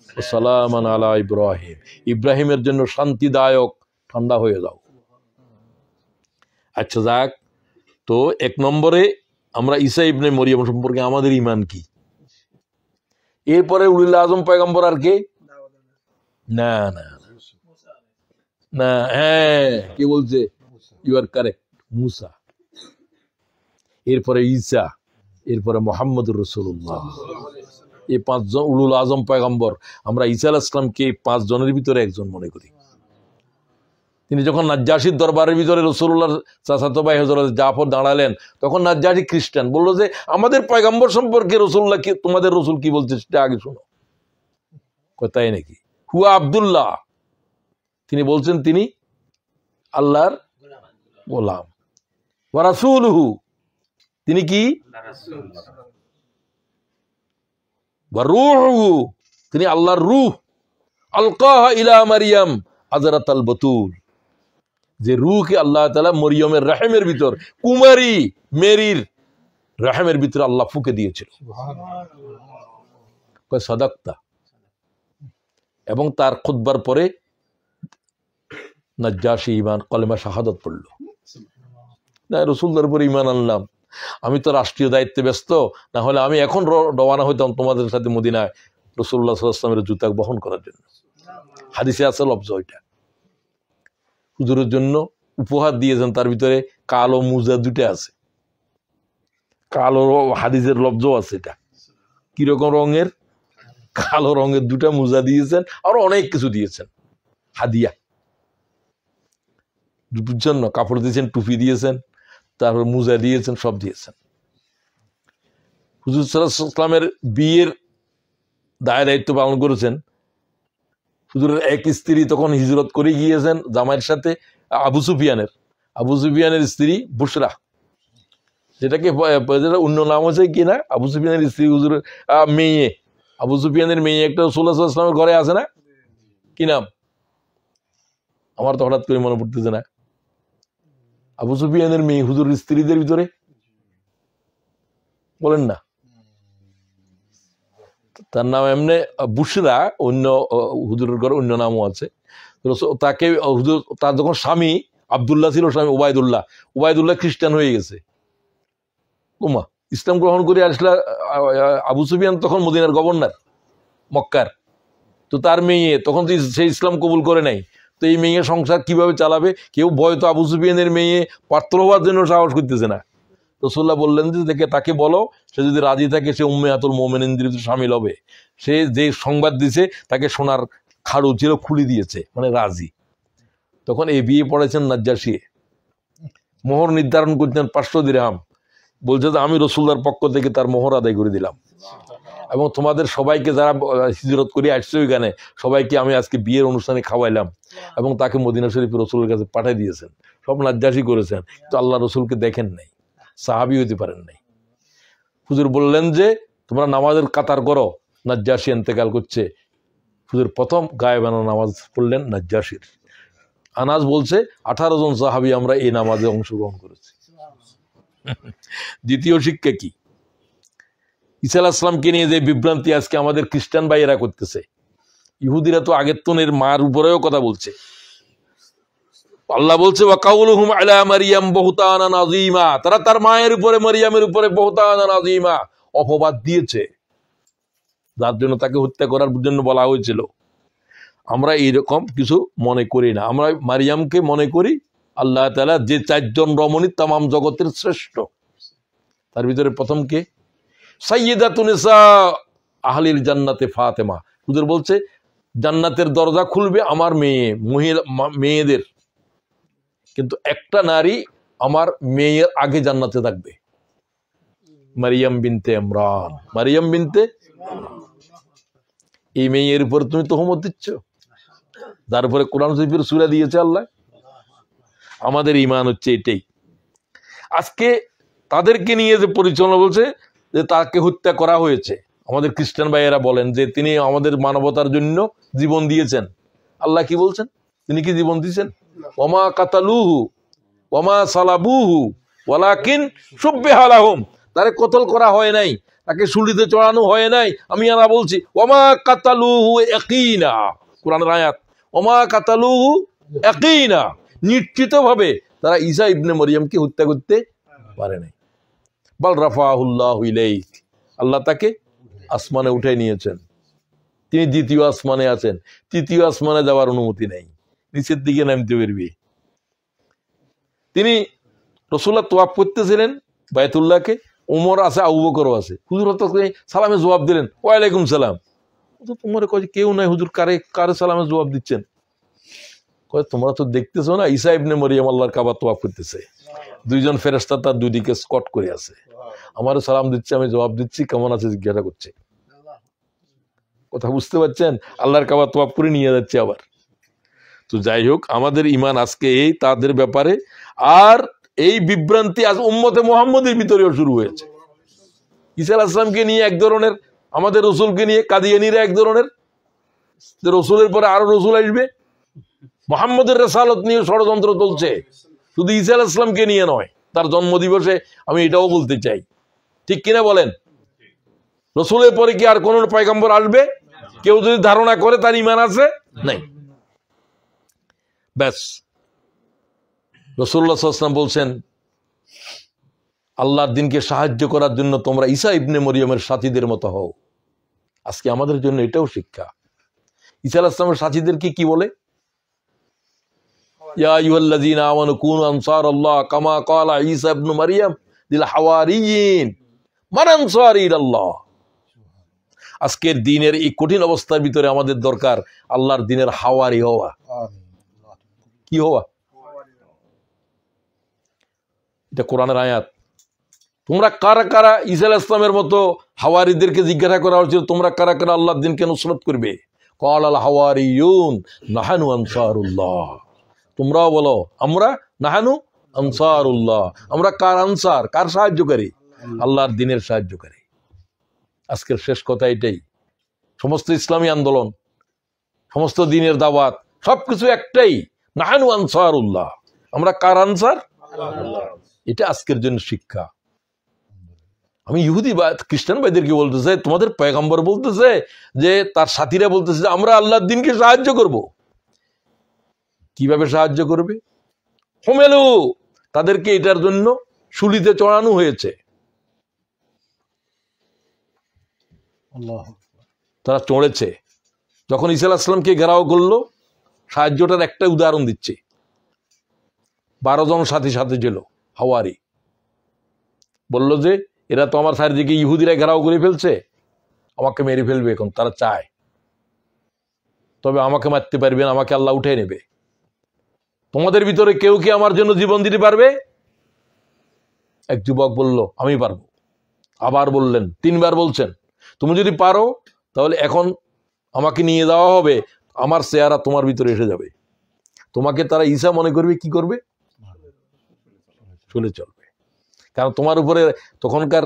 [SPEAKER 1] ওয়া সালামান আলা ইব্রাহিম, ইব্রাহিমের জন্য শান্তিদায়ক, ঠান্ডা হয়ে যাও। আচ্ছা যাক, তো 1 নম্বরে আমরা ঈসা ইবনে মরিয়ম সম্পর্কে আমাদের ঈমান কি? এরপরে উলিল আজম পয়গম্বর আর কে? না না না, হ্যাঁ কি বলছে? ইউ আর কারেক্ট, মুসা। এরপরে ঈসা, এরপরে মুহাম্মদুর রাসূলুল্লাহ। এই 5 জন উলুল আজম পয়গম্বর। আমরা ঈসা আলাইহিস সালামকে 5 জনের ভিতরে একজন মনে করি। তিনি যখন নাজ্জাশীর দরবারের ভিতরে রাসূলুল্লাহর চাচাতো ভাই হযরত জাফর দাঁড়ালেন, তখন নাজ্জাশী খ্রিস্টান বলল যে আমাদের পয়গম্বর সম্পর্কে রাসূলুল্লাহ কি, তোমাদের রাসূল কি বলছে সেটা আগে শোনো। কথাই নাকি হুয়া আব্দুল্লাহ, তিনি বলছেন তিনি আল্লাহর গোলাম, ওয়া রাসূলুহু, তিনি কি, ওয়া রূহুহু, তিনি আল্লাহর রূহ, আলকাহা ইলা মারিয়াম আযরাতাল বাতুল, যে রূহকে আল্লাহ তাআলা মরিয়মের রহমের ভিতর, কুমারী মেরির রহমের ভিতরে আল্লাহ ফুঁকে দিয়েছিল। কয় সাদাক্তা। এবং তার খুতবার পরে নাজ্জাশী ঈমান কলেমা শাহাদাত পড়ল, না রাসূলুল্লাহর উপর ঈমান আনলাম, আমি তো রাষ্ট্রীয় দায়িত্বে ব্যস্ত, না হলে আমি এখন রওনা হইতাম তোমাদের সাথে মদিনায় রাসূলুল্লাহ সাল্লাল্লাহু আলাইহি ওয়াসাল্লামের জুতা বহন করার জন্য। হাদিসে আছে লফজ ওইটা। হুজুরের জন্য উপহার দিয়েছেন, তার ভিতরে কালো মুজা দুটো আছে, কালো হাদিসের লফজ আছে। এটা কিরকম রঙের? কালো রঙের দুটা মুজা দিয়েছেন, আর অনেক কিছু দিয়েছেন হাদিয়া, বুঝছেন না? কাপড় দিয়েছেন, টুপি দিয়েছেন, তারপর মুজা দিয়েছেন, সব দিয়েছেন। হুজুর সাল্লাল্লাহু আলাইহি ওয়াসাল্লামের বিয়ের দায়িত্ব পালন করেছেন। হুজুরের এক স্ত্রী তখন হিজরত করে গিয়েছেন জামাইয়ের সাথে, আবু সুফিয়ানের স্ত্রী বুশরা, যেটাকে অন্য নাম হচ্ছে কি না, আবু সুফিয়ানের স্ত্রী হুজুরের মেয়ে, আবু সুফিয়ানের মেয়ে একটা রাসূলুল্লাহ সাল্লাল্লাহু আলাইহি ওয়াসাল্লামের ঘরে আছে না, কি নাম? আমার তো হঠাৎ করে মনে পড়তেছে না। আবু সুফিয়ানের মেয়ে হুজুরের স্ত্রীদের ভিতরে বলেন না, তার নাম এমনি বুশরা, অন্য হুজুরের ঘরে অন্য নামও আছে। তাকে হুজুর, তার যখন স্বামী আব্দুল্লাহ ছিল, স্বামী ওবায়দুল্লাহ খ্রিস্টান হয়ে গেছে। ওমা, ইসলাম গ্রহণ করে আসলে আবু সুফিয়ান তখন মদিনার গভর্নর মক্কার, তো তার মেয়ে তখন তো সে ইসলাম কবুল করে নাই, তো এই মেয়ে সংসার কিভাবে চালাবে? কেউ ভয় তো আবু সুফিয়ানের মেয়ে পাত্র হওয়ার জন্য সাহস করতেছে না। রাসূলুল্লাহ বললেন যে তাকে বলো, সে যদি রাজি থাকে সে উম্মাহাতুল মুমিনিনদের শামিল হবে। সে যে সংবাদ দিছে তাকে সোনার খাড়ু ছিল খুলে দিয়েছে, মানে রাজি। তখন এই বিয়ে পড়েছেন নাজ্জাশী, মোহর নির্ধারণ করতেন 500 দিরহাম, বলছে যে আমি রাসূলুল্লাহর পক্ষ থেকে তার মোহর আদায় করে দিলাম, এবং তোমাদের সবাইকে যারা হিজরত করে আসছে ওইখানে সবাইকে আমি আজকে বিয়ের অনুষ্ঠানে খাওয়াইলাম, এবং তাকে মদিনা শরীফে রাসূলের কাছে পাঠিয়ে দিয়েছেন। সব নাজ্জাশী করেছেন, তো আল্লাহ রাসূলকে দেখেন নাই, সাহাবী হইতে পারেন নাই। হুজুর বললেন যে তোমরা নামাজের কাতার করো, নাজ্জাশী ইন্তেকাল করছে। হুজুর প্রথম গায়েবানা নামাজ পড়লেন নাজ্জাশীর। আনাস বলছে 18 জন সাহাবী আমরা এই নামাজে অংশগ্রহণ করেছি। দ্বিতীয় শিক্ষা কি? ঈসা আলাইহিস সালামকে নিয়ে যে বিভ্রান্তি আজকে আমাদের খ্রিস্টান ভাইয়েরা করতেছে, ইহুদিরা তো আগের তনের মার উপরেও কথা বলছে। আল্লাহ বলছে ওয়া কাউলুহুম আলা মারিয়াম বুহতানান আযীমা, তারা তার মায়ের উপরে মারিয়ামের উপরে বুহতানান আযীমা অপবাদ দিয়েছে, যার জন্য তাকে হত্যা করার জন্য বলা হয়েছিল। আমরা এইরকম কিছু মনে করি না, আমরা মারিয়ামকে মনে করি আল্লাহ তাআলা যে 4 জন রমণী তামাম জগতের শ্রেষ্ঠ, তার ভিতরে প্রথম কে? সাইয়্যিদাতুন নিসা আহলিল জান্নাতে ফাতেমা। হুজুর বলছে জান্নাতের দরজা খুলবে আমার মেয়েদের, কিন্তু একটা নারী আমার মেয়ের আগে জান্নাতে থাকবে, মারিয়াম বিনতে ইমরান। মারিয়াম বিনতে, এই মেয়ের উপর তুমি তহমত দিচ্ছ, যার উপরে কোরআন শরীফের সূরা দিয়েছে আল্লাহ। আমাদের ঈমান হচ্ছে এটাই। আজকে তাদেরকে নিয়ে যে পরিচালনা বলছে যে তাকে হত্যা করা হয়েছে, আমাদের খ্রিস্টান ভাইয়েরা বলেন যে তিনি আমাদের মানবতার জন্য জীবন দিয়েছেন। আল্লাহ কি বলছেন? তিনি কি জীবন দিয়েছেন? ওমা কাতালুহু ওমা সালাবুহু ওয়ালাকিন শুব্বিহা লাহুম, তারে কতল করা হয় নাই, তাকে শুলিতে চড়ানো হয় নাই। আমি আল্লাহ বলছি ওমা কাতালুহু ইয়াকিনা, কোরআনের আয়াত, ওমা কাতালুহু ইয়াকিনা, নিশ্চিতভাবে তারা ঈসা ইবনে মরিয়মকে হত্যা করতে পারে নাই। বাল রাফাহুল্লাহু ইলাইহি, আল্লাহ তাকে আসমানে উঠাই নিয়েছেন, তিনি দ্বিতীয় আসমানে আছেন, তৃতীয় আসমানে যাওয়ার অনুমতি নেই, নিচের দিকে নামতে পারবে। তিনি রাসূলুল্লাহ তোয়াফ করতেছিলেন বাইতুল্লাহকে, ওমর আছে, আবু বকরও আছে। হুজুর সালামে জবাব দিলেন ওয়ালাইকুম সালাম। তোমার কয় কেউ নাই হুজুর, কারে সালামে জবাব দিচ্ছেন? কয় তোমরা তো দেখতেছো না ঈসা ইবনে মরিয়ম আল্লাহর কাবা তোয়াফ করতেছে, 2 জন ফেরেশতা তার দুদিকে স্কট করে আছে, আমারও সালাম দিচ্ছে, আমি জবাব দিচ্ছি, কেমন আছে জিজ্ঞাসা করছে। কথা বুঝতে পারছেন? আল্লাহর কাবা তোয়াফ করে নিয়ে যাচ্ছে আবার। তো যাই হোক, আমাদের ঈমান আজকে এই তাদের ব্যাপারে। আর এই বিভ্রান্তি আজ উম্মতে মুহাম্মদের ভিতরেও শুরু হয়েছে। ঈসা আলাইহিস সালামকে নিয়ে এক ধরনের, আমাদের রসুলকে নিয়ে কাদিয়ানীরা এক ধরনের, রসুলের পরে আরো রসুল আসবে, মুহাম্মদের রিসালাত নিয়ে ষড়যন্ত্র চলছে, শুধু ঈসা আলাইহিস সালামকে নিয়ে নয়। তার জন্মদিবসে আমি এটাও বলতে চাই, ঠিক কিনা বলেন? রসুলের পরে কি আর কোন পয়গম্বর আসবে? কেউ যদি ধারণা করে তার ঈমান আছে নাই। ব্যাস, রাসূলুল্লাহ সাল্লাল্লাহু আলাইহি ওয়াসাল্লাম বলছেন, আল্লাহর দিনকে সাহায্য করার জন্য তোমরা ঈসা ইবনে মরিয়মের সাথীদের মতো হও। আজকে আমাদের জন্য এটাও শিক্ষা। ঈসা আলাইহিস সালামের সাথীদেরকে কি বলে? ইয়া আইয়ুহাল্লাযীনা আমানু কুনু আনসারাল্লাহ কামা ক্বালা ঈসা ইবনে মারইয়াম লিল হাওয়ারিয়িন মান আনসারি ইলাল্লাহ। আজকের দিনের এই কঠিন অবস্থার ভিতরে আমাদের দরকার আল্লাহর দিনের হাওয়ারি হওয়া। কি হওয়া? এটা কোরআনের আয়াত। তোমরা কারা কারা ঈসা আলাইহিস সালামের মতো হাওয়ারিদেরকে জিজ্ঞাসা করা হয়েছিল, তোমরা কারা কারা আল্লাহর দিনকে নুসরত করবে? ক্বালাল হাওয়ারিয়ুন নাহানু আনসারুল্লাহ। তোমরাও বলো আমরা নাহানু আনসারুল্লাহ। আমরা কার আনসার? কার সাহায্যকারী? আল্লাহর দিনের সাহায্যকারী। আজকের শেষ কথা এটাই। সমস্ত ইসলামী আন্দোলন, সমস্ত দিনের দাওয়াত, সবকিছু একটাই, নাহানু আনসারুল্লাহ। আমরা কার আনসার? এটা আজকের জন্য শিক্ষা। আমি ইহুদি বা খ্রিস্টান ভাইদেরকে বলতেছে, তোমাদের পয়গম্বর বলতেছে যে তার সাথীরা বলতেছে যে আমরা আল্লাহর দিনকে সাহায্য করব। কিভাবে সাহায্য করবে? হোমেলু, তাদেরকে এটার জন্য শুলিতে চড়ানো হয়েছে। তারা চড়েছে। যখন ঈসা আলাইহিস সালামকে ঘেরাও করলো, সাহায্যটার একটা উদাহরণ দিচ্ছে। 12 জন সাথী সাথে ছিল হাওয়ারি, বলল যে এরা তো আমার চারিদিকে ইহুদিরা ঘেরাও করে ফেলছে, আমাকে মেরে ফেলবে এখন, তারা চায়, তবে আমাকে মারতে পারবে না, আমাকে আল্লাহ উঠে নেবে। তোমাদের ভিতরে কেউ কি আমার জন্য জীবন দিতে পারবে? এক যুবক বলল আমি পারবো। আবার বললেন, 3 বার বলছেন, তুমি যদি পারো তাহলে এখন আমাকে নিয়ে যাওয়া হবে, আমার চেহারা তোমার ভিতরে এসে যাবে, তোমাকে তারা ঈসা মনে করবে, কি করবে? চলে চলবে। কারণ তোমার উপরে তখনকার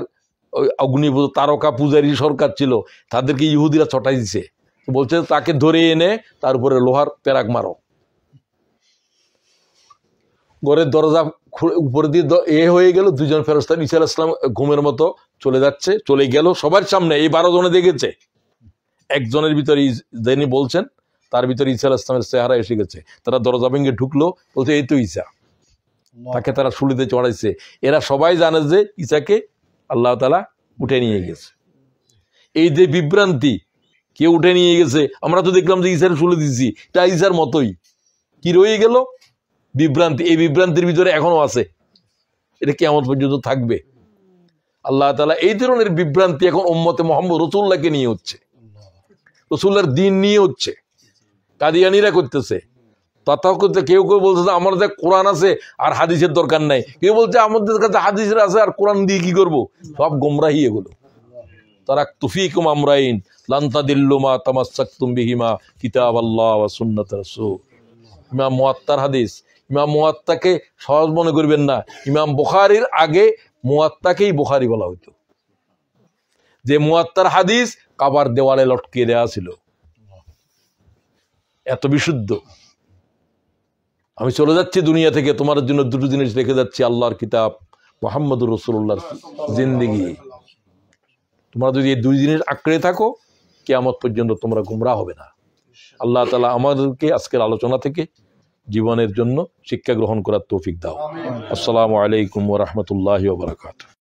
[SPEAKER 1] অগ্নি তারকা পূজারী সরকার ছিল, তাদেরকে ইহুদিরা ছটাই দিছে, বলছে তাকে ধরে এনে তার উপরে লোহার পেরাক মারো। ঘরের দরজা উপরে দিয়ে হয়ে গেল, 2 জন ফেরেশতা ঈসা আলাইহিস সালাম ঘুমের মতো চলে গেল সবার সামনে। এই 12 জনে দেখেছে, একজনের ভিতরে যিনি বলছেন তার ভিতরে ঈসা আলাইহিস সালামের চেহারা এসে গেছে। তারা দরজা ভেঙে ঢুকলো, বলছে এই তো ঈসা। তাকে তারা শুলিতে চড়াইছে। এরা সবাই জানে যে ঈসাকে আল্লাহ তাআলা উঠে নিয়ে গেছে। এই যে বিভ্রান্তি, কে উঠে নিয়ে গেছে, আমরা তো দেখলাম যে ঈসার শুলে দিচ্ছি, এটা ঈসার মতোই, কি রয়ে গেল? বিভ্রান্তি। এই বিভ্রান্তির ভিতরে এখনো আছে, এটা কিয়ামত পর্যন্ত থাকবে। আল্লাহ তাআলা এই ধরনের বিভ্রান্তি এখন উম্মতে মুহাম্মদ রাসূলুল্লাহকে নিয়ে হচ্ছে, রাসূলের দিন নিয়ে হচ্ছে, কাদিয়ানীরা করতেছে। তথাকথিত কেউ কেউ বলতেছে আমাদের কোরআন আছে আর হাদিসের দরকার নাই, কেউ বলছে আমাদের কাছে হাদিস আছে আর কোরআন দিয়ে কি করব। সব গোমরাহি এগুলো। তারাকতু ফীকুম আমরাইন লান তাদিল্লু মা তামাসসাকতুম বিহিমা কিতাবাল্লাহ ওয়া সুন্নাত রাসূল। ইমাম মুয়াত্তার হাদিস। ইমাম মুয়াত্তাকে সহজ মনে করবেন না, ইমাম বুখারীর আগে মুয়াত্তাকেই বুখারী বলা হতো। যে মুয়াত্তার হাদিস কাবার দেওয়ালে লটকিয়ে দেওয়া ছিল, এত বিশুদ্ধ। আমি চলে যাচ্ছি দুনিয়া থেকে, তোমার জন্য 2টো জিনিস রেখে যাচ্ছি, আল্লাহর কিতাব, মুহাম্মদুর রাসূলুল্লাহর জিন্দেগি। তোমরা যদি এই 2 জিনিস আঁকড়ে থাকো, কিয়ামত পর্যন্ত তোমরা গোমরাহ হবে না। আল্লাহ তাআলা আমাদেরকে আজকের আলোচনা থেকে জীবনের জন্য শিক্ষা গ্রহণ করার তৌফিক দাও। আসসালামু আলাইকুম ওয়া রাহমাতুল্লাহি ওয়া বারাকাতুহু।